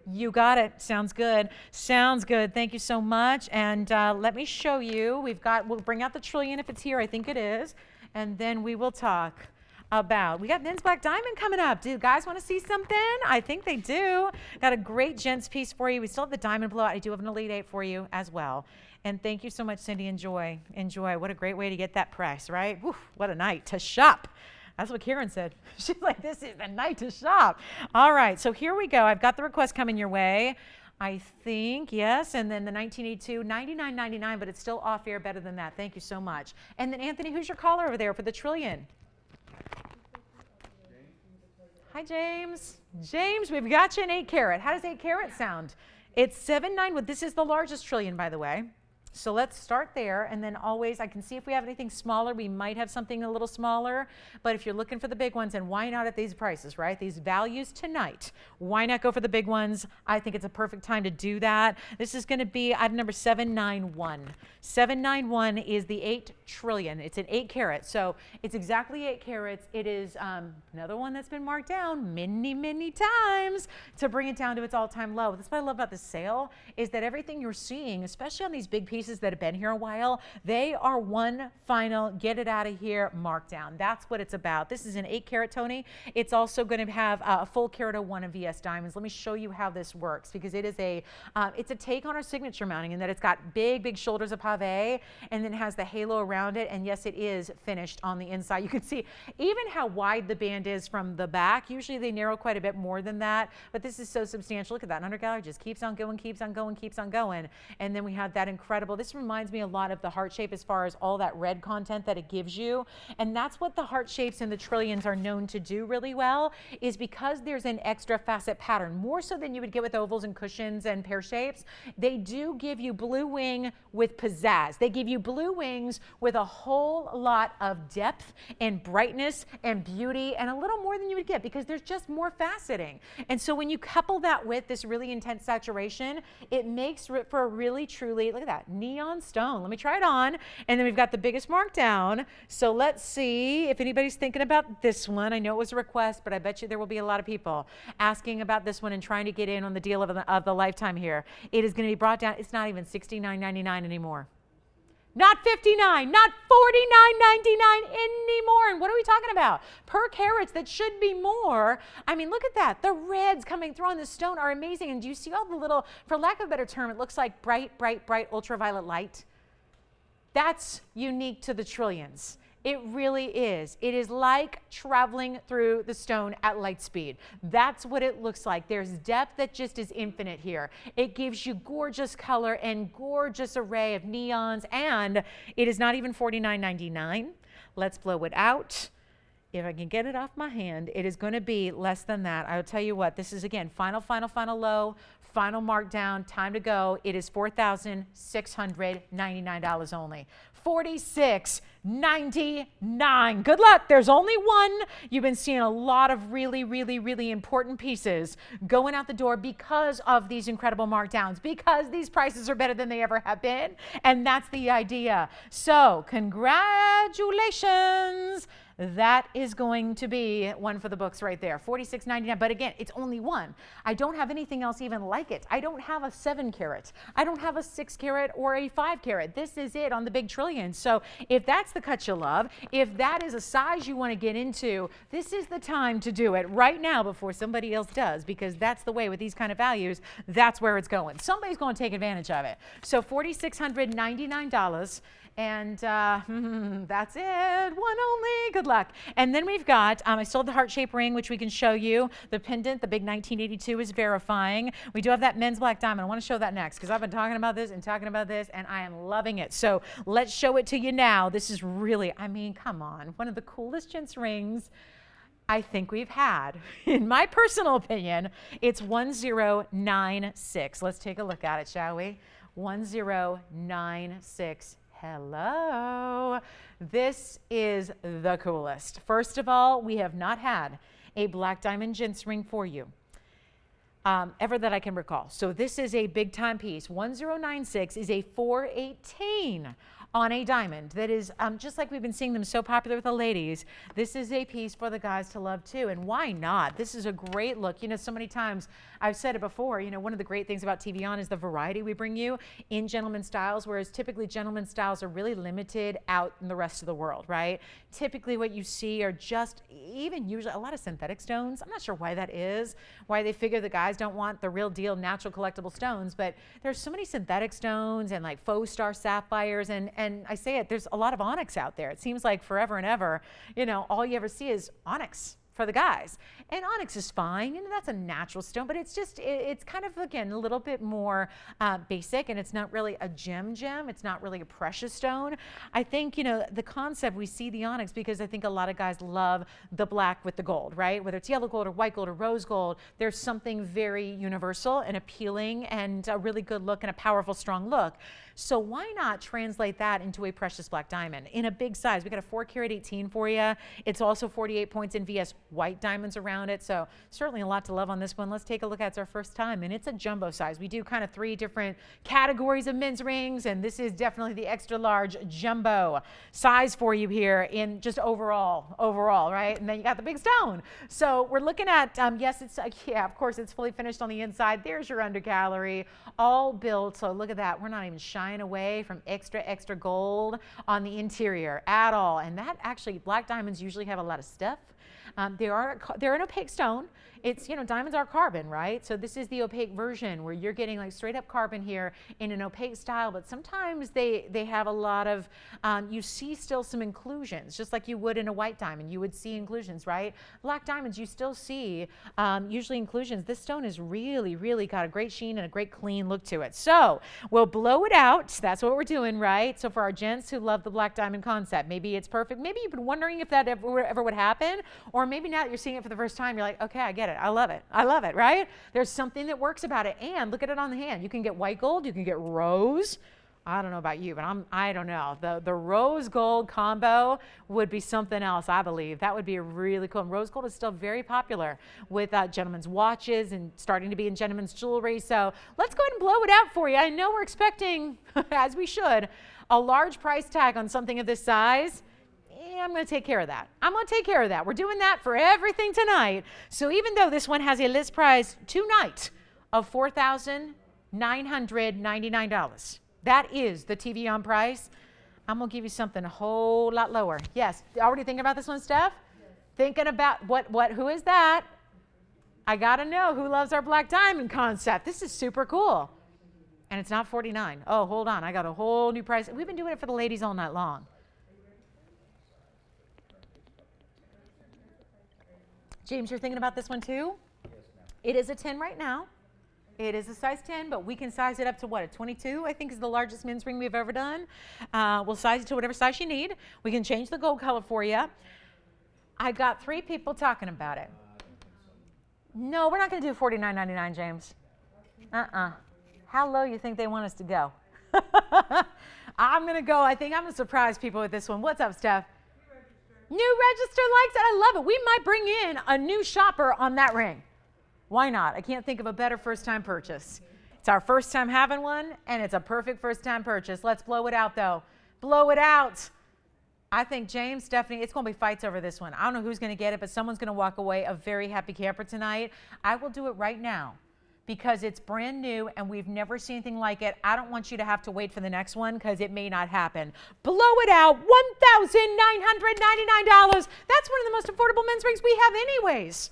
You got it. Sounds good. Sounds good. Thank you so much. And let me show you. We'll bring out the trillion if it's here. I think it is. And then we will talk about, we got men's black diamond coming up. Do you guys want to see something? I think they do. Got a great gents piece for you. We still have the diamond blowout. I do have an Elite 8 for you as well. And thank you so much, Cindy. Enjoy. Enjoy. What a great way to get that price, right? Whew, what a night to shop. That's what Karen said. She's like, this is the night to shop. All right, so here we go. I've got the request coming your way. I think, yes, and then the 1982, $99.99, but it's still off air, better than that. Thank you so much. And then Anthony, who's your caller over there for the trillion? Hi, James. James, we've got you in 8 carat. How does 8 carat sound? It's 7.9. Well, this is the largest trillion, by the way. So let's start there, and then always, I can see if we have anything smaller. We might have something a little smaller, but if you're looking for the big ones, and why not at these prices, right? These values tonight, why not go for the big ones? I think it's a perfect time to do that. This is going to be item number 791. 791 is the 8 trillion. It's an 8 carat, so it's exactly 8 carats. It is another one that's been marked down many, many times to bring it down to its all-time low. That's what I love about this sale, is that everything you're seeing, especially on these big pieces that have been here a while, they are one final get it out of here markdown. That's what it's about. This is an 8 carat, Tony. It's also going to have a full carat of 1 of VS diamonds. Let me show you how this works, because it is it's a take on our signature mounting in that it's got big, big shoulders of pave, and then it has the halo around it. And yes, it is finished on the inside. You can see even how wide the band is from the back. Usually they narrow quite a bit more than that, but this is so substantial. Look at that undergallery, just keeps on going, keeps on going, keeps on going. And then we have that incredible, this reminds me a lot of the heart shape as far as all that red content that it gives you. And that's what the heart shapes and the trillions are known to do really well, is because there's an extra facet pattern, more so than you would get with ovals and cushions and pear shapes. They do give you blue wing with pizzazz. They give you blue wings with a whole lot of depth and brightness and beauty, and a little more than you would get because there's just more faceting. And so when you couple that with this really intense saturation, it makes for a really, truly, look at that, neon stone. Let me try it on. And then we've got the biggest markdown. So let's see if anybody's thinking about this one. I know it was a request, but I bet you there will be a lot of people asking about this one and trying to get in on the deal of the lifetime here. It is going to be brought down. It's not even $69.99 anymore. Not $59, not $49.99 anymore. And what are we talking about? Per carats, that should be more. I mean, look at that. The reds coming through on the stone are amazing. And do you see all the little, for lack of a better term, it looks like bright, bright, bright ultraviolet light? That's unique to the trillions. It really is. It is like traveling through the stone at light speed. That's what it looks like. There's depth that just is infinite here. It gives you gorgeous color and gorgeous array of neons, and it is not even $49.99. Let's blow it out. If I can get it off my hand, it is going to be less than that. I'll tell you what, this is, again, final low, final markdown, time to go. It is $4,699 only. $46.99. Good luck. There's only one. You've been seeing a lot of really, really, really important pieces going out the door because of these incredible markdowns, because these prices are better than they ever have been. And that's the idea. So congratulations. That is going to be one for the books right there, $46.99. But again, it's only one. I don't have anything else even like it. I don't have a 7 carat. I don't have a 6 carat or a 5 carat. This is it on the big trillion. So if that's the cut you love, if that is a size you want to get into, this is the time to do it right now before somebody else does, because that's the way with these kind of values. That's where it's going. Somebody's going to take advantage of it. So $4,699. And that's it, one only, good luck. And then we've got, I still have the heart-shaped ring, which we can show you. The pendant, the big 1982 is verifying. We do have that men's black diamond. I want to show that next because I've been talking about this, and I am loving it. So let's show it to you now. This is really, I mean, come on, one of the coolest gents rings I think we've had. In my personal opinion, it's 1096. Let's take a look at it, shall we? 1096. Hello. This is the coolest. First of all, we have not had a black diamond gents ring for you. ever that I can recall. So this is a big time piece. 1096 is a 418 on a diamond. That is just like we've been seeing them so popular with the ladies. This is a piece for the guys to love too. And why not? This is a great look. You know, so many times I've said it before, you know, one of the great things about TVON is the variety we bring you in gentlemen's styles, whereas typically gentlemen's styles are really limited out in the rest of the world, right? Typically what you see are just even usually a lot of synthetic stones. I'm not sure why that is, why they figure the guys don't want the real deal natural collectible stones, but there's so many synthetic stones and like faux star sapphires, and I say it, there's a lot of onyx out there. It seems like forever and ever, you know, all you ever see is onyx for the guys. And onyx is fine, you know, that's a natural stone, but it's just, it's kind of, again, a little bit more basic, and it's not really a gem. It's not really a precious stone. I think, you know, the concept, we see the onyx because I think a lot of guys love the black with the gold, right? Whether it's yellow gold or white gold or rose gold, there's something very universal and appealing and a really good look and a powerful, strong look. So why not translate that into a precious black diamond in a big size? We got a 4 karat 18 for you. It's also 48 points in VS white diamonds around it. So certainly a lot to love on this one. Let's take a look at it. It's our first time, and it's a jumbo size. We do kind of 3 different categories of men's rings, and this is definitely the extra large jumbo size for you here in just overall, right? And then you got the big stone. So we're looking at, yes, it's, yeah, of course, it's fully finished on the inside. There's your under gallery, all built. So look at that. We're not even shying away from extra gold on the interior at all. And that actually, black diamonds usually have a lot of stuff. They're an opaque stone. It's, you know, diamonds are carbon, right? So this is the opaque version where you're getting like straight up carbon here in an opaque style, but sometimes they have a lot of, you see still some inclusions, just like you would in a white diamond. You would see inclusions, right? Black diamonds, you still see usually inclusions. This stone has really got a great sheen and a great clean look to it. So we'll blow it out. That's what we're doing, right? So for our gents who love the black diamond concept, maybe it's perfect. Maybe you've been wondering if that ever would happen, or maybe now that you're seeing it for the first time, you're like, okay, I get it. I love it, right? There's something that works about it. And look at it on the hand. You can get white gold, you can get rose. I don't know about you, but I don't know. The rose gold combo would be something else, I believe. That would be really cool. And rose gold is still very popular with gentlemen's watches and starting to be in gentlemen's jewelry. So let's go ahead and blow it out for you. I know we're expecting, as we should, a large price tag on something of this size. I'm going to take care of that. We're doing that for everything tonight. So even though this one has a list price tonight of $4,999, that is the TVON price, I'm going to give you something a whole lot lower. Yes. Already thinking about this one, Steph? Yes. Thinking about who is that? I got to know who loves our black diamond concept. This is super cool. And it's not $49. Oh, hold on. I got a whole new price. We've been doing it for the ladies all night long. James, you're thinking about this one too? Yes, ma'am. It is a 10 right now. It is a size 10, but we can size it up to what, a 22, I think is the largest men's ring we've ever done. We'll size it to whatever size you need. We can change the gold color for you. I got 3 people talking about it. No, we're not going to do $49.99, James. How low you think they want us to go? I'm going to go, I think I'm going to surprise people with this one. What's up, Steph? New register likes it. I love it. We might bring in a new shopper on that ring. Why not? I can't think of a better first-time purchase. It's our first time having one, and it's a perfect first-time purchase. Let's blow it out, though. Blow it out. I think James, Stephanie, it's going to be fights over this one. I don't know who's going to get it, but someone's going to walk away a very happy camper tonight. I will do it right now because it's brand new and we've never seen anything like it. I don't want you to have to wait for the next one because it may not happen. Blow it out, $1,999. That's one of the most affordable men's rings we have anyways.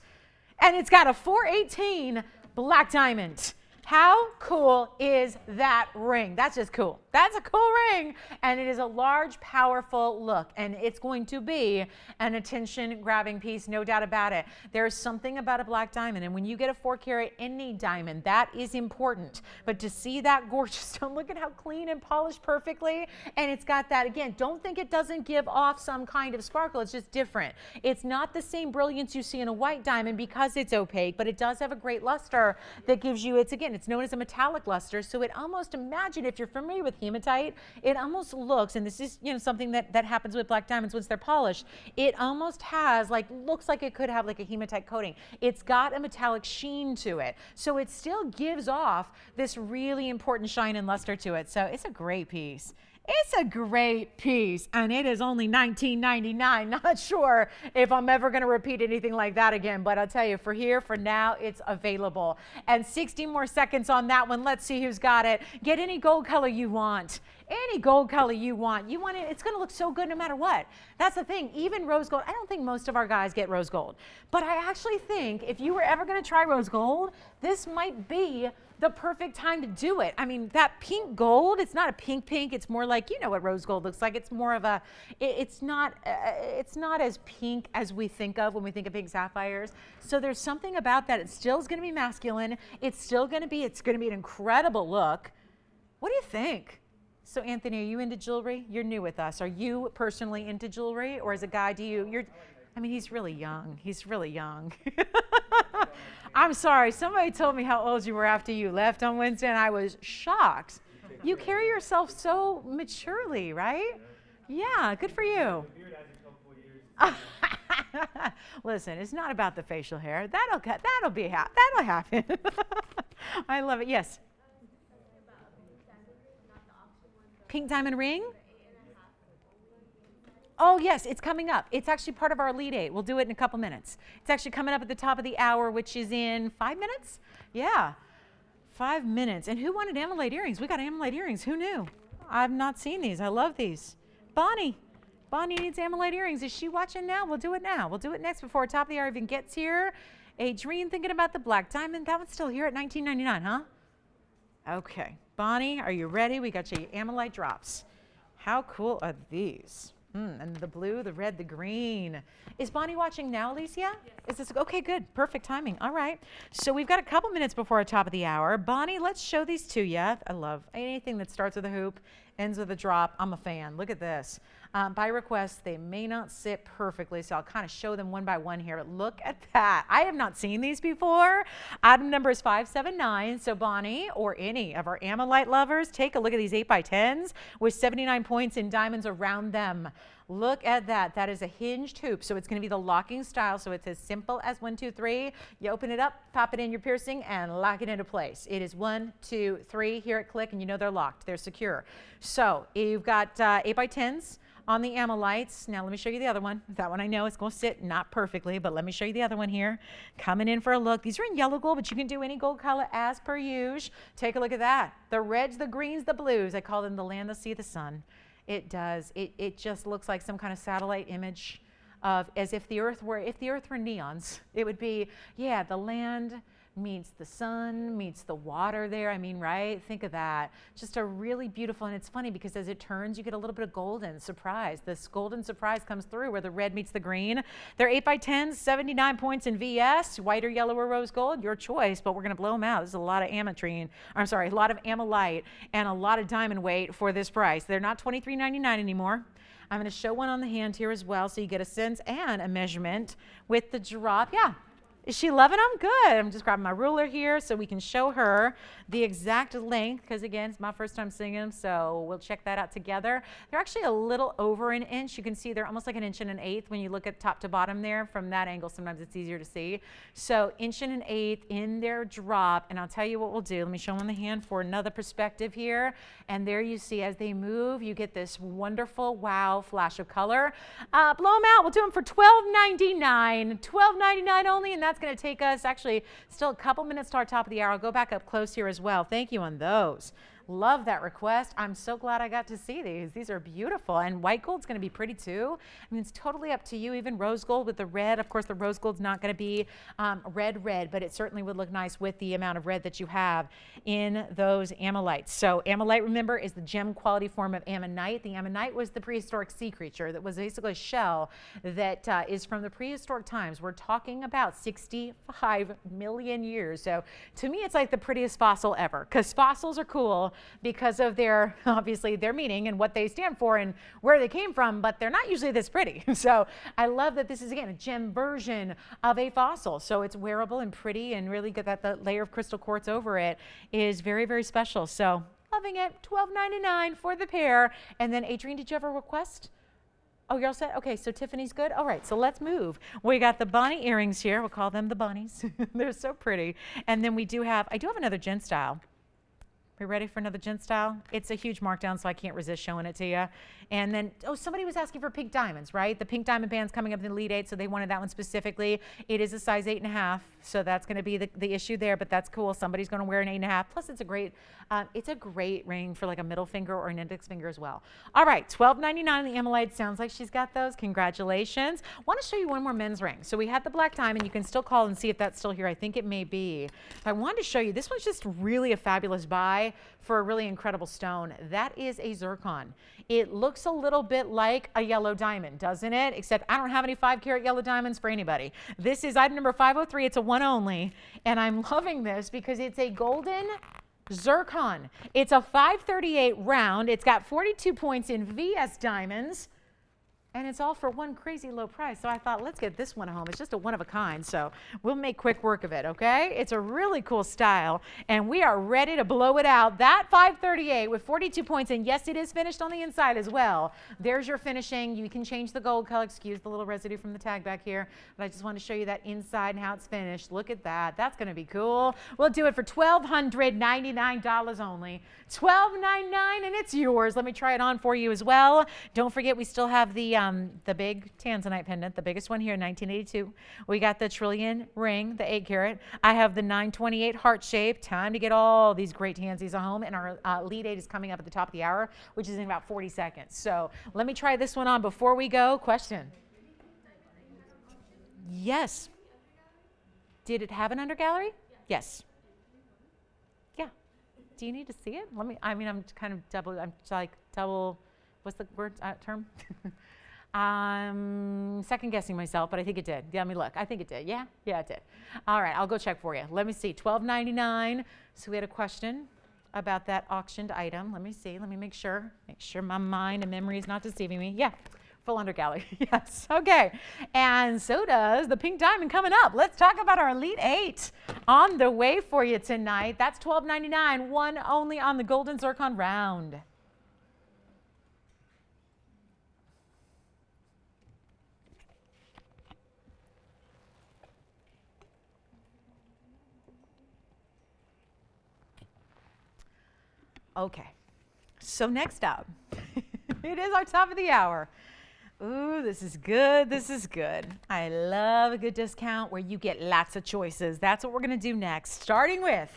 And it's got a 418 black diamond. How cool is that ring? That's just cool. That's a cool ring. And it is a large, powerful look. And it's going to be an attention-grabbing piece, no doubt about it. There's something about a black diamond. And when you get a 4-carat any diamond, that is important. But to see that gorgeous stone, look at how clean and polished perfectly. And it's got that, again, don't think it doesn't give off some kind of sparkle. It's just different. It's not the same brilliance you see in a white diamond because it's opaque, but it does have a great luster that gives you, it's known as a metallic luster. So it almost, imagine if you're familiar with hematite, it almost looks, and this is, you know, something that happens with black diamonds once they're polished, it almost has like, looks like it could have like a hematite coating. It's got a metallic sheen to it. So it still gives off this really important shine and luster to it. So it's a great piece. It's a great piece, and it is only $19.99. Not sure if I'm ever going to repeat anything like that again, but I'll tell you, for now, it's available. And 60 more seconds on that one. Let's see who's got it. Get any gold color you want. Any gold color you want. You want it, it's going to look so good no matter what. That's the thing. Even rose gold, I don't think most of our guys get rose gold, but I actually think if you were ever going to try rose gold, this might be the perfect time to do it. I mean, that pink gold, it's not a pink, it's more like, you know what rose gold looks like. It's more of a, it's not as pink as we think of when we think of pink sapphires. So there's something about that. It still is going to be masculine. It's going to be an incredible look. What do you think? So Anthony, are you into jewelry? You're new with us. Are you personally into jewelry, or as a guy, I mean, he's really young. He's really young. I'm sorry, somebody told me how old you were after you left on Wednesday, and I was shocked. You carry yourself so maturely, right? Yeah, good for you. Listen, it's not about the facial hair. That'll happen. I love it. Yes. Pink diamond ring? Oh, yes, it's coming up. It's actually part of our Elite 8. We'll do it in a couple minutes. It's actually coming up at the top of the hour, which is in 5 minutes? Yeah, 5 minutes. And who wanted amylite earrings? We got amylite earrings. Who knew? I've not seen these. I love these. Bonnie needs amylite earrings. Is she watching now? We'll do it now. We'll do it next before top of the hour even gets here. Adrienne thinking about the black diamond. That one's still here at $19.99, huh? Okay. Bonnie, are you ready? We got your amylite drops. How cool are these? And the blue, the red, the green. Is Bonnie watching now, Alicia? Yes. Is this okay? Good, perfect timing. All right. So we've got a couple minutes before our top of the hour. Bonnie, let's show these to you. I love anything that starts with a hoop, ends with a drop. I'm a fan. Look at this. By request, they may not sit perfectly, so I'll kind of show them one by one here. But look at that. I have not seen these before. Item number is 579. So Bonnie, or any of our amylite lovers, take a look at these 8x10s with 79 points in diamonds around them. Look at that. That is a hinged hoop. So it's going to be the locking style. So it's as simple as 1, 2, 3. You open it up, pop it in your piercing, and lock it into place. It is 1, 2, 3. Hear it click, and you know they're locked. They're secure. So you've got 8x10s on the amylites. Now let me show you the other one. That one I know it's going to sit not perfectly, but let me show you the other one here. Coming in for a look. These are in yellow gold, but you can do any gold color as per usual. Take a look at that. The reds, the greens, the blues. I call them the land, the sea, the sun. It does. It just looks like some kind of satellite image of as if the earth were neons. It would be, yeah, the land meets the sun, meets the water there. I mean, right? Think of that. Just a really beautiful, and it's funny because as it turns, you get a little bit of golden surprise. This golden surprise comes through where the red meets the green. They're 8x10s, 79 points in VS, white or yellow or rose gold, your choice, but we're going to blow them out. This is a lot of amylite and a lot of diamond weight for this price. They're not $23.99 anymore. I'm going to show one on the hand here as well so you get a sense and a measurement with the drop. Yeah. Is she loving them? Good. I'm just grabbing my ruler here so we can show her the exact length because, again, it's my first time seeing them, so we'll check that out together. They're actually a little over an inch. You can see they're almost like 1 1/8 when you look at top to bottom there. From that angle, sometimes it's easier to see. So 1 1/8 in their drop, and I'll tell you what we'll do. Let me show them on the hand for another perspective here, and there you see as they move, you get this wonderful, wow, flash of color. Blow them out. We'll do them for $12.99. $12.99 only, and that's going to take us actually still a couple minutes to our top of the hour. I'll go back up close here as well. Thank you on those. Love that request. I'm so glad I got to see these. These are beautiful. And white gold's going to be pretty too. I mean, it's totally up to you. Even rose gold with the red. Of course, the rose gold's not going to be red, but it certainly would look nice with the amount of red that you have in those amylites. So amylite, remember, is the gem quality form of ammonite. The ammonite was the prehistoric sea creature that was basically a shell that is from the prehistoric times. We're talking about 65 million years. So to me, it's like the prettiest fossil ever because fossils are cool because of their, obviously, their meaning and what they stand for and where they came from, but they're not usually this pretty. So I love that this is, again, a gem version of a fossil. So it's wearable and pretty and really good that the layer of crystal quartz over it is very, very special. So loving it. $12.99 for the pair. And then Adrienne, did you have a request? Oh, you're all set? Okay, so Tiffany's good? All right, so let's move. We got the bunny earrings here. We'll call them the bunnies. They're so pretty. And then I do have another gent style. Are you ready for another gent style? It's a huge markdown, so I can't resist showing it to you. And then, somebody was asking for pink diamonds, right? The pink diamond band's coming up in the Elite 8, so they wanted that one specifically. It is a size 8.5, so that's going to be the issue there, but that's cool. Somebody's going to wear an 8.5. Plus, it's a great ring for like a middle finger or an index finger as well. All right, $12.99 the Amelite. Sounds like she's got those. Congratulations. Want to show you one more men's ring. So we had the black diamond. You can still call and see if that's still here. I think it may be. But I wanted to show you, this one's just really a fabulous buy for a really incredible stone. That is a zircon. It looks a little bit like a yellow diamond, doesn't it? Except I don't have any 5-carat yellow diamonds for anybody. This is item number 503. It's a one only. And I'm loving this because it's a golden zircon. It's a 538 round. It's got 42 points in VS diamonds. And it's all for one crazy low price. So I thought, let's get this one home. It's just a one of a kind. So we'll make quick work of it, okay? It's a really cool style. And we are ready to blow it out. That 538 with 42 points. And yes, it is finished on the inside as well. There's your finishing. You can change the gold color. Excuse the little residue from the tag back here. But I just want to show you that inside and how it's finished. Look at that. That's going to be cool. We'll do it for $1,299 only. $1,299 and it's yours. Let me try it on for you as well. Don't forget, we still have the big tanzanite pendant, the biggest one here in 1982. We got the trillion ring, the 8-carat. I have the 928 heart shape. Time to get all these great tansies home. And our Elite 8 is coming up at the top of the hour, which is in about 40 seconds. So let me try this one on before we go. Question? Yes. Did it have an under gallery? Yes. Yeah. Do you need to see it? I'm kind of double, what's the word, term? Second guessing myself, but I think it did. Yeah, let me look. I think it did. Yeah, it did. All right, I'll go check for you. Let me see. $12.99. So we had a question about that auctioned item. Let me see. Let me make sure. Make sure my mind and memory is not deceiving me. Yeah, full under gallery. Yes. Okay. And so does the pink diamond coming up. Let's talk about our Elite 8 on the way for you tonight. That's $12.99. One only on the golden zircon round. Okay, so next up, it is our top of the hour. Ooh, this is good. This is good. I love a good discount where you get lots of choices. That's what we're going to do next, starting with,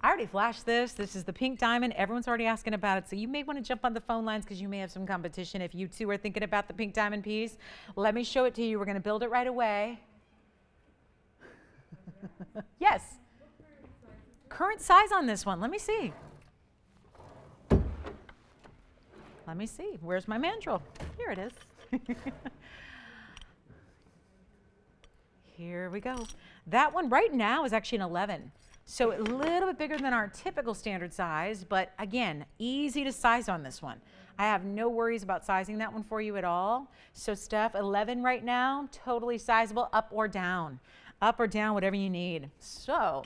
I already flashed this. This is the pink diamond. Everyone's already asking about it, so you may want to jump on the phone lines because you may have some competition if you too are thinking about the pink diamond piece. Let me show it to you. We're going to build it right away. Yes. Current size on this one. Let me see. Let me see. Where's my mandrel? Here it is. Here we go. That one right now is actually an 11. So a little bit bigger than our typical standard size, but again, easy to size on this one. I have no worries about sizing that one for you at all. So Steph, 11 right now, totally sizable, up or down, whatever you need. So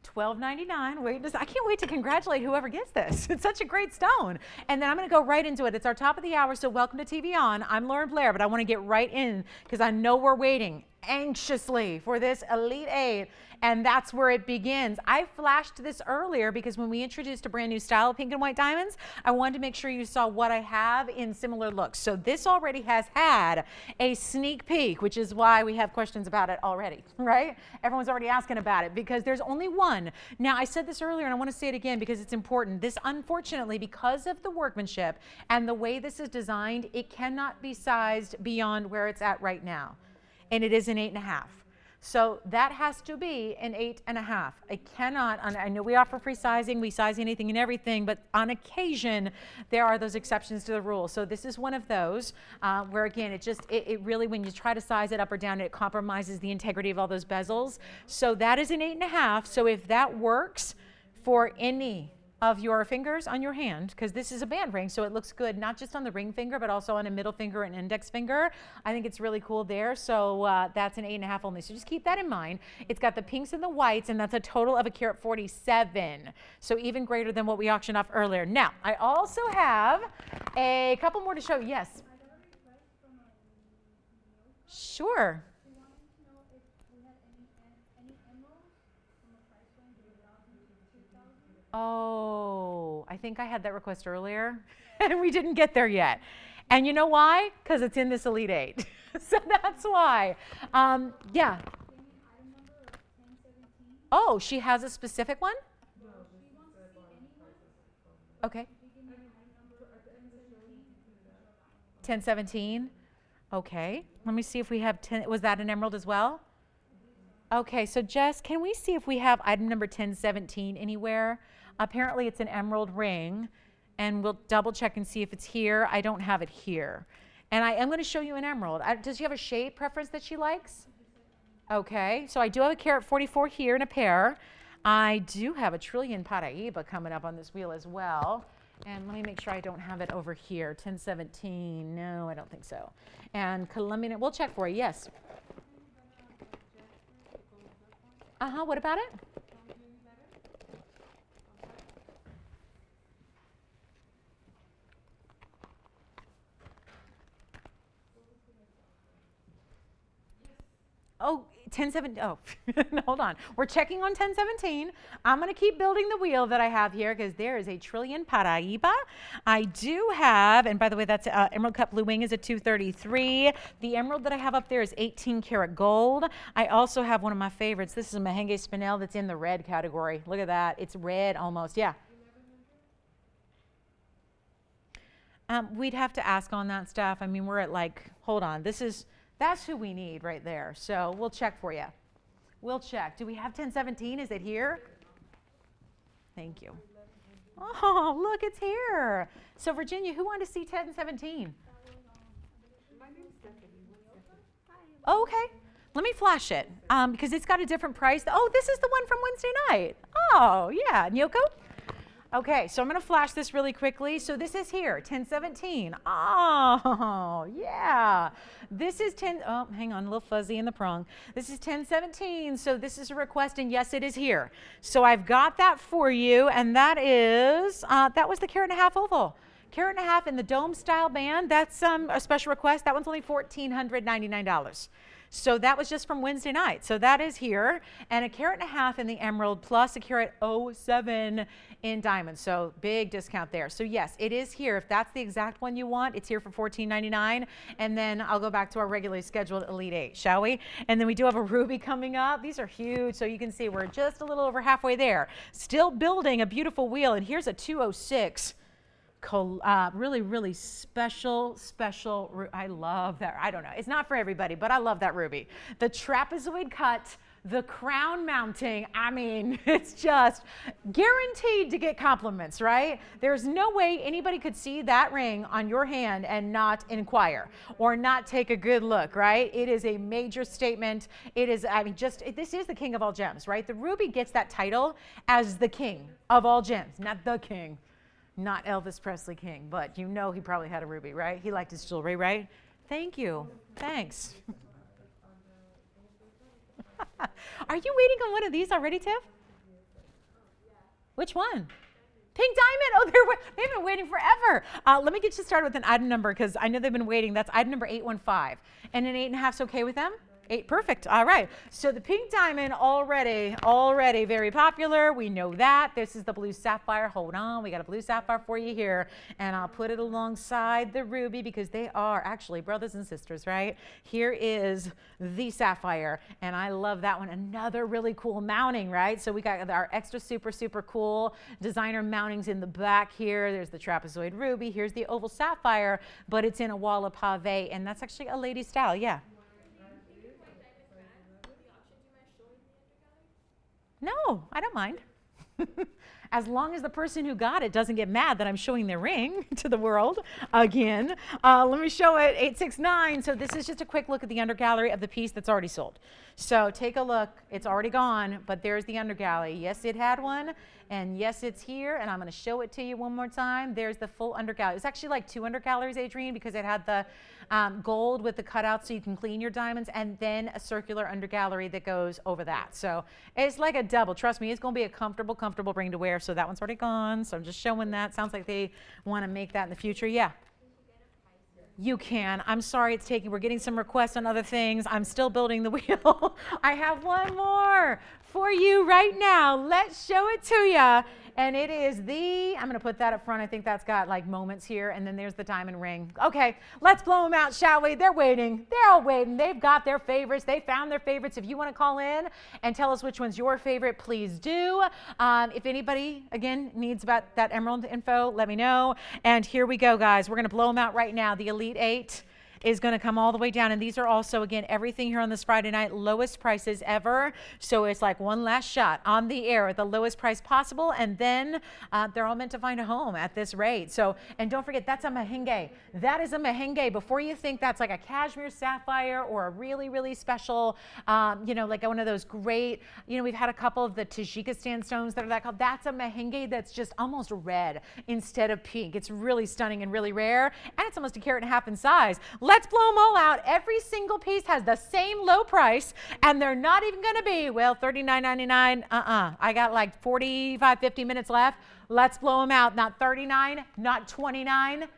$12.99. I can't wait to congratulate whoever gets this. It's such a great stone. And then I'm going to go right into it. It's our top of the hour, so welcome to TVON. I'm Lauren Blair, but I want to get right in because I know we're waiting anxiously for this Elite 8, and that's where it begins. I flashed this earlier because when we introduced a brand new style of pink and white diamonds, I wanted to make sure you saw what I have in similar looks. So this already has had a sneak peek, which is why we have questions about it already, right? Everyone's already asking about it because there's only one. Now, I said this earlier and I want to say it again because it's important. This, unfortunately, because of the workmanship and the way this is designed, it cannot be sized beyond where it's at right now. And it is an 8.5. So that has to be an 8.5. I cannot, I know we offer free sizing, we size anything and everything, but on occasion, there are those exceptions to the rule. So this is one of those where again, it really, when you try to size it up or down, it compromises the integrity of all those bezels. So that is an 8.5. So if that works for any of your fingers on your hand, because this is a band ring, so it looks good not just on the ring finger, but also on a middle finger and index finger. I think it's really cool there. So that's an 8.5 only. So just keep that in mind. It's got the pinks and the whites, and that's a total of a carat 47. So even greater than what we auctioned off earlier. Now, I also have a couple more to show you. Yes. Sure. Oh, I think I had that request earlier and we didn't get there yet. And you know why? Because it's in this Elite 8. So that's why. Yeah. Oh, she has a specific one? Okay. 1017. Okay. Let me see if we have 10. Was that an emerald as well? Okay, so Jess, can we see if we have item number 1017 anywhere? Apparently it's an emerald ring, and we'll double check and see if it's here. I don't have it here. And I am going to show you an emerald. Does she have a shade preference that she likes? Okay, so I do have a carat 44 here in a pair. I do have a trillion Paraíba coming up on this wheel as well. And let me make sure I don't have it over here. 1017, no, I don't think so. And Colombian, we'll check for you, yes. What about it? Oh, 1017, oh, hold on. We're checking on 1017. I'm going to keep building the wheel that I have here because there is a trillion Paraíba. I do have, and by the way, that's Emerald Cut Blue Wing is a 233. The emerald that I have up there is 18 karat gold. I also have one of my favorites. This is a Merengue Spinel that's in the red category. Look at that. It's red almost, yeah. We'd have to ask on that stuff. I mean, we're at like, hold on, that's who we need right there. So we'll check for you. We'll check. Do we have 1017? Is it here? Thank you. Oh, look, it's here. So Virginia, who wanted to see 1017? Oh, okay. Let me flash it because it's got a different price. Oh, this is the one from Wednesday night. Oh, yeah. Nyoko? Okay, so I'm going to flash this really quickly. So this is here, 1017. Oh, yeah. This is oh, hang on, a little fuzzy in the prong. This is 1017, so this is a request, and yes, it is here. So I've got that for you, and that is, that was the carat and a half oval. Carat and a half in the dome style band. That's a special request. That one's only $1,499. So that was just from Wednesday night. So that is here. And a carat and a half in the emerald plus a carat 07 in diamond. So big discount there. So yes, it is here. If that's the exact one you want, it's here for $14.99. And then I'll go back to our regularly scheduled Elite 8, shall we? And then we do have a ruby coming up. These are huge. So you can see we're just a little over halfway there. Still building a beautiful wheel. And here's a 206. Really, really special. I love that. I don't know. It's not for everybody, but I love that ruby. The trapezoid cut, the crown mounting. I mean, it's just guaranteed to get compliments, right? There's no way anybody could see that ring on your hand and not inquire or not take a good look, right? It is a major statement. It is, I mean, this is the king of all gems, right? The ruby gets that title as the king of all gems, not the king. Not Elvis Presley King, but you know he probably had a ruby, right? He liked his jewelry, right? Thank you. Thanks. Are you waiting on one of these already, Tiff? Which one? Pink diamond. Oh, they've been waiting forever. Let me get you started with an item number because I know they've been waiting. That's item number 815. And an 8.5 is okay with them? 8, perfect. All right. So the pink diamond already very popular. We know that. This is the blue sapphire. Hold on. We got a blue sapphire for you here. And I'll put it alongside the ruby because they are actually brothers and sisters, right? Here is the sapphire. And I love that one. Another really cool mounting, right? So we got our extra super cool designer mountings in the back here. There's the trapezoid ruby. Here's the oval sapphire, but it's in a wall of pave. And that's actually a lady style. Yeah. No, I don't mind. as long as the person who got it doesn't get mad that I'm showing their ring to the world again. Let me show it, 869. So this is just a quick look at the undergallery of the piece that's already sold. So take a look. It's already gone, but there's the undergallery. Yes, it had one, and yes, it's here, and I'm going to show it to you one more time. There's the full undergallery. It's actually like 2 undergalleries, Adrienne, because it had the gold with the cutout so you can clean your diamonds, and then a circular undergallery that goes over that. So it's like a double. Trust me, it's going to be a comfortable ring to wear. So that one's already gone. So I'm just showing that. Sounds like they want to make that in the future. Yeah. You can. I'm sorry it's taking, we're getting some requests on other things. I'm still building the wheel. I have one more for you right now. Let's show it to you. And it is I'm going to put that up front. I think that's got like moments here. And then there's the diamond ring. Okay, let's blow them out, shall we? They're waiting. They're all waiting. They've got their favorites. They found their favorites. If you want to call in and tell us which one's your favorite, please do. If anybody, again, needs about that emerald info, let me know. And here we go, guys. We're going to blow them out right now. The Elite 8 is going to come all the way down. And these are also, again, everything here on this Friday night, lowest prices ever. So it's like one last shot on the air at the lowest price possible. And then they're all meant to find a home at this rate. So, and don't forget, that's a mahenge. That is a mahenge. Before you think that's like a cashmere sapphire or a really, really special, like one of those great, we've had a couple of the Tajikistan stones that are that called. That's a mahenge that's just almost red instead of pink. It's really stunning and really rare. And it's almost 1.5 carats in size. Let's blow them all out. Every single piece has the same low price, and they're not even going to be, well, $39.99. I got like 45, 50 minutes left. Let's blow them out. Not $39, not $29.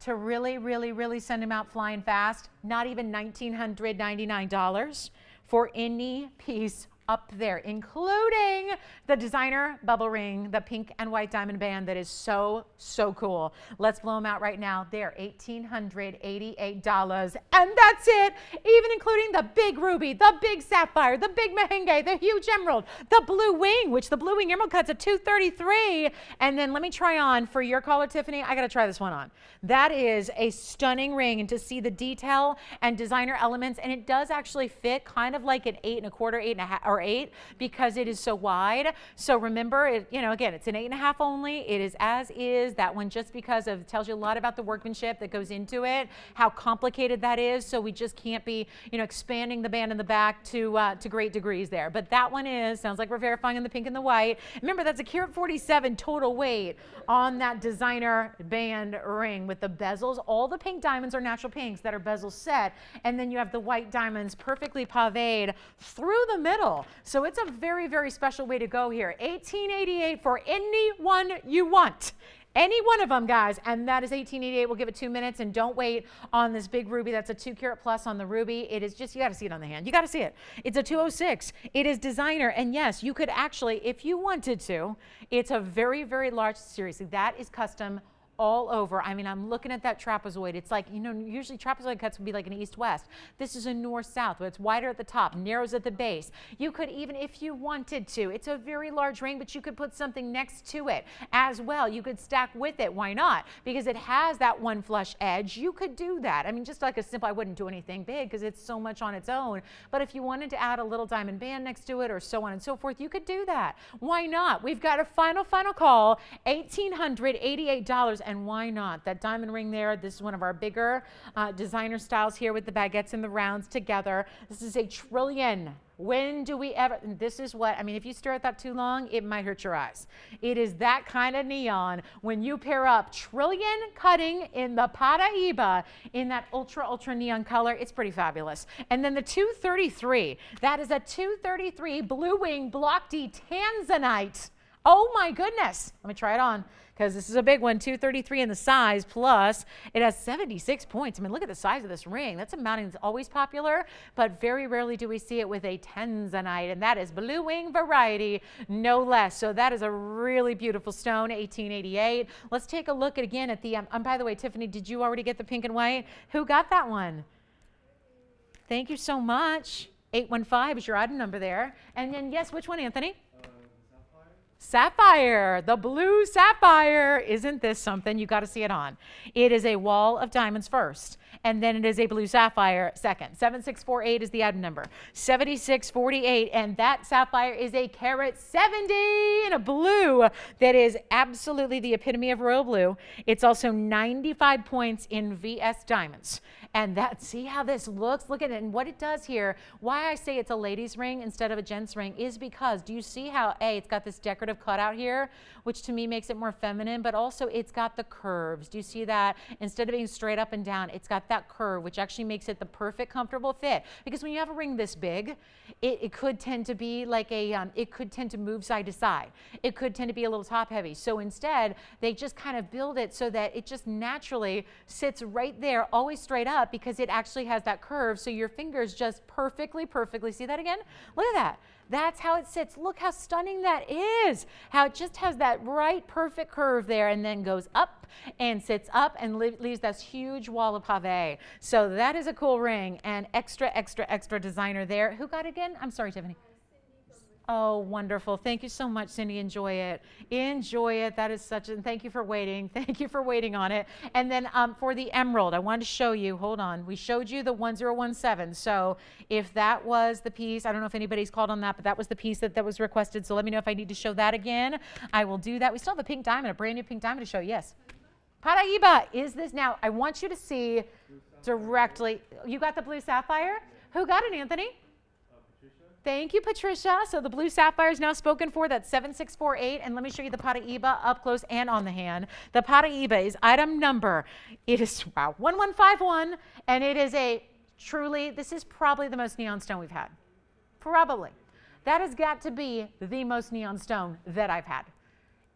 To really, really, really send them out flying fast, not even $1,999 for any piece up there, including the designer bubble ring, the pink and white diamond band that is so, so cool. Let's blow them out right now. They're $1,888. And that's it, even including the big ruby, the big sapphire, the big mahenge, the huge emerald, the blue wing, which the blue wing emerald cut's at $233. And then let me try on for your caller, Tiffany. I got to try this one on. That is a stunning ring, and to see the detail and designer elements, and it does actually fit kind of like an 8 1/4, 8 1/2, or 8, because it is so wide. So remember, again, it's an 8 1/2 only. It is as is. That one, just because of, tells you a lot about the workmanship that goes into it, how complicated that is. So we just can't be, expanding the band in the back to great degrees there. But that one sounds like we're verifying in the pink and the white. Remember, that's 1.47 carat total weight on that designer band ring with the bezels. All the pink diamonds are natural pinks that are bezel set. And then you have the white diamonds perfectly paved through the middle. So it's a very, very special way to go here. $1,888 for any one you want. Any one of them, guys, and that is $1,888. We'll give it 2 minutes, and don't wait on this big ruby. That's a 2 carat plus on the ruby. It is just, you got to see it on the hand. You got to see it. It's a 206. It is designer, and yes, you could actually, if you wanted to, it's a very, very large, seriously, that is custom all over. I mean, I'm looking at that trapezoid. It's like, usually trapezoid cuts would be like an east-west. This is a north-south, where it's wider at the top, narrows at the base. You could even, if you wanted to, it's a very large ring, but you could put something next to it as well. You could stack with it. Why not? Because it has that one flush edge. You could do that. I mean, just like a simple, I wouldn't do anything big because it's so much on its own. But if you wanted to add a little diamond band next to it or so on and so forth, you could do that. Why not? We've got a final call, $1,888. And why not? That diamond ring there, this is one of our bigger designer styles here with the baguettes and the rounds together. This is a trillion. When do we ever, and this is what, I mean, if you stare at that too long, it might hurt your eyes. It is that kind of neon. When you pair up trillion cutting in the Paraíba in that ultra neon color, it's pretty fabulous. And then the 233, that is a 233 blue wing block D tanzanite. Oh my goodness. Let me try it on, because this is a big one, 233 in the size, plus it has 76 points. I mean, look at the size of this ring. That's a mounting that's always popular, but very rarely do we see it with a tanzanite, and that is blue wing variety, no less. So that is a really beautiful stone, 1888. Let's take a look again at the, by the way, Tiffany, did you already get the pink and white? Who got that one? Thank you so much. 815 is your item number there. And then, yes, which one, Anthony? sapphire, the blue sapphire. Isn't this something? You got to see it on. It is a wall of diamonds first, and then it is a blue sapphire second. 7648 is the item number. 7648, and that sapphire is a carat 70 in a blue that is absolutely the epitome of royal blue. It's also 95 points in VS diamonds. And that, see how this looks? Look at it. And what it does here, why I say it's a lady's ring instead of a gent's ring is because, do you see how, it's got this decorative cutout here, which to me makes it more feminine, but also it's got the curves. Do you see that? Instead of being straight up and down, it's got that curve, which actually makes it the perfect comfortable fit. Because when you have a ring this big, it could tend to be like it could tend to move side to side. It could tend to be a little top heavy. So instead, they just kind of build it so that it just naturally sits right there, always straight up, because it actually has that curve. So your fingers just perfectly, see that again? Look at that. That's how it sits. Look how stunning that is. How it just has that right, perfect curve there and then goes up and sits up and leaves this huge wall of pave. So that is a cool ring and extra designer there. Who got it again? I'm sorry, Tiffany. Oh, wonderful. Thank you so much, Cindy. Enjoy it. Enjoy it. That is such a, thank you for waiting. Thank you for waiting on it. And then for the emerald, I wanted to show you, hold on. We showed you the 1017. So if that was the piece, I don't know if anybody's called on that, but that was the piece that was requested. So let me know if I need to show that again. I will do that. We still have a pink diamond, a brand new pink diamond to show. Yes. Paraiba, is this now? I want you to see directly. You got the blue sapphire? Who got it, Anthony? Thank you, Patricia. So the blue sapphire is now spoken for. That's 7648. And let me show you the Paraiba up close and on the hand. The Paraiba is item number. It is, wow, 1151. And it is a truly, this is probably the most neon stone we've had. Probably. That has got to be the most neon stone that I've had.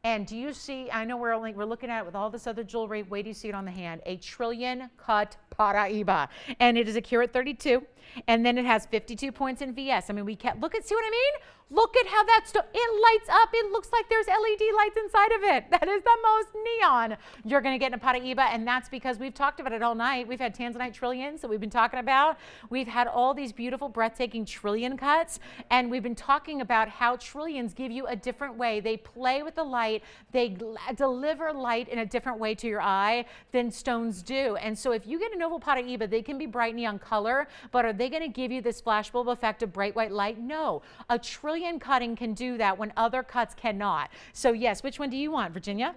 And do you see, I know we're looking at it with all this other jewelry. Wait, do you see it on the hand? A trillion cut Paraiba. And it is a carat 32. And then it has 52 points in VS. I mean, we can't, look at, see what I mean? Look at how that it lights up. It looks like there's LED lights inside of it. That is the most neon you're going to get in a Paraiba. And that's because we've talked about it all night. We've had tanzanite trillions that we've been talking about. We've had all these beautiful, breathtaking trillion cuts. And we've been talking about how trillions give you a different way. They play with the light. They deliver light in a different way to your eye than stones do. And so if you get an oval Paraiba, they can be bright neon color, but are they going to give you this flashbulb effect of bright white light? No. A trillion cutting can do that when other cuts cannot. So yes, which one do you want, Virginia?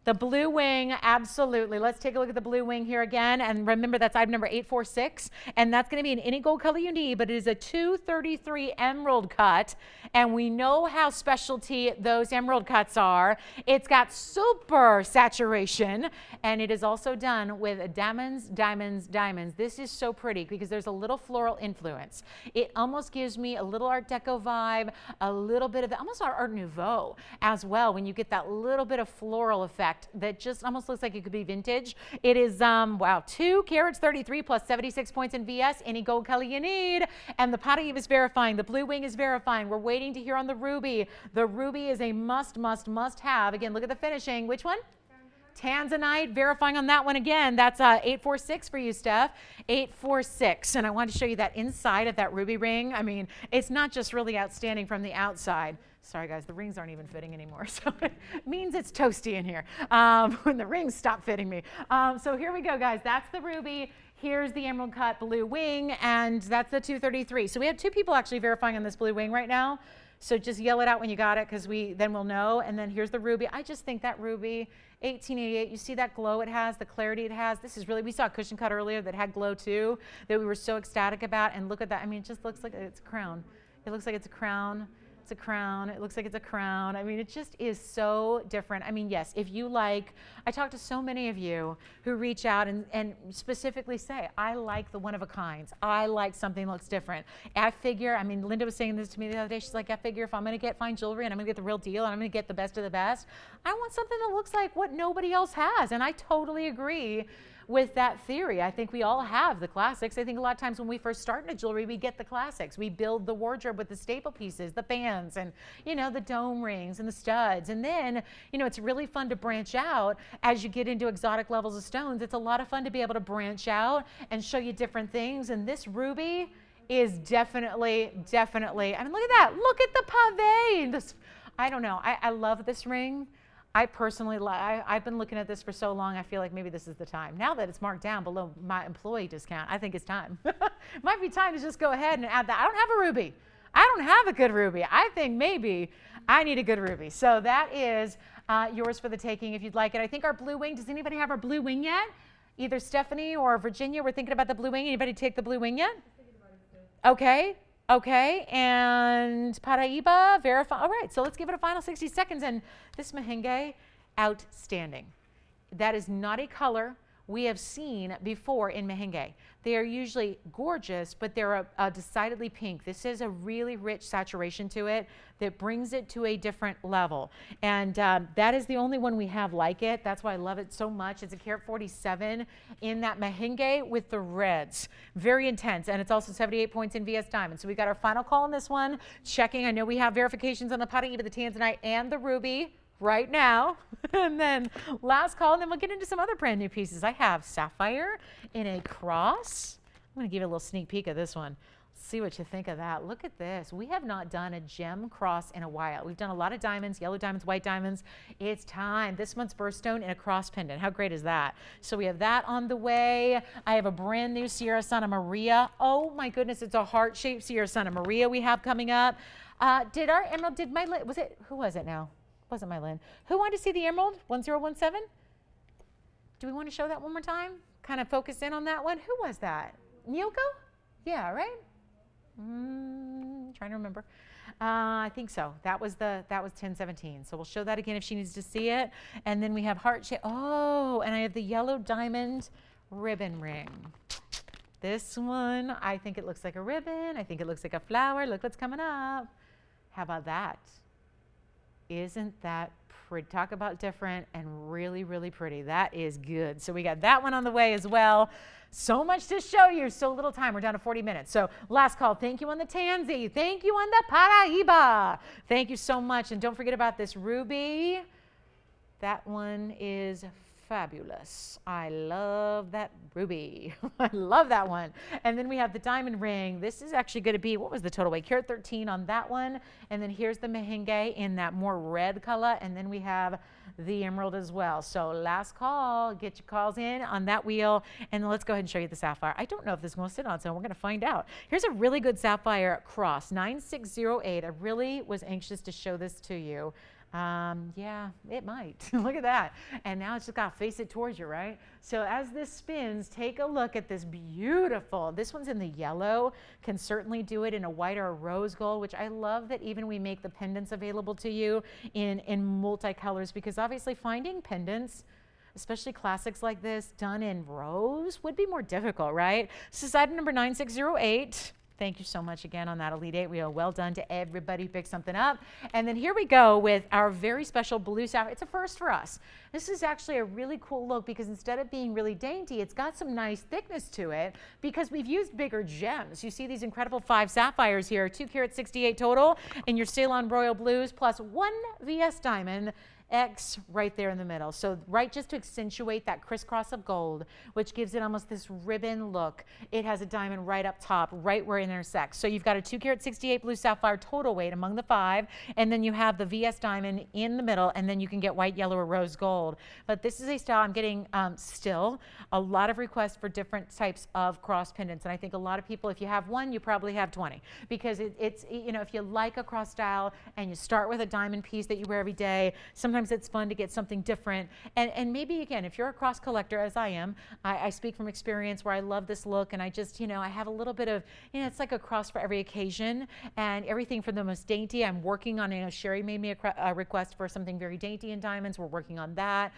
The blue wing, absolutely. Let's take a look at the blue wing here again. And remember, that's item number 846. And that's going to be in any gold color you need, but it is a 233 emerald cut. And we know how specialty those emerald cuts are. It's got super saturation. And it is also done with diamonds, diamonds, diamonds. This is so pretty because there's a little floral influence. It almost gives me a little Art Deco vibe, a little bit of almost Art Nouveau as well, when you get that little bit of floral effect that just almost looks like it could be vintage. It is, wow, 2 carats 33 plus 76 points in VS, any gold color you need. And the Paraiba is verifying. The blue wing is verifying. We're waiting to hear on the ruby. The ruby is a must have. Again, look at the finishing. Which one? Tanzanite, verifying on that one again. That's 846 for you, Steph. 846. And I wanted to show you that inside of that ruby ring. I mean, it's not just really outstanding from the outside. Sorry, guys, the rings aren't even fitting anymore. So it means it's toasty in here when the rings stop fitting me. So here we go, guys. That's the ruby. Here's the emerald cut blue wing, and that's the 233. So we have 2 people actually verifying on this blue wing right now. So just yell it out when you got it, because then we'll know. And then here's the ruby. I just think that ruby, 1888, you see that glow it has, the clarity it has. This is really, we saw a cushion cut earlier that had glow too, that we were so ecstatic about. And look at that. I mean, it just looks like it's a crown. It looks like it's a crown. It's a crown. It looks like it's a crown. I mean, it just is so different. I mean, yes, if you like, I talk to so many of you who reach out and specifically say, I like the one of a kinds. I like something that looks different. I figure, I mean, Linda was saying this to me the other day. She's like, I figure if I'm going to get fine jewelry and I'm going to get the real deal and I'm going to get the best of the best, I want something that looks like what nobody else has. And I totally agree with that theory. I think we all have the classics. I think a lot of times when we first start in a jewelry, we get the classics. We build the wardrobe with the staple pieces, the bands, and the dome rings and the studs. And then, it's really fun to branch out as you get into exotic levels of stones. It's a lot of fun to be able to branch out and show you different things. And this ruby is definitely, I mean, look at that. Look at the pave. I don't know. I love this ring. I personally, I've been looking at this for so long, I feel like maybe this is the time. Now that it's marked down below my employee discount, I think it's time. Might be time to just go ahead and add that. I don't have a ruby. I don't have a good ruby. I think maybe I need a good ruby. So that is yours for the taking if you'd like it. I think our blue wing, does anybody have our blue wing yet? Either Stephanie or Virginia, we're thinking about the blue wing. Anybody take the blue wing yet? Okay. Okay, and Paraiba, verify. All right, so let's give it a final 60 seconds. And this merengue, outstanding. That is not a color we have seen before in merengue. They are usually gorgeous, but they're a decidedly pink. This is a really rich saturation to it that brings it to a different level. And that is the only one we have like it. That's why I love it so much. It's a carat 47 in that merengue with the reds. Very intense. And it's also 78 points in VS Diamond. So we got our final call on this one. Checking. I know we have verifications on the Paraiba, the tanzanite, and the ruby right now. And then last call, and then we'll get into some other brand new pieces. I have sapphire in a cross. I'm going to give you a little sneak peek of this one. See what you think of that. Look at this. We have not done a gem cross in a while. We've done a lot of diamonds, yellow diamonds, white diamonds. It's time. This month's birthstone in a cross pendant. How great is that? So we have that on the way. I have a brand new Sierra Santa Maria. Oh my goodness, it's a heart-shaped Sierra Santa Maria we have coming up. Did our emerald, who was it now? Wasn't my Lynn. Who wanted to see the emerald? 1017? Do we want to show that one more time? Kind of focus in on that one. Who was that? Nyoko? Yeah, right? Trying to remember. I think so. That was 1017. So we'll show that again if she needs to see it. And then we have heart shape. Oh, and I have the yellow diamond ribbon ring. This one, I think it looks like a ribbon. I think it looks like a flower. Look what's coming up. How about that? Isn't that pretty? Talk about different and really, really pretty. That is good. So we got that one on the way as well. So much to show you, so little time. We're down to 40 minutes. So last call. Thank you on the Tansy. Thank you on the Paraiba. Thank you so much. And don't forget about this ruby. That one is fabulous. I love that ruby. I love that one. And then we have the diamond ring. This is actually going to be, what was the total weight? Carat 13 on that one. And then here's the merengue in that more red color. And then we have the emerald as well. So last call. Get your calls in on that wheel. And let's go ahead and show you the sapphire. I don't know if this one will sit on, so we're going to find out. Here's a really good sapphire cross, 9608. I really was anxious to show this to you. Yeah, it might. Look at that. And now it's just got to face it towards you, right? So as this spins, take a look at this beautiful, this one's in the yellow, can certainly do it in a white or a rose gold, which I love that even we make the pendants available to you in multicolors, because obviously finding pendants, especially classics like this, done in rose would be more difficult, right? This is item number 9608. Thank you so much again on that Elite 8 wheel. Well done to everybody who picked something up. And then here we go with our very special blue sapphire. It's a first for us. This is actually a really cool look because instead of being really dainty, it's got some nice thickness to it because we've used bigger gems. You see these incredible 5 sapphires here, 2 carat 68 total, and your Ceylon Royal Blues plus 1 VS Diamond. X right there in the middle. So right just to accentuate that crisscross of gold, which gives it almost this ribbon look. It has a diamond right up top, right where it intersects. So you've got a 2 carat 68 blue sapphire total weight among the 5, and then you have the VS diamond in the middle, and then you can get white, yellow, or rose gold. But this is a style I'm getting still a lot of requests for different types of cross pendants, and I think a lot of people, if you have one, you probably have 20, because it's, you know, if you like a cross style and you start with a diamond piece that you wear every day, sometimes it's fun to get something different. And maybe, again, if you're a cross collector, as I am, I speak from experience where I love this look, and I just, you know, I have a little bit of, you know, it's like a cross for every occasion, and everything from the most dainty. I'm working on, you know, Sherry made me a request for something very dainty in diamonds. We're working on that,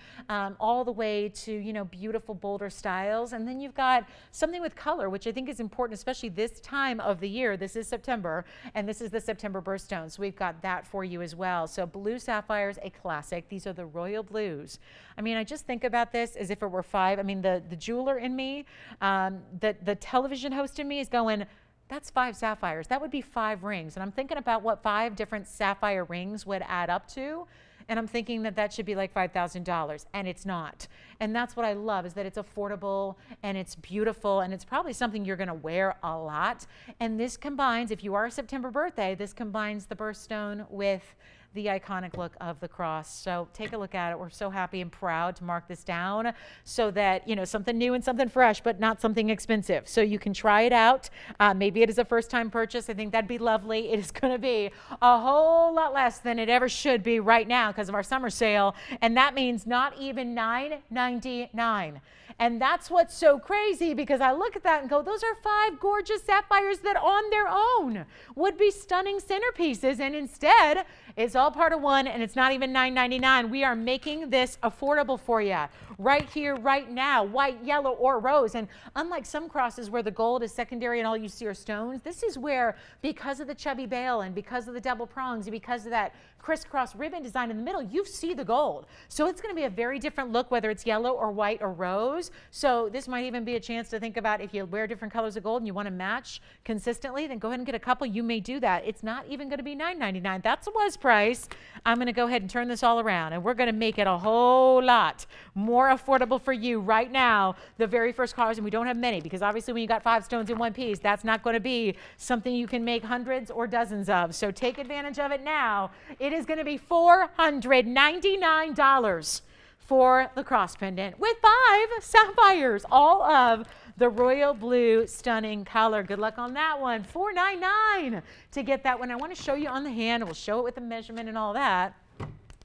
all the way to, you know, beautiful, bolder styles. And then you've got something with color, which I think is important, especially this time of the year. This is September, and this is the September birthstone. So we've got that for you as well. So blue sapphires, a classic. These are the royal blues. I mean, I just think about this as if it were 5. I mean, the jeweler in me, the television host in me is going, that's 5 sapphires. That would be 5 rings. And I'm thinking about what 5 different sapphire rings would add up to. And I'm thinking that that should be like $5,000, and it's not. And that's what I love, is that it's affordable and it's beautiful, and it's probably something you're gonna wear a lot. And this combines, if you are a September birthday, this combines the birthstone with the iconic look of the cross. So take a look at it. We're so happy and proud to mark this down so that, you know, something new and something fresh, but not something expensive. So you can try it out. Maybe it is a first-time purchase. I think that'd be lovely. It is going to be a whole lot less than it ever should be right now because of our summer sale. And that means not even $9.99. And that's what's so crazy, because I look at that and go, those are 5 gorgeous sapphires that on their own would be stunning centerpieces. And instead, it's all part of one, and it's not even $9.99. We are making this affordable for you right here, right now, white, yellow, or rose. And unlike some crosses where the gold is secondary and all you see are stones, this is where, because of the chubby bail and because of the double prongs and because of that crisscross ribbon design in the middle, you see the gold. So it's going to be a very different look, whether it's yellow or white or rose. So this might even be a chance to think about, if you wear different colors of gold and you want to match consistently, then go ahead and get a couple. You may do that. It's not even going to be $9.99. That's a was price. I'm going to go ahead and turn this all around, and we're going to make it a whole lot more affordable for you right now. The very first colors, and we don't have many, because obviously when you got 5 stones in one piece, that's not going to be something you can make hundreds or dozens of. So take advantage of it now. It is going to be $499 for the cross pendant with 5 sapphires, all of the royal blue stunning color. Good luck on that one. $499 to get that one. I want to show you on the hand. We'll show it with the measurement and all that,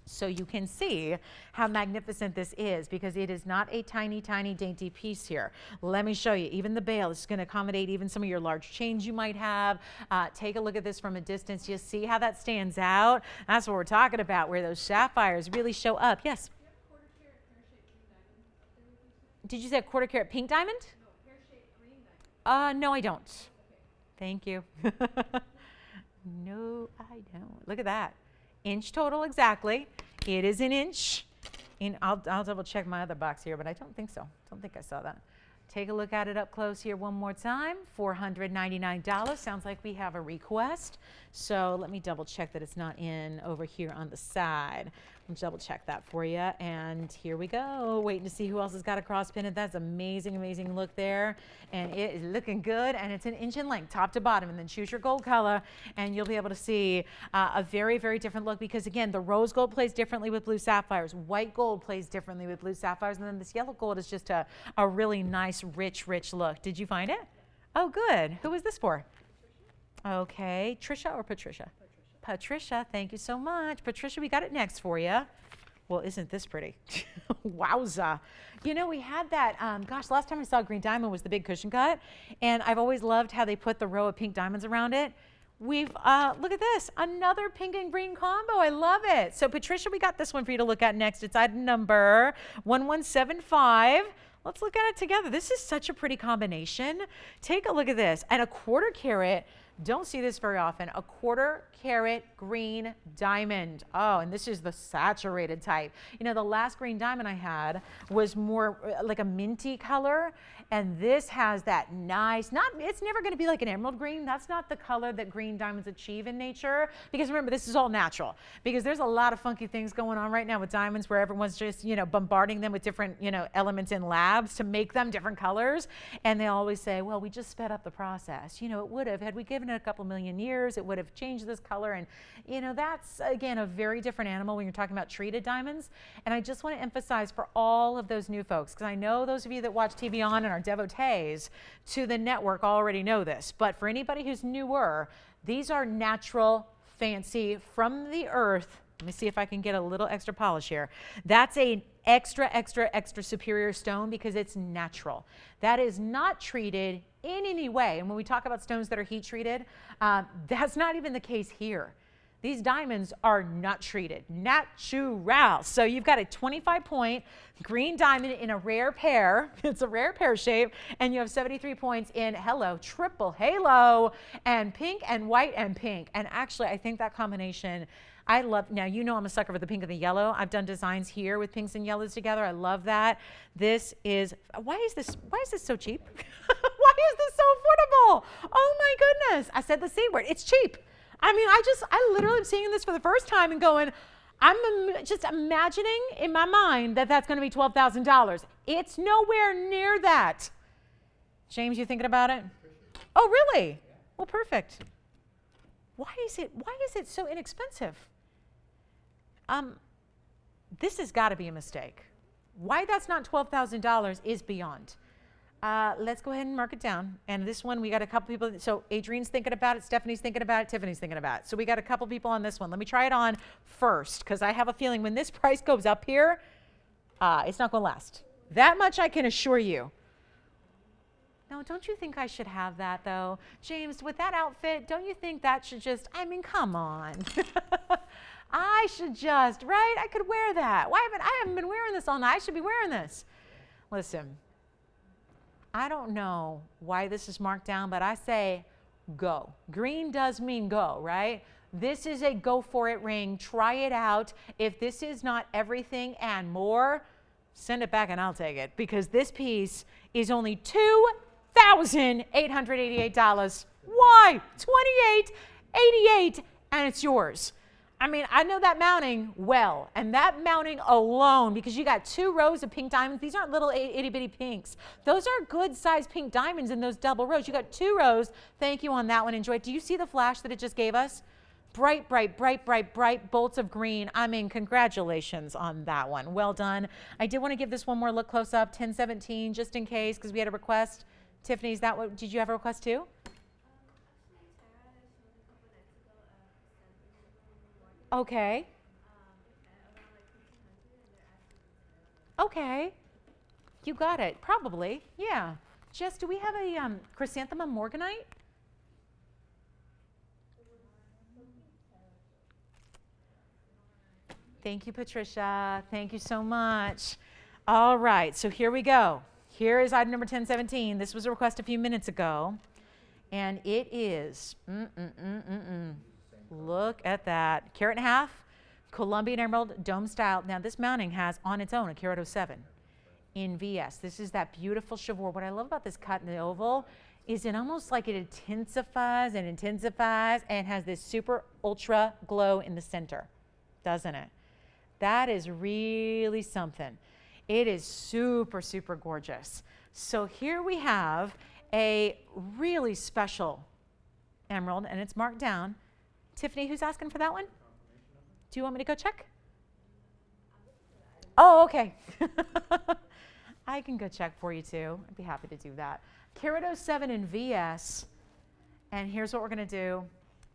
so you can see how magnificent this is, because it is not a tiny, tiny, dainty piece here. Let me show you. Even the bail is going to accommodate even some of your large chains you might have. Take a look at this from a distance. You see how that stands out? That's what we're talking about, where those sapphires really show up. Yes? Did you say a quarter carat pink diamond? No, pear-shaped green diamond. No, I don't. Thank you. No, I don't. Look at that. Inch total exactly. It is an inch. I'll double check my other box here, but I don't think so. Don't think I saw that. Take a look at it up close here one more time. $499. Sounds like we have a request. So let me double check that it's not in over here on the side. I'll double check that for you. And here we go. Waiting to see who else has got a cross pendant. That's amazing, amazing look there. And it is looking good. And it's an inch in length, top to bottom. And then choose your gold color, and you'll be able to see a very, very different look. Because again, the rose gold plays differently with blue sapphires. White gold plays differently with blue sapphires. And then this yellow gold is just a really nice, rich, rich look. Did you find it? Oh, good. Who was this for? Okay. Trisha or Patricia? Patricia, thank you so much. Patricia, we got it next for you. Well, isn't this pretty? Wowza. You know, we had that, gosh, last time I saw green diamond was the big cushion cut. And I've always loved how they put the row of pink diamonds around it. We've, look at this, another pink and green combo. I love it. So Patricia, we got this one for you to look at next. It's item number 1175. Let's look at it together. This is such a pretty combination. Take a look at this. And a quarter carat, don't see this very often, a quarter carat green diamond. Oh, and this is the saturated type. You know, the last green diamond I had was more like a minty color, and this has that nice, it's never going to be like an emerald green. That's not the color that green diamonds achieve in nature, because remember, this is all natural, because there's a lot of funky things going on right now with diamonds where everyone's just, you know, bombarding them with different, you know, elements in labs to make them different colors. And they always say, well, we just sped up the process. You know, it would have, had we given it a couple million years, it would have changed this color. And, you know, that's, again, a very different animal when you're talking about treated diamonds. And I just want to emphasize for all of those new folks, because I know those of you that watch TVON and are devotees to the network already know this, but for anybody who's newer, these are natural, fancy, from the earth. Let me see if I can get a little extra polish here. That's an extra, extra, extra superior stone because it's natural. That is not treated in any way. And when we talk about stones that are heat treated, that's not even the case here. These diamonds are not treated, natural. So you've got a 25-point green diamond in a rare pair. It's a rare pear shape. And you have 73 points in hello, triple halo, and pink and white and pink. And actually, I think that combination, I love, now you know I'm a sucker for the pink and the yellow. I've done designs here with pinks and yellows together. I love that. This is, why is this so cheap? Why is this so affordable? Oh my goodness. I said the C word, it's cheap. I mean, I literally am seeing this for the first time and going, I'm just imagining in my mind that that's going to be $12,000. It's nowhere near that. James, you thinking about it? Oh, really? Well, perfect. Why is it so inexpensive? This has got to be a mistake. Why that's not $12,000 is beyond. Let's go ahead and mark it down. And this one, we got a couple people. So Adrienne's thinking about it. Stephanie's thinking about it. Tiffany's thinking about it. So we got a couple people on this one. Let me try it on first, because I have a feeling when this price goes up here, it's not going to last. That much I can assure you. No, don't you think I should have that, though? James, with that outfit, don't you think that should just, I mean, come on. I should just, right? I could wear that. I haven't been wearing this all night. I should be wearing this. Listen, I don't know why this is marked down, but I say go. Green does mean go, right? This is a go for it ring. Try it out. If this is not everything and more, send it back and I'll take it, because this piece is only $2,888. Why? $2,888 and it's yours. I mean, I know that mounting well, and that mounting alone, because you got 2 rows of pink diamonds. These aren't little itty bitty pinks. Those are good sized pink diamonds in those double rows. You got 2 rows. Thank you on that one. Enjoy it. Do you see the flash that it just gave us? Bright, bright, bright, bright, bright bolts of green. I mean, congratulations on that one. Well done. I did want to give this one more look close up, 1017, just in case, because we had a request. Tiffany, is that what, did you have a request too? Okay. Okay. You got it. Probably. Yeah. Jess, do we have a chrysanthemum morganite? Thank you, Patricia. Thank you so much. All right. So here we go. Here is item number 1017. This was a request a few minutes ago. And it is, look at that. Carat and a half, Colombian emerald dome style. Now this mounting has on its own a carat 07 in VS. This is that beautiful chevron. What I love about this cut in the oval is it almost like it intensifies and has this super ultra glow in the center, doesn't it? That is really something. It is super, super gorgeous. So here we have a really special emerald, and it's marked down. Tiffany, who's asking for that one? Do you want me to go check? Oh, okay. I can go check for you too. I'd be happy to do that. Carat 07 in VS, and here's what we're gonna do.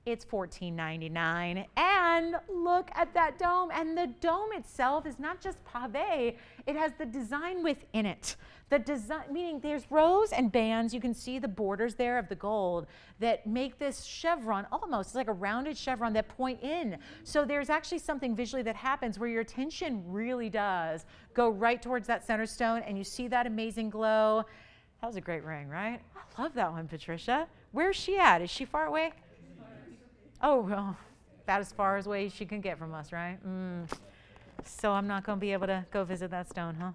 It's $14.99, and look at that dome. And the dome itself is not just pave, it has the design within it. The design, meaning there's rows and bands, you can see the borders there of the gold that make this chevron almost, it's like a rounded chevron that point in. So there's actually something visually that happens where your attention really does go right towards that center stone, and you see that amazing glow. That was a great ring, right? I love that one, Patricia. Where's she at? Is she far away? Oh, well, about as far away as she can get from us, right? So I'm not going to be able to go visit that stone, huh?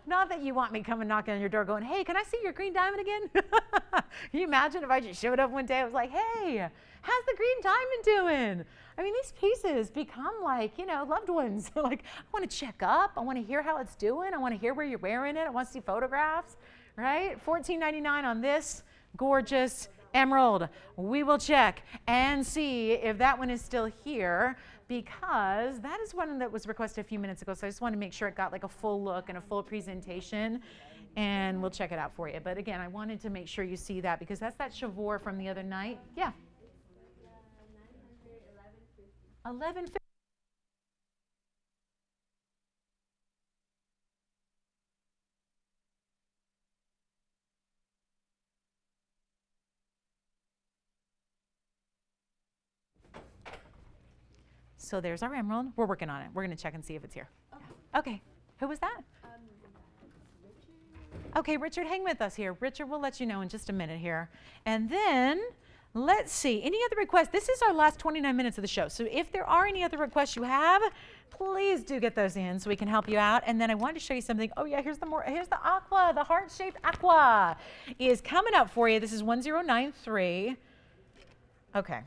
Not that you want me coming knocking on your door going, hey, can I see your green diamond again? Can you imagine if I just showed up one day, I was like, hey, how's the green diamond doing? I mean, these pieces become like, you know, loved ones. Like, I want to check up. I want to hear how it's doing. I want to hear where you're wearing it. I want to see photographs, right? $14.99 on this gorgeous emerald. We will check and see if that one is still here, because that is one that was requested a few minutes ago. So I just want to make sure it got like a full look and a full presentation, and we'll check it out for you. But again, I wanted to make sure you see that because that's that chevron from the other night. Yeah. 1150. So there's our emerald. We're working on it. We're going to check and see if it's here. Okay. Who was that? Okay, Richard, hang with us here. Richard, we'll let you know in just a minute here. And then let's see. Any other requests? This is our last 29 minutes of the show. So if there are any other requests you have, please do get those in so we can help you out. And then I wanted to show you something. Oh yeah, here's the aqua, the heart-shaped aqua is coming up for you. This is 1093. Okay.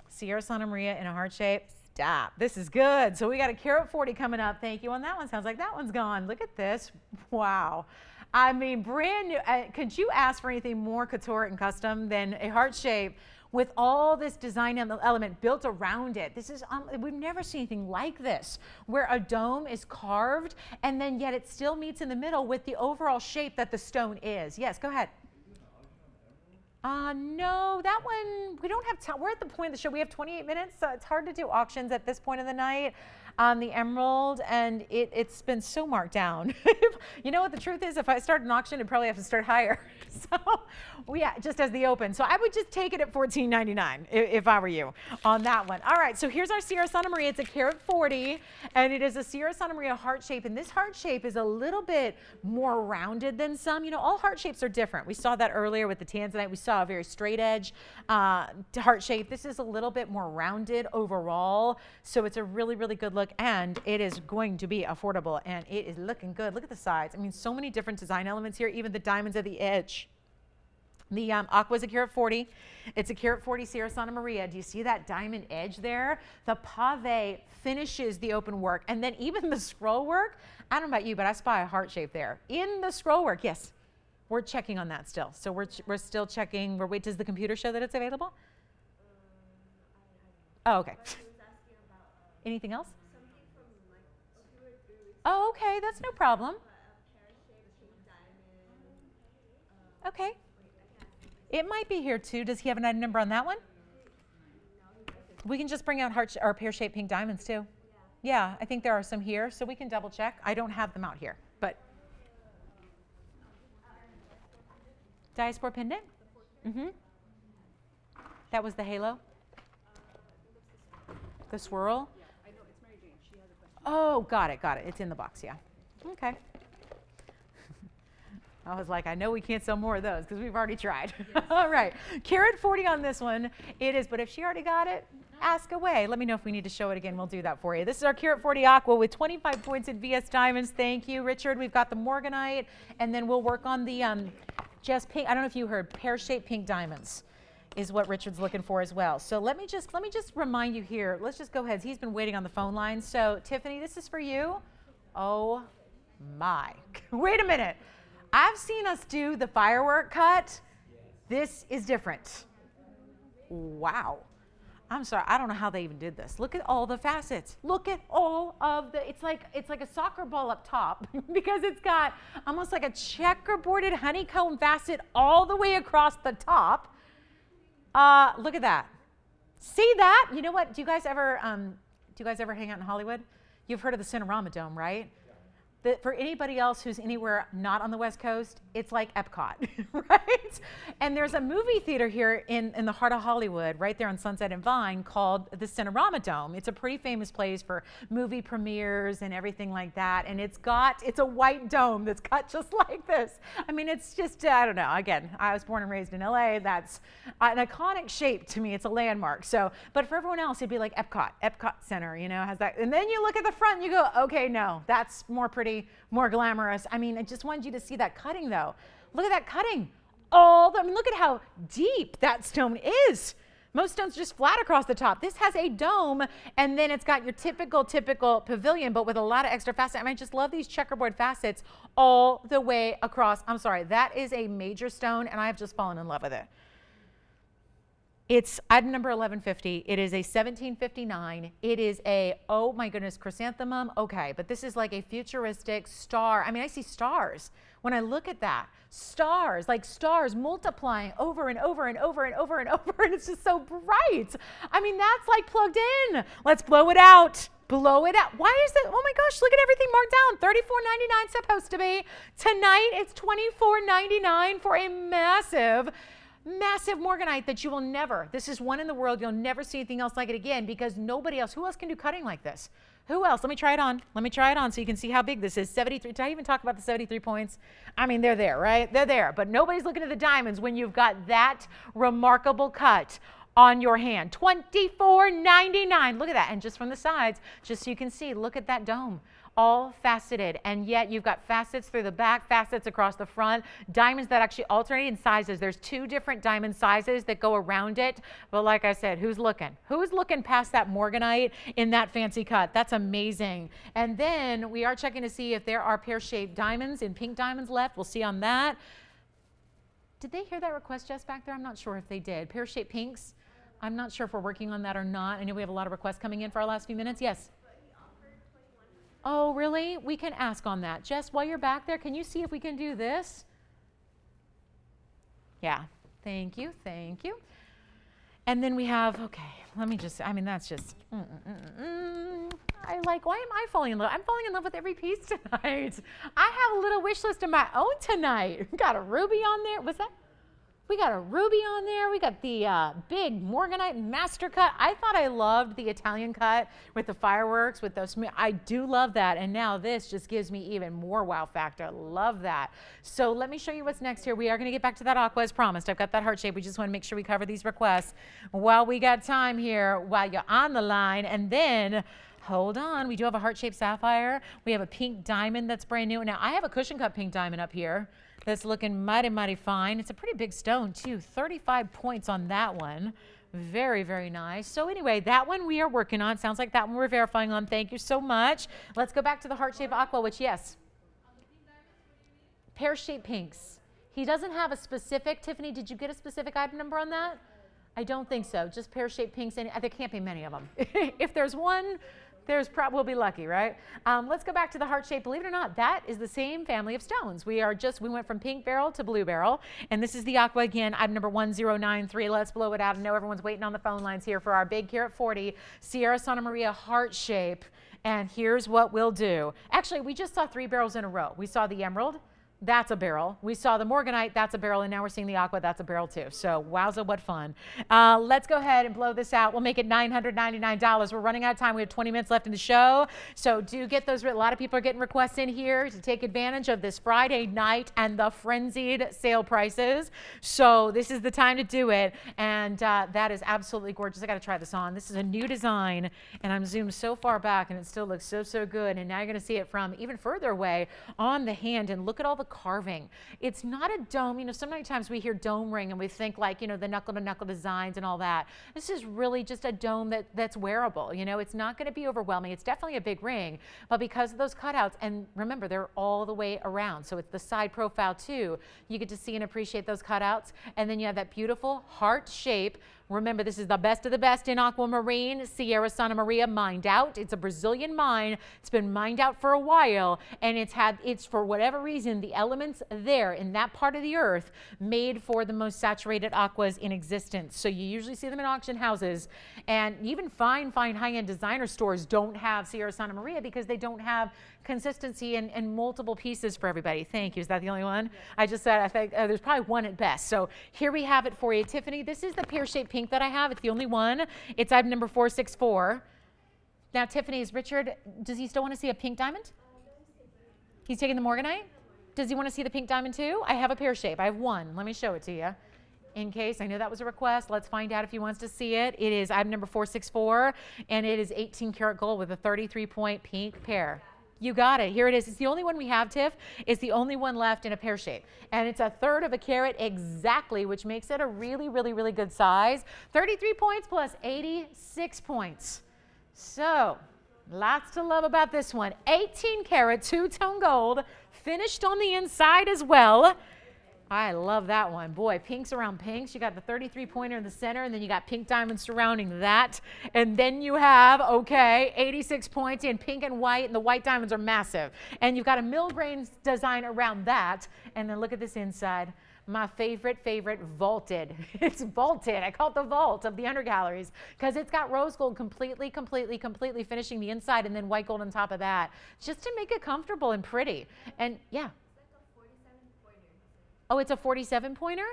Sierra Santa Maria in a heart shape. Stop. This is good. So we got a carat 40 coming up. Thank you on that one. Sounds like that one's gone. Look at this. Wow. I mean, brand new. Could you ask for anything more couture and custom than a heart shape with all this design element built around it. This is, we've never seen anything like this, where a dome is carved and then yet it still meets in the middle with the overall shape that the stone is. Yes, go ahead. No, that one, we don't have time. We're at the point of the show. We have 28 minutes, so it's hard to do auctions at this point of the night on the emerald, and it's been so marked down. You know what the truth is? If I start an auction, I'd probably have to start higher. So, well, yeah, just as the open. So I would just take it at $14.99 if I were you on that one. All right, so here's our Sierra Santa Maria. It's a carat 40, and it is a Sierra Santa Maria heart shape, and this heart shape is a little bit more rounded than some. You know, all heart shapes are different. We saw that earlier with the tanzanite. We saw a very straight edge heart shape. This is a little bit more rounded overall, so it's a really, really good look, and it is going to be affordable, and it is looking good. Look at the sides. I mean, so many different design elements here, even the diamonds at the edge. The aqua is a carat 40. It's a carat 40 Sierra Santa Maria. Do you see that diamond edge there? The pave finishes the open work, and then even the scroll work. I don't know about you, but I spy a heart shape there in the scroll work. Yes, we're checking on that still. So we're still checking. Wait, does the computer show that it's available? Oh, okay. Anything else? Oh, okay, that's no problem. Okay. It might be here too. Does he have an item number on that one? We can just bring out or pear-shaped pink diamonds too. Yeah, I think there are some here, so we can double check. I don't have them out here, but. Diaspora pendant? Mm-hmm. That was the halo? The swirl? Oh, got it. It's in the box, yeah. Okay. I was like, I know we can't sell more of those because we've already tried. Yes. All right, carat 40 on this one. It is, but if she already got it, ask away. Let me know if we need to show it again. We'll do that for you. This is our carat 40 aqua with 25 points in VS diamonds. Thank you, Richard. We've got the morganite, and then we'll work on the just pink. I don't know if you heard, pear-shaped pink diamonds is what Richard's looking for as well. So let me just remind you here. Let's just go ahead. He's been waiting on the phone line. So Tiffany, this is for you. Oh my! Wait a minute. I've seen us do the firework cut. This is different. Wow. I'm sorry, I don't know how they even did this. Look at all the facets. Look at all of the, it's like a soccer ball up top because it's got almost like a checkerboarded honeycomb facet all the way across the top. Look at that. See that? You know what? Do you guys ever hang out in Hollywood? You've heard of the Cinerama Dome, right? For anybody else who's anywhere not on the West Coast, it's like Epcot, right? And there's a movie theater here in the heart of Hollywood, right there on Sunset and Vine, called the Cinerama Dome. It's a pretty famous place for movie premieres and everything like that. And it's a white dome that's cut just like this. I mean, it's just, I don't know. Again, I was born and raised in LA. That's an iconic shape to me. It's a landmark. So, but for everyone else, it'd be like Epcot Center, you know, has that. And then you look at the front and you go, okay, no, that's more pretty, more glamorous. I mean, I just wanted you to see that cutting though. Look at that cutting. I mean, look at how deep that stone is. Most stones are just flat across the top. This has a dome, and then it's got your typical pavilion, but with a lot of extra facets. I mean, I just love these checkerboard facets all the way across. I'm sorry, that is a major stone, and I have just fallen in love with it. It's item number 1150. It is a 1759. It is a, oh my goodness, chrysanthemum. Okay, but this is like a futuristic star. I mean, I see stars when I look at that. Stars, like stars multiplying over and over and over and over and over, and it's just so bright. I mean, that's like plugged in. Let's blow it out. Blow it out. Why is it? Oh my gosh, look at everything marked down. $34.99 supposed to be. Tonight it's $24.99 for a massive morganite that you will never, this is one in the world, you'll never see anything else like it again because nobody else, who else can do cutting like this? Who else? Let me try it on. Let me try it on so you can see how big this is. 73, did I even talk about the 73 points? I mean, they're there, right? They're there, but nobody's looking at the diamonds when you've got that remarkable cut on your hand. $24.99, look at that. And just from the sides, just so you can see, look at that dome. All faceted, and yet you've got facets through the back, facets across the front, diamonds that actually alternate in sizes. There's 2 different diamond sizes that go around it, but like I said, who's looking? Who's looking past that morganite in that fancy cut? That's amazing. And then we are checking to see if there are pear-shaped diamonds and pink diamonds left. We'll see on that. Did they hear that request, Jess, back there? I'm not sure if they did. Pear-shaped pinks. I'm not sure if we're working on that or not. I know we have a lot of requests coming in for our last few minutes. Yes. Oh, really? We can ask on that. Jess, while you're back there, can you see if we can do this? Yeah. Thank you. Thank you. And then we have, okay, let me just, I mean, that's just, I like, why am I falling in love? I'm falling in love with every piece tonight. I have a little wish list of my own tonight. We got a ruby on there. What's that? We got a ruby on there. We got the big Morganite master cut. I thought I loved the Italian cut with the fireworks, with those. I do love that. And now this just gives me even more wow factor. Love that. So let me show you what's next here. We are going to get back to that aqua as promised. I've got that heart shape. We just want to make sure we cover these requests while we got time here, while you're on the line. And then, hold on, we do have a heart-shaped sapphire. We have a pink diamond that's brand new. Now, I have a cushion cut pink diamond up here that's looking mighty, mighty fine. It's a pretty big stone, too. 35 points on that one. Very, very nice. So anyway, that one we are working on. Sounds like that one we're verifying on. Thank you so much. Let's go back to the heart-shaped aqua, which, yes. Pear-shaped pinks. He doesn't have a specific, Tiffany, did you get a specific item number on that? I don't think so. Just pear-shaped pinks, and there can't be many of them. If there's one, we'll be lucky, right? Let's go back to the heart shape. Believe it or not, that is the same family of stones. We went from pink beryl to blue beryl, and this is the aqua again, item number 1093. Let's blow it out. I know everyone's waiting on the phone lines here for our big carat 40 Sierra Santa Maria heart shape. And here's what we'll do. Actually, we just saw 3 barrels in a row. We saw the emerald. That's a barrel. We saw the Morganite, that's a barrel, and now we're seeing the aqua, that's a barrel too. So wowza, what fun. Let's go ahead and blow this out. We'll make it $999. We're running out of time. We have 20 minutes left in the show. So do get those. A lot of people are getting requests in here to take advantage of this Friday night and the frenzied sale prices. So this is the time to do it. And that is absolutely gorgeous. I got to try this on. This is a new design, and I'm zoomed so far back, and it still looks so, so good. And now you're going to see it from even further away on the hand, and look at all the carving. It's not a dome. You know, so many times we hear dome ring and we think like, you know, the knuckle to knuckle designs and all that. This is really just a dome that's wearable. You know, it's not going to be overwhelming. It's definitely a big ring, but because of those cutouts, and remember, they're all the way around. So it's the side profile too. You get to see and appreciate those cutouts. And then you have that beautiful heart shape. Remember, this is the best of the best in aquamarine, Sierra Santa Maria mined out. It's a Brazilian mine. It's been mined out for a while, and it's for whatever reason, the elements there in that part of the earth made for the most saturated aquas in existence. So you usually see them in auction houses, and even fine high-end designer stores don't have Sierra Santa Maria because they don't have consistency and multiple pieces for everybody. Thank you. Is that the only one? Yeah. I just said, I think there's probably one at best. So here we have it for you. Tiffany, this is the pear-shaped pink that I have. It's the only one. It's item number 464. Now, Tiffany, is Richard, does he still want to see a pink diamond? He's taking the Morganite? Does he want to see the pink diamond too? I have a pear shape. I have one. Let me show it to you. In case, I know that was a request. Let's find out if he wants to see it. It is item number 464, and it is 18 karat gold with a 33-point pink pear. You got it. Here it is. It's the only one we have, Tiff. It's the only one left in a pear shape. And it's 1/3 of a carat exactly, which makes it a really, really, really good size. 33 points plus 86 points. So, lots to love about this one. 18 karat, 2-tone gold, finished on the inside as well. I love that one. Boy, pinks around pinks. You got the 33-pointer in the center, and then you got pink diamonds surrounding that. And then you have, 86 points in pink and white, and the white diamonds are massive. And you've got a mill grain design around that. And then look at this inside. My favorite, vaulted. It's vaulted. I call it the vault of the undergalleries because it's got rose gold completely finishing the inside, and then white gold on top of that, just to make it comfortable and pretty. And yeah. Oh, it's a 47-pointer?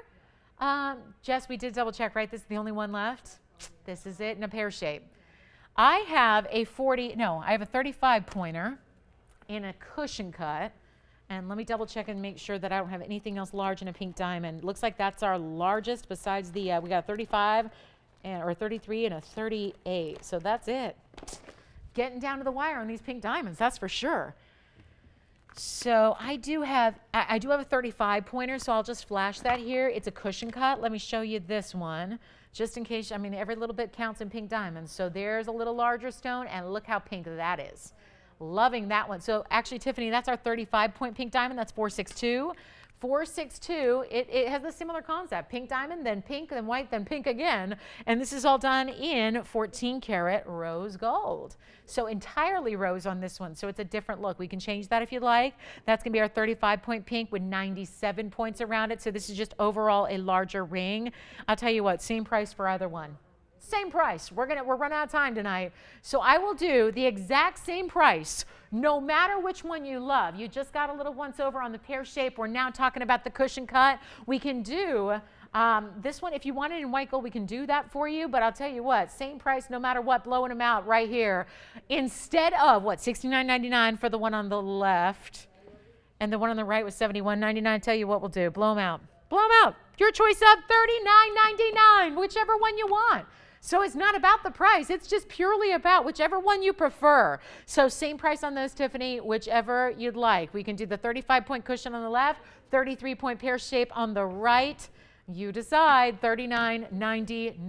Jess, we did double check, right? This is the only one left. This is it in a pear shape. I have a 35-pointer in a cushion cut. And let me double check and make sure that I don't have anything else large in a pink diamond. Looks like that's our largest besides the, we got a 35 or a 33 and a 38. So that's it. Getting down to the wire on these pink diamonds, that's for sure. So I do have a 35-pointer, so I'll just flash that here. It's a cushion cut. Let me show you this one, just in case. I mean, every little bit counts in pink diamonds. So there's a little larger stone, and look how pink that is. Loving that one. So actually, Tiffany, that's our 35-point pink diamond. That's 462. 462, it has a similar concept. Pink diamond, then white, then pink again. And this is all done in 14 karat rose gold. So entirely rose on this one. So it's a different look. We can change that if you'd like. That's going to be our 35-point pink with 97 points around it. So this is just overall a larger ring. I'll tell you what, same price for either one. Same price. We're running out of time tonight. So I will do the exact same price, no matter which one you love. You just got a little once over on the pear shape. We're now talking about the cushion cut. We can do this one. If you want it in white gold, we can do that for you. But I'll tell you what, same price, no matter what, blowing them out right here. Instead of what, $69.99 for the one on the left, and the one on the right was $71.99. Tell you what we'll do, blow them out. Blow them out. Your choice of $39.99, whichever one you want. So it's not about the price. It's just purely about whichever one you prefer. So same price on those, Tiffany, whichever you'd like. We can do the 35-point cushion on the left, 33-point pear shape on the right. You decide. $39.99.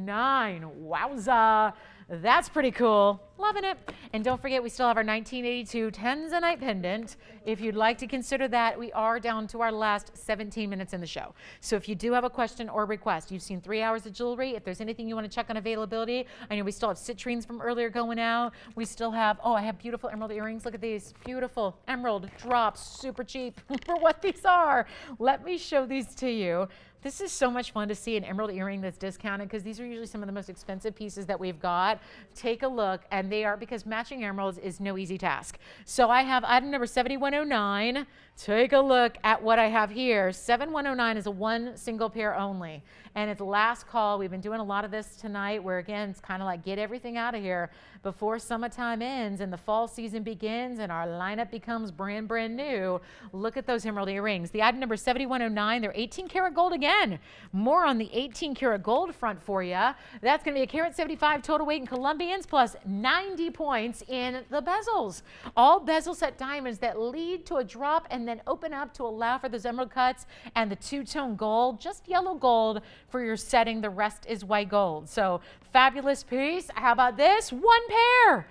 Wowza. That's pretty cool. Loving it. And don't forget, we still have our 1982 Tanzanite pendant. If you'd like to consider that, we are down to our last 17 minutes in the show. So if you do have a question or request, you've seen 3 hours of jewelry. If there's anything you want to check on availability, I know we still have citrines from earlier going out. We still have, I have beautiful emerald earrings. Look at these. Beautiful emerald drops, super cheap for what these are. Let me show these to you. This is so much fun to see an emerald earring that's discounted because these are usually some of the most expensive pieces that we've got. Take a look, and they are, because matching emeralds is no easy task. So I have item number 7109. Take a look at what I have here. 7109 is a one single pair only, and it's last call. We've been doing a lot of this tonight where, again, it's kind of like get everything out of here before summertime ends and the fall season begins and our lineup becomes brand new. Look at those emerald earrings. The item number 7109, they're 18 karat gold again. More on the 18 karat gold front for you. That's going to be a carat 75 total weight in Colombians plus 90 points in the bezels. All bezel set diamonds that lead to a drop and then open up to allow for those emerald cuts, and the two-tone gold, just yellow gold for your setting. The rest is white gold. So fabulous piece. How about this? One pair,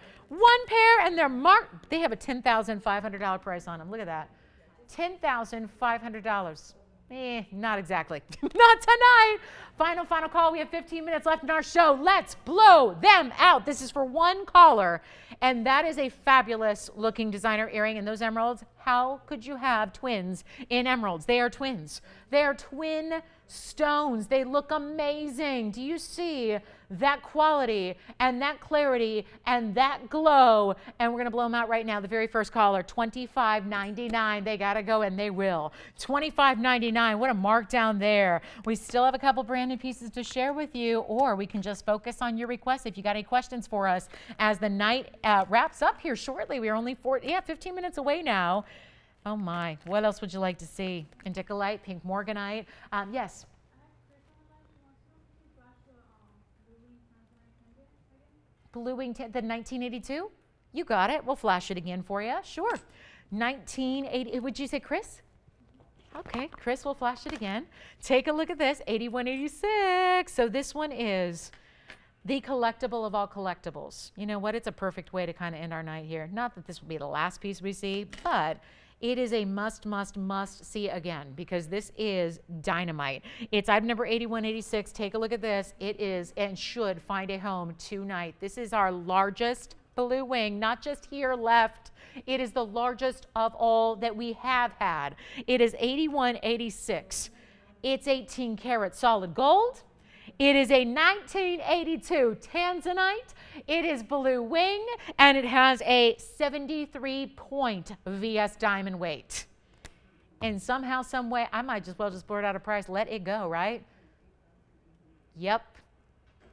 and they're marked. They have a $10,500 price on them. Look at that. $10,500. Not exactly. Not tonight. Final call. We have 15 minutes left in our show. Let's blow them out. This is for one caller, and that is a fabulous looking designer earring. And those emeralds, how could you have twins in emeralds? They are twins. They are twin stones. They look amazing. Do you see that quality and that clarity and that glow? And we're going to blow them out right now. The very first caller, $25.99. They got to go, and they will. $25.99. What a markdown there. We still have a couple brand new pieces to share with you, or we can just focus on your requests if you got any questions for us as the night wraps up here shortly. We are only 15 minutes away now. Oh my, what else would you like to see? Indicolite, pink morganite. Yes. Blue wing, the 1982? You got it. We'll flash it again for you. Sure. 1980, would you say Chris? Okay, Chris will flash it again. Take a look at this, 8186. So this one is the collectible of all collectibles. You know what? It's a perfect way to kind of end our night here. Not that this will be the last piece we see, but it is a must see again, because this is dynamite. It's item number 8186. Take a look at this. It is and should find a home tonight. This is our largest blue wing, not just here left. It is the largest of all that we have had. It is 8186. It's 18 karat solid gold. It is a 1982 Tanzanite. It is blue wing, and it has a 73-point VS diamond weight. And somehow, some way, I might just well just blurt out a price. Let it go, right? Yep.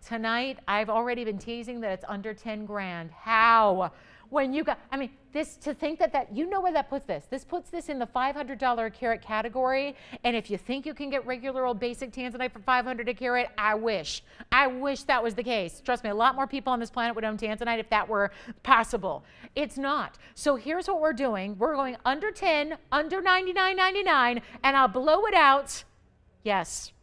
Tonight, I've already been teasing that it's under 10 grand. How? When you got, I mean, this, to think that you know where that puts this. This puts this in the $500 a carat category. And if you think you can get regular old basic Tanzanite for $500 a carat, I wish that was the case. Trust me, a lot more people on this planet would own Tanzanite if that were possible. It's not. So here's what we're doing. We're going under 10, under $99.99, and I'll blow it out. Yes.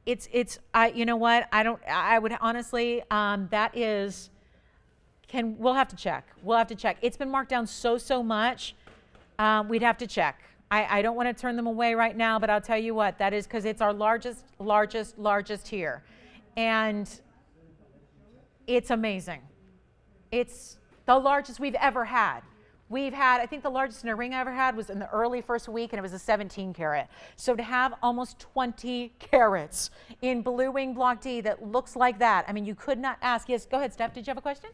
You know what? I would honestly, that is, we'll have to check. It's been marked down so much. We'd have to check. I don't want to turn them away right now, but I'll tell you what, that is because it's our largest here. And it's amazing. It's the largest we've ever had. We've had, I think the largest in a ring I ever had was in the early first week, and it was a 17 carat. So to have almost 20 carats in blue wing block D that looks like that, I mean, you could not ask. Yes, go ahead, Steph. Did you have a question?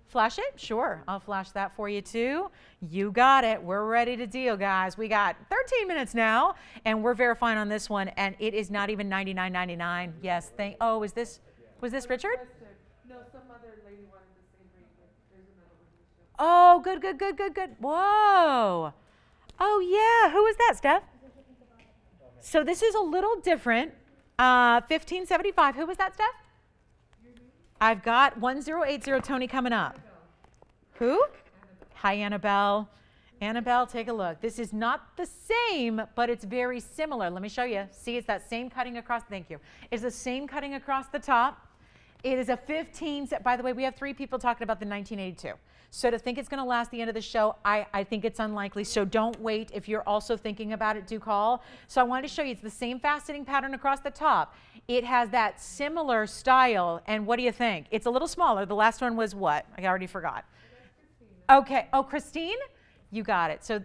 Flash it? Sure. I'll flash that for you too. You got it. We're ready to deal, guys. We got 13 minutes now, and we're verifying on this one, and it is not even $99.99. Yes. Was this Richard? No, some other lady wanted the same ring, but there's another one in the show. Oh, good. Whoa. Oh, yeah. Who is that, Steph? So this is a little different. 1575. Who was that, Steph? I've got 1080 Tony coming up. Who? Hi, Annabelle. Annabelle, take a look. This is not the same, but it's very similar. Let me show you. See, it's that same cutting across. Thank you. It's the same cutting across the top. It is a 15. By the way, we have 3 people talking about the 1982. So to think it's going to last the end of the show, I think it's unlikely. So don't wait. If you're also thinking about it, do call. So I wanted to show you, it's the same faceting pattern across the top. It has that similar style. And what do you think? It's a little smaller. The last one was what? I already forgot. Okay. Oh, Christine? You got it. So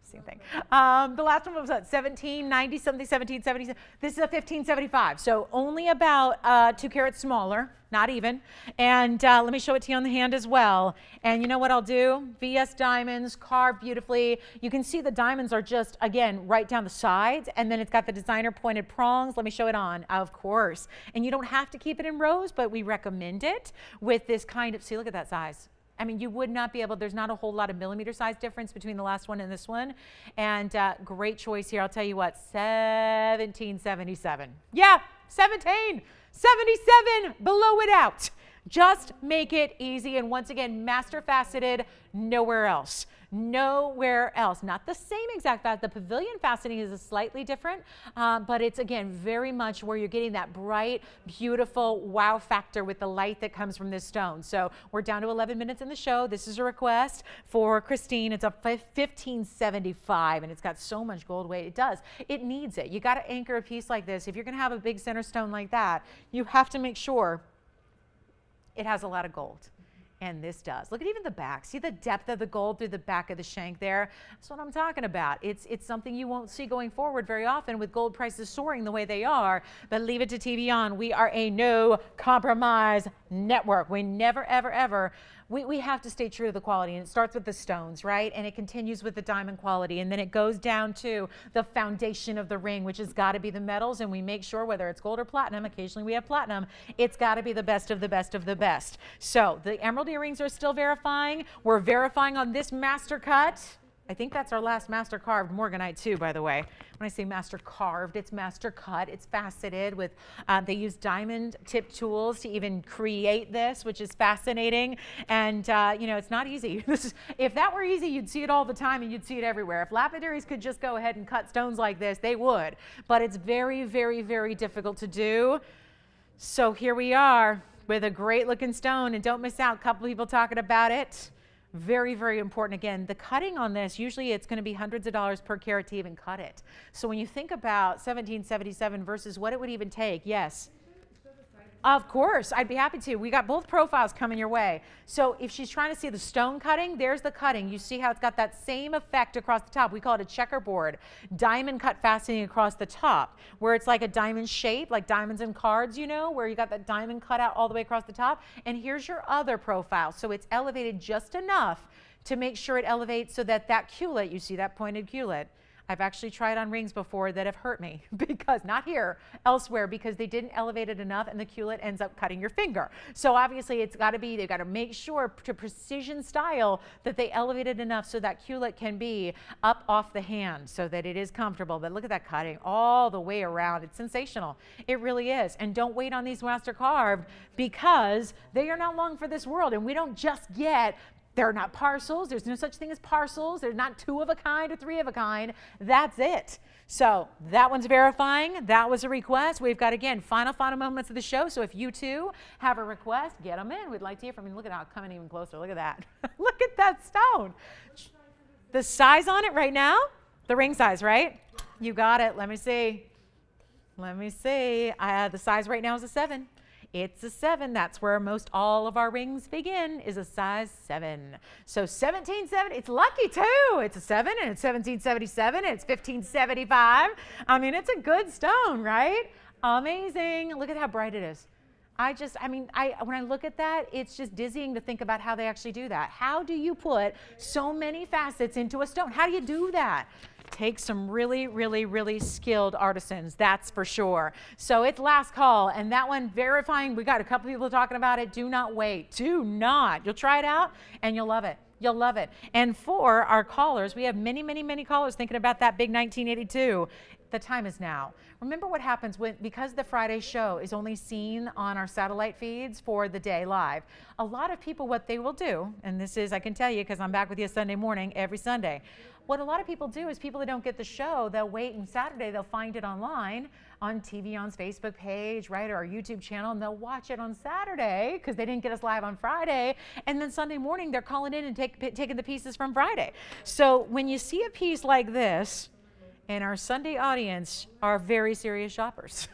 same thing. The last one was what? 1790 something, 1770. This is a 1575. So only about 2 carats smaller, not even. And let me show it to you on the hand as well. And you know what I'll do? VS diamonds, carved beautifully. You can see the diamonds are just, again, right down the sides. And then it's got the designer pointed prongs. Let me show it on, of course. And you don't have to keep it in rows, but we recommend it with this kind of, see, look at that size. I mean, you would not be able, there's not a whole lot of millimeter size difference between the last one and this one. And great choice here. I'll tell you what, 1777. Yeah, 1777, blow it out. Just make it easy. And once again, master faceted, nowhere else. Nowhere else. Not the same exact facet. The pavilion faceting is slightly different, but it's, again, very much where you're getting that bright, beautiful wow factor with the light that comes from this stone. So we're down to 11 minutes in the show. This is a request for Christine. It's a 1575, and it's got so much gold weight. It does. It needs it. You got to anchor a piece like this. If you're going to have a big center stone like that, you have to make sure it has a lot of gold. And this does. Look at even the back. See the depth of the gold through the back of the shank there? That's what I'm talking about. It's something you won't see going forward very often with gold prices soaring the way they are. But leave it to TVON. We are a no compromise network. We never, ever, ever. We have to stay true to the quality, and it starts with the stones, right? And it continues with the diamond quality, and then it goes down to the foundation of the ring, which has got to be the metals, and we make sure whether it's gold or platinum, occasionally we have platinum, it's got to be the best of the best of the best. So the emerald earrings are still verifying. We're verifying on this master cut. I think that's our last master carved morganite too, by the way. When I say master carved, it's master cut. It's faceted with, they use diamond tip tools to even create this, which is fascinating. And, you know, it's not easy. If that were easy, you'd see it all the time and you'd see it everywhere. If lapidaries could just go ahead and cut stones like this, they would. But it's very, very, very difficult to do. So here we are with a great looking stone, and don't miss out. A couple people talking about it. Very, very important. Again, the cutting on this, usually it's going to be hundreds of dollars per carat to even cut it. So when you think about 1777 versus what it would even take, yes. Of course, I'd be happy to. We got both profiles coming your way. So if she's trying to see the stone cutting, there's the cutting. You see how it's got that same effect across the top. We call it a checkerboard. Diamond cut faceting across the top, where it's like a diamond shape, like diamonds in cards, you know, where you got that diamond cut out all the way across the top. And here's your other profile. So it's elevated just enough to make sure it elevates so that that culet, you see that pointed culet, I've actually tried on rings before that have hurt me because, not here, elsewhere, because they didn't elevate it enough and the culet ends up cutting your finger. So obviously it's got to be, they've got to make sure to precision style that they elevate it enough so that culet can be up off the hand so that it is comfortable. But look at that cutting all the way around. It's sensational. It really is. And don't wait on these master carved because they are not long for this world. And we don't just get, they're not parcels. There's no such thing as parcels. There's not 2 of a kind or 3 of a kind. That's it. So that one's verifying. That was a request. We've got, again, final moments of the show. So if you too have a request, get them in. We'd like to hear from you. Look at how it's coming even closer. Look at that. Look at that stone. The size on it right now? The ring size, right? You got it. Let me see. Let me see. The size right now is a 7. It's a 7. That's where most all of our rings begin, is a size 7. So 1770, it's lucky too. It's a 7 and it's 1777 and it's 1575. I mean, it's a good stone, right? Amazing. Look at how bright it is. When I look at that, it's just dizzying to think about how they actually do that. How do you put so many facets into a stone? How do you do that? Takes some really, really, really skilled artisans, that's for sure. So it's last call, and that one verifying. We got a couple people talking about it. Do not wait. Do not. You'll try it out, and you'll love it. You'll love it. And for our callers, we have many, many, many callers thinking about that big 1982. The time is now. Remember what happens because the Friday show is only seen on our satellite feeds for the day live. A lot of people, what they will do, and this is, I can tell you because I'm back with you Sunday morning, every Sunday. What a lot of people do is people that don't get the show, they'll wait and Saturday they'll find it online on TVON's Facebook page, right, or our YouTube channel, and they'll watch it on Saturday because they didn't get us live on Friday. And then Sunday morning they're calling in and taking the pieces from Friday. So when you see a piece like this, and our Sunday audience are very serious shoppers.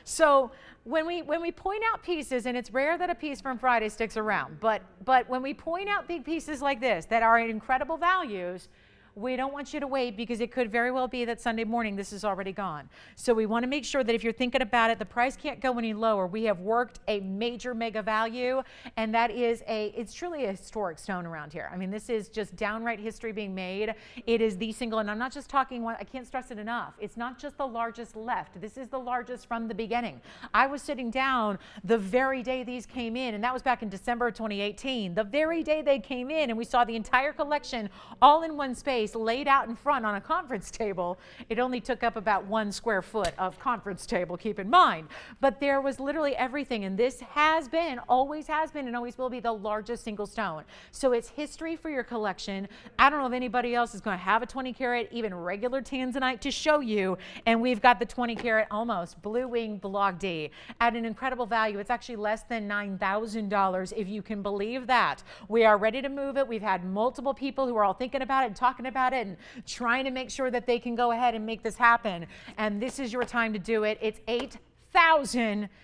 So when we point out pieces, and it's rare that a piece from Friday sticks around, but when we point out big pieces like this that are incredible values, we don't want you to wait because it could very well be that Sunday morning this is already gone. So we want to make sure that if you're thinking about it, the price can't go any lower. We have worked a major mega value, and that is it's truly a historic stone around here. I mean, this is just downright history being made. It is the single, and I'm not just talking one, I can't stress it enough. It's not just the largest left. This is the largest from the beginning. I was sitting down the very day these came in, and that was back in December of 2018. The very day they came in, and we saw the entire collection all in one space, laid out in front on a conference table. It only took up about 1 square foot of conference table, keep in mind. But there was literally everything, and this has been, always has been, and always will be the largest single stone. So it's history for your collection. I don't know if anybody else is going to have a 20 karat, even regular tanzanite to show you, and we've got the 20 karat almost blue wing block D at an incredible value. It's actually less than $9,000 if you can believe that. We are ready to move it. We've had multiple people who are all thinking about it and talking about it and trying to make sure that they can go ahead and make this happen. And this is your time to do it. It's $8,888.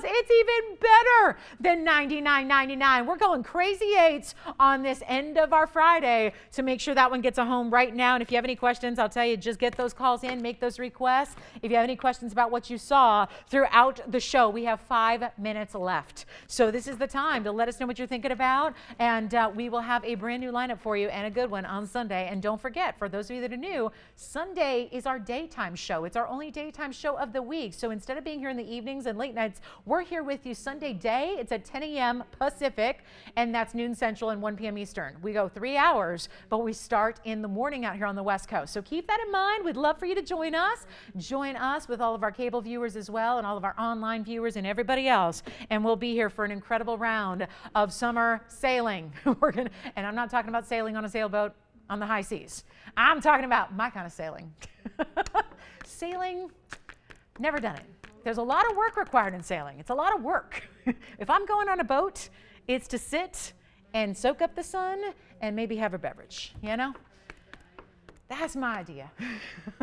It's even better than $99.99. We're going crazy eights on this end of our Friday to make sure that one gets a home right now. And if you have any questions, I'll tell you, just get those calls in, make those requests. If you have any questions about what you saw throughout the show, we have 5 minutes left. So this is the time to let us know what you're thinking about, and we will have a brand new lineup for you and a good one on Sunday. And don't forget, for those of you that are new, Sunday is our daytime show. It's our only daytime show of the week. So instead of being here in the evenings and late nights, we're here with you Sunday day. It's at 10 a.m. Pacific, and that's noon Central and 1 p.m. Eastern. We go 3 hours, but we start in the morning out here on the West Coast. So keep that in mind. We'd love for you to join us. Join us with all of our cable viewers as well, and all of our online viewers and everybody else. And we'll be here for an incredible round of summer sailing. And I'm not talking about sailing on a sailboat on the high seas. I'm talking about my kind of sailing. Sailing, never done it. There's a lot of work required in sailing. It's a lot of work. If I'm going on a boat, it's to sit and soak up the sun and maybe have a beverage, you know? That's my idea.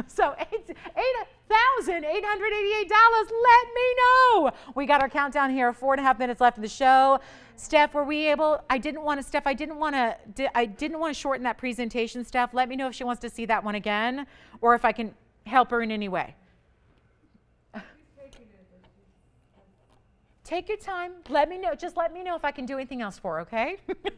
So $8,888. Let me know. We got our countdown here. 4.5 minutes left of the show. Steph, were we able? I didn't want to shorten that presentation, Steph. Let me know if she wants to see that one again, or if I can help her in any way. Take your time. Let me know. Just let me know if I can do anything else for her, okay?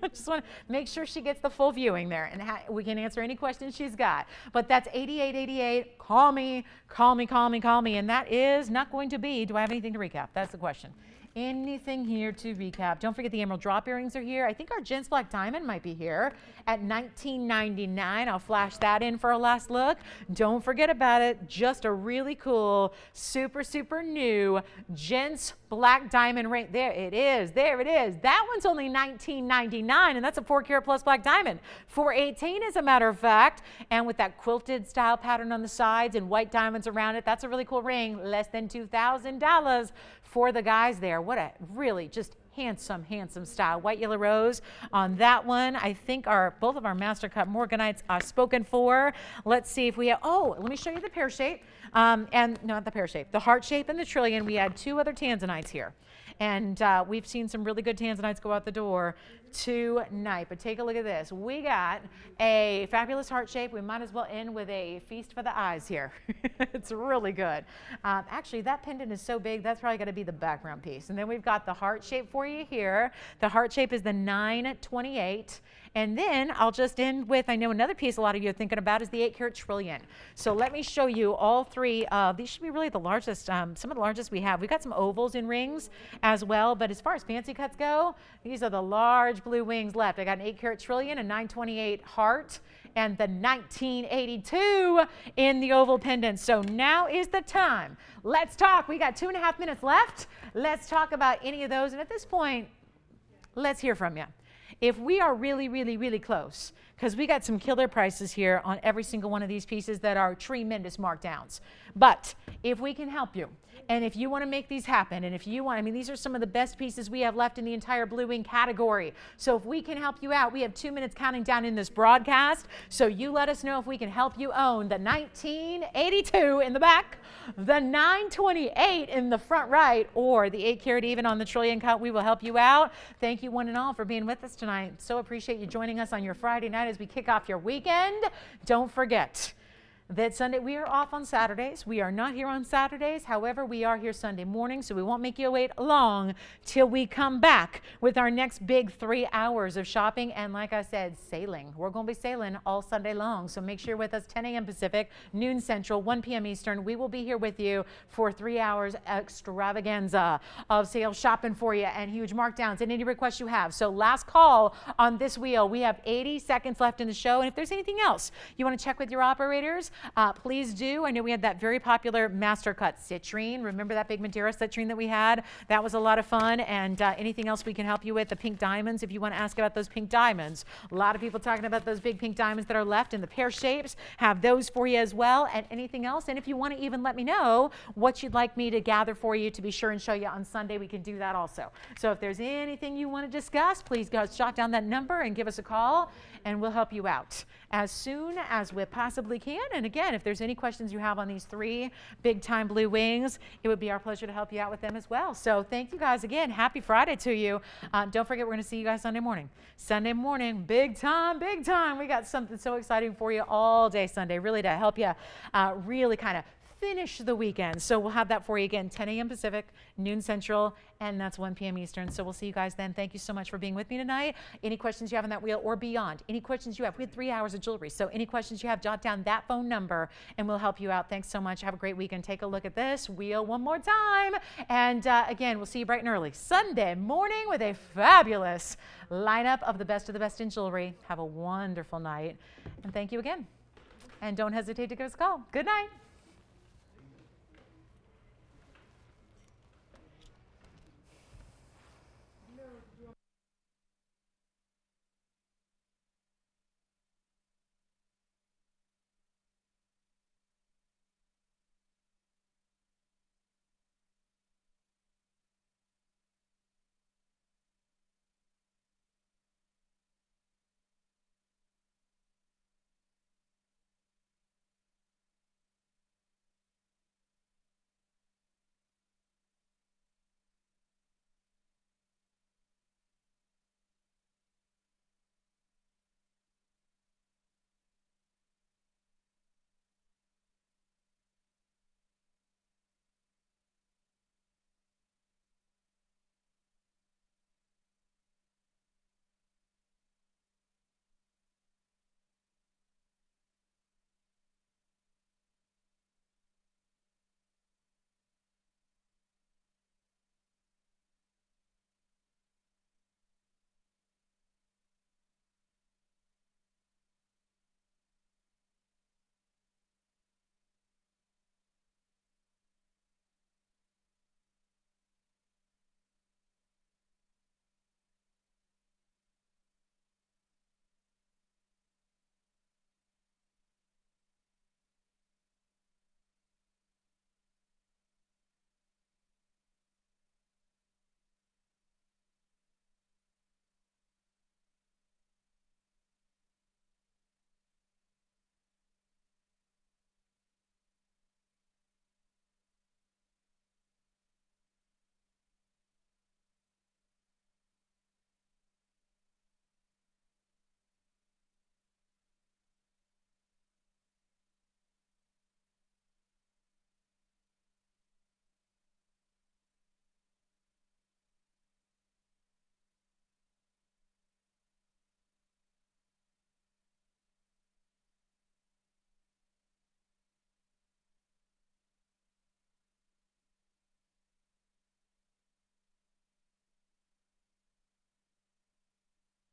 Just want to make sure she gets the full viewing there, and we can answer any questions she's got. But that's 8888. Call me. And that is not going to be, do I have anything to recap? That's the question. Anything here to recap? Don't forget the emerald drop earrings are here. I think our Gents Black Diamond might be here at $19.99. I'll flash that in for a last look. Don't forget about it. Just a really cool, super, super new Gents Black Diamond ring. There it is. There it is. That one's only $19.99, and that's a 4 karat plus black diamond. $418 as a matter of fact. And with that quilted style pattern on the sides and white diamonds around it, that's a really cool ring. Less than $2,000 for the guys there. What a really just handsome, handsome style. White, yellow, rose on that one. I think both of our master cut morganites are spoken for. Let's see if we have, let me show you the pear shape. And not the pear shape, the heart shape and the trillion. We had 2 other tanzanites here. And we've seen some really good tanzanites go out the door tonight. But take a look at this. We got a fabulous heart shape. We might as well end with a feast for the eyes here. It's really good. Actually, that pendant is so big, that's probably going to be the background piece. And then we've got the heart shape for you here. The heart shape is the 928. And then I'll just end with, I know another piece a lot of you are thinking about is the 8-carat trillion. So let me show you all 3 of these. Should be really the largest, some of the largest we have. We've got some ovals and rings as well, but as far as fancy cuts go, these are the large blue wings left. I got an 8-carat trillion, a 928 heart, and the 1982 in the oval pendant. So now is the time. Let's talk. We got 2.5 minutes left. Let's talk about any of those. And at this point, let's hear from you. If we are really, really, really close, because we got some killer prices here on every single one of these pieces that are tremendous markdowns. But if we can help you, and if you want to make these happen, and if you want, I mean, these are some of the best pieces we have left in the entire blue wing category. So if we can help you out, we have 2 minutes counting down in this broadcast. So you let us know if we can help you own the 1982 in the back, the 928 in the front right, or the 8-carat even on the trillion cut. We will help you out. Thank you one and all for being with us tonight. So appreciate you joining us on your Friday night as we kick off your weekend. Don't forget that Sunday, we are off on Saturdays. We are not here on Saturdays. However, we are here Sunday morning, so we won't make you wait long till we come back with our next big 3 hours of shopping. And like I said, sailing. We're going to be sailing all Sunday long. So make sure you're with us 10 a.m. Pacific, noon Central, 1 p.m. Eastern. We will be here with you for 3 hours extravaganza of sales shopping for you and huge markdowns and any requests you have. So last call on this wheel. We have 80 seconds left in the show. And if there's anything else you want to check with your operators, please do. I know we had that very popular master cut citrine. Remember that big Madeira citrine that we had? That was a lot of fun. And anything else we can help you with, the pink diamonds, if you want to ask about those pink diamonds. A lot of people talking about those big pink diamonds that are left in the pear shapes. Have those for you as well, and anything else. And if you want to even let me know what you'd like me to gather for you to be sure and show you on Sunday, we can do that also. So if there's anything you want to discuss, please go jot down that number and give us a call, and we'll help you out as soon as we possibly can. And again, if there's any questions you have on these 3 big time blue wings, it would be our pleasure to help you out with them as well. So thank you guys again. Happy Friday to you. Don't forget, we're going to see you guys Sunday morning. Sunday morning, big time, big time. We got something so exciting for you all day Sunday, really to help you really kind of finish the weekend. So we'll have that for you again, 10 a.m. Pacific, noon Central, and that's 1 p.m. Eastern. So we'll see you guys then. Thank you so much for being with me tonight. Any questions you have on that wheel or beyond, any questions you have, we had 3 hours of jewelry. So any questions you have, jot down that phone number and we'll help you out. Thanks so much. Have a great weekend. Take a look at this wheel one more time. And again, we'll see you bright and early Sunday morning with a fabulous lineup of the best in jewelry. Have a wonderful night. And thank you again. And don't hesitate to give us a call. Good night.